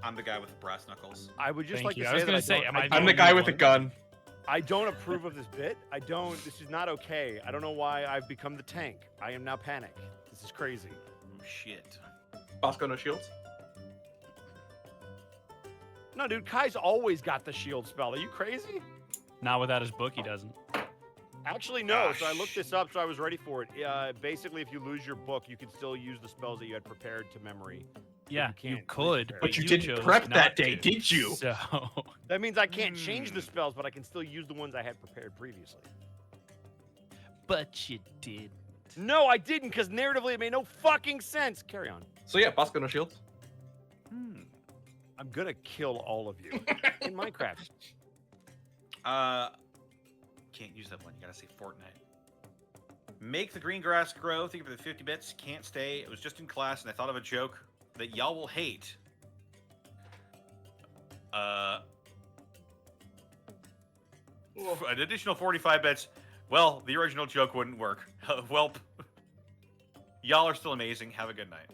I'm the guy with the brass knuckles. I would just Thank like you. to I say was that gonna I say, don't- am I I'm the guy with the gun. I don't approve of this bit. This is not okay. I don't know why I've become the tank. I am now Panic. This is crazy. Oh, shit. Bosco, no shields. No, dude, Kai's always got the shield spell. Are you crazy? Not without his book, he doesn't. Actually, no. So I looked this up, so I was ready for it. Basically, if you lose your book, you can still use the spells that you had prepared to memory. Yeah, you you can't could, prepare. But you you didn't chose prep not that day, to. did you? So That means I can't change the spells, but I can still use the ones I had prepared previously. but you did. No, I didn't, because narratively it made no fucking sense. Carry on. So yeah, Bosco, no shields. I'm gonna kill all of you in Minecraft. Can't use that one. You gotta say Fortnite. Make the green grass grow. Thank you for the 50 bits. Can't stay. It was just in class, and I thought of a joke that y'all will hate. An additional 45 bits. Well, the original joke wouldn't work. Welp. Y'all are still amazing. Have a good night.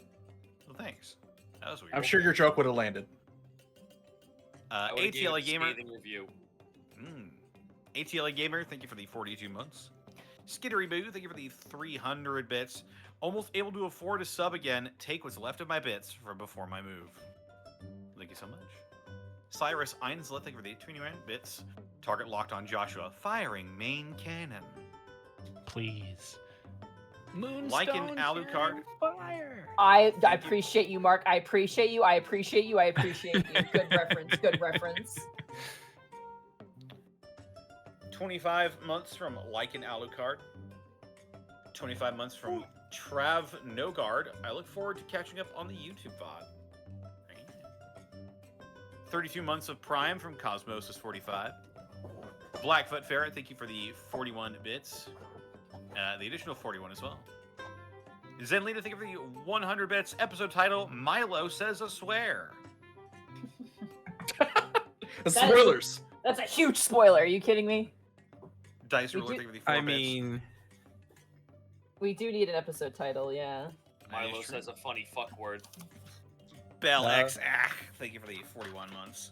Well, thanks. That was weird. I'm sure your joke would have landed. I would've gave it ATLA a Gamer. scathing review. ATLA Gamer, thank you for the 42 months. Skittery Boo, thank you for the 300 bits. Almost able to afford a sub again. Take what's left of my bits from before my move. Thank you so much. Cyrus Einslet, thank you for the 21 bits. Target locked on Joshua. Firing main cannon. Please. Like an Alucard. Fire. I appreciate you, Mark. I appreciate you. I appreciate you. I appreciate you. Good reference. Good reference. 25 months from Like an Alucard. 25 months from Trav Nogard. I look forward to catching up on the YouTube VOD. 32 months of Prime from Cosmosis45. Blackfoot Ferret, thank you for the 41 bits. The additional 41 as well. Zenlita, thank you for the 100 bits. Episode title, Milo Says a Swear. Spoilers. That's a huge spoiler. Are you kidding me? Dice We Ruler, do- thank you for the 4 I bits. mean, We do need an episode title, yeah. Milo says a funny fuck word. Bell X, thank you for the 41 months.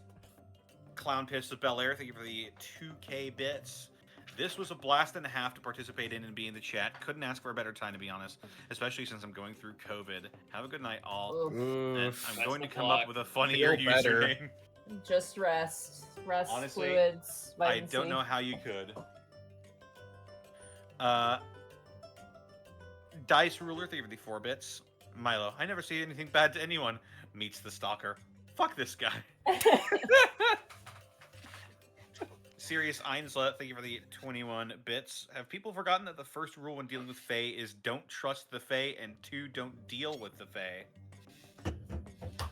Clown Piss of Bel Air, thank you for the 2K bits. This was a blast and a half to participate in and be in the chat. Couldn't ask for a better time, to be honest, especially since I'm going through COVID. Have a good night, all. Oof. And oof. I'm That's going to the come plot. up with a funnier Feel better. username. Just rest. Rest, Honestly, fluids, I vitamin don't C. know how you could. Dice Ruler, thank you for the 4 bits. Milo, I never say anything bad to anyone. Meets the stalker. Fuck this guy. Serious Einslet, thank you for the 21 bits. Have people forgotten that the first rule when dealing with Fae is don't trust the Fae, and 2, don't deal with the Fae?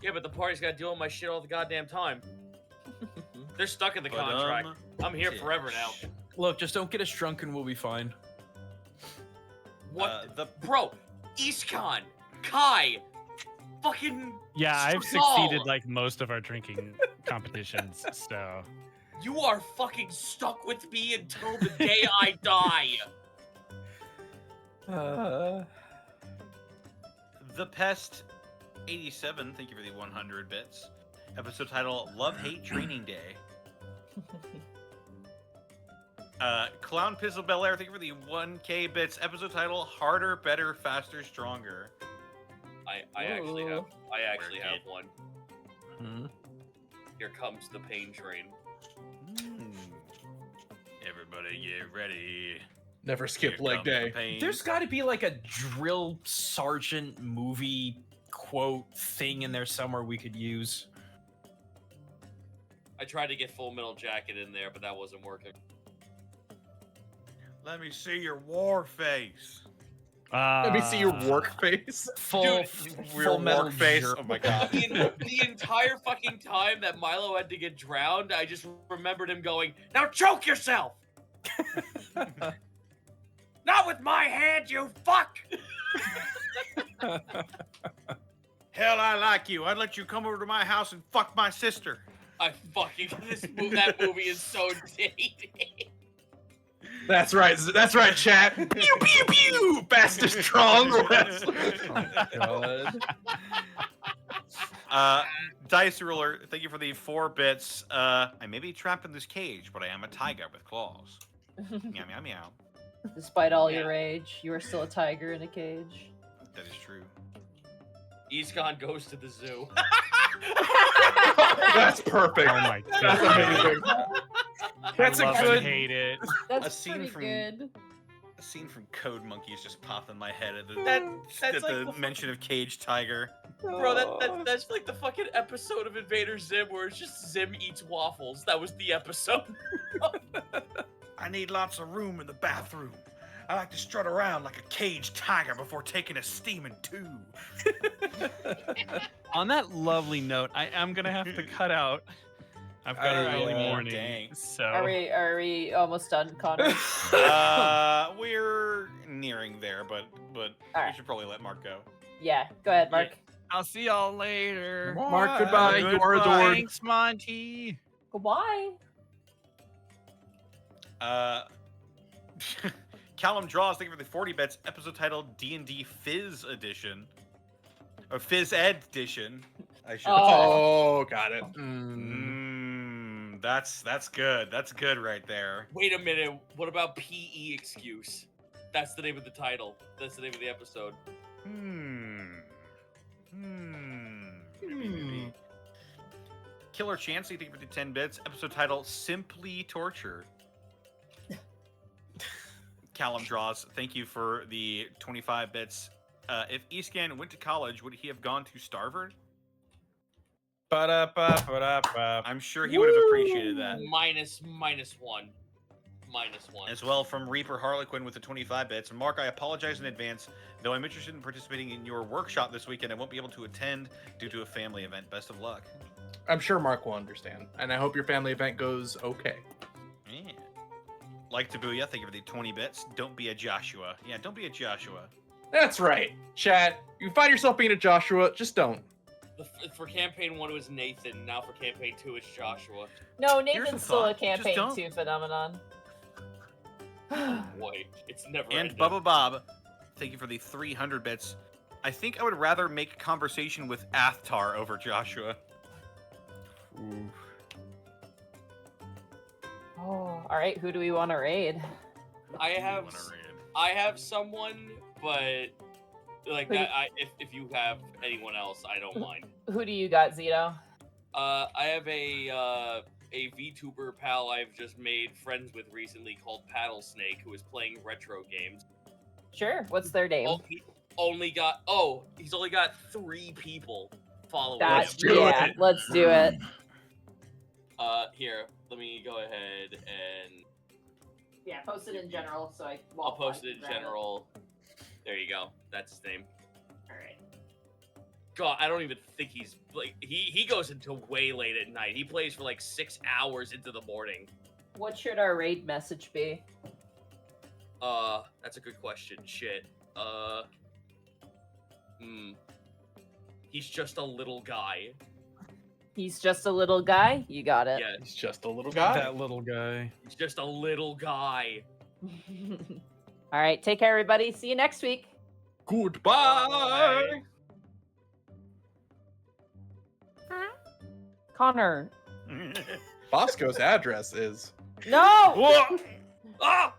Yeah, but the party's got to deal with my shit all the goddamn time. They're stuck in the But, contract. I'm here forever now. Look, just don't get us drunk and we'll be fine. What? The Bro, EastCon, Kai, fucking. Yeah, I've Stronghold. succeeded like most of our drinking competitions. So You are fucking stuck with me until the day I die. The Pest 87, thank you for the 100 bits. Episode title, Love Hate Training Day. Clown Piss of Bel Air, thank you for the 1K bits. Episode title, Harder, Better, Faster, Stronger. I actually have Weird kid. one. Hmm? Here comes the pain train. Everybody get ready. Never skip Here leg comes the day. pain. There's got to be like a drill sergeant movie quote thing in there somewhere we could use. I tried to get Full Metal Jacket in there, but that wasn't working. Let me see your war face. Let me see your work face. Full, Dude, full metal face. jerk. Oh my god. The entire fucking time that Milo had to get drowned, I just remembered him going, "Now choke yourself!" Not with my hand, you fuck! Hell, I like you. I'd let you come over to my house and fuck my sister. I fucking that movie is so dated. That's right, chat. Pew pew pew. Fastest strong wrestler. God. Dice Ruler, thank you for the 4 bits. I may be trapped in this cage, but I am a tiger with claws. Meow meow meow. Despite all your rage, you are still a tiger in a cage. That is true. Eastcon goes to the zoo. That's perfect. Oh my That's amazing. That's I love a and good. hate it. That's A scene pretty from- good. A scene from Code Monkeys just popped in my head at the, That's at like the the mention of Cage Tiger. Bro, that's like the fucking episode of Invader Zim where it's just Zim eats waffles. That was the episode. I need lots of room in the bathroom. I like to strut around like a caged tiger before taking a steaming too. On that lovely note, I am gonna have to cut out. I've got an early morning, dang. so Are we almost done, Connor? We're nearing there, but we Alright. should probably let Mark go. Yeah, go ahead, Mark. I'll see y'all later. Mark, goodbye. You are adored. Thanks, Monty. Goodbye. Callum Draws, thank you for the 40 bits. Episode titled D&D Fizz Edition. Or Fizz Ed Edition. I should Oh, got it. That's good. That's good right there. Wait a minute. What about PE excuse? That's the name of the title. That's the name of the episode. Maybe. Killer Chancey, thank you for the 10 bits. Episode title Simply Torture. Callum Draws, thank you for the 25 bits. If Eastcan went to college, would he have gone to Starvard? Ba-da-ba-ba-da-ba. I'm sure he would have appreciated that. Minus one. As well from Reaper Harlequin with the 25 bits. Mark, I apologize in advance. Though I'm interested in participating in your workshop this weekend, I won't be able to attend due to a family event. Best of luck. I'm sure Mark will understand, and I hope your family event goes okay. Yeah. Like Tabuya, thank you for the 20 bits. Don't be a Joshua. Yeah, don't be a Joshua. That's right, chat. You find yourself being a Joshua, just don't. For campaign 1 it was Nathan. Now for campaign 2 it's Joshua. No, Here's Nathan's a still a thought. Just campaign don't. 2 phenomenon. Boy, it's never And ending. Bubba Bob, thank you for the 300 bits. I think I would rather make conversation with Athtar over Joshua. Oh, all right. Who do we want to raid? I have someone, but like that. If you have anyone else, I don't mind. Who do you got, Zito? I have a VTuber pal I've just made friends with recently called Paddle Snake, who is playing retro games. Sure. What's their name? Oh, he's only got 3 people following Let's him. do it. Let's do it. Here, let me go ahead and Yeah, post it in general so I'll post it in general. There you go. That's his name. All right. God, I don't even think he's like he goes into way late at night. He plays for like 6 hours into the morning. What should our raid message be? That's a good question. Shit. He's just a little guy. He's just a little guy? You got it. Yeah, He's just a little guy. That little guy. he's just a little guy. All right. Take care, everybody. See you next week. Goodbye. Connor. Bosco's address is. No! Whoa! Ah!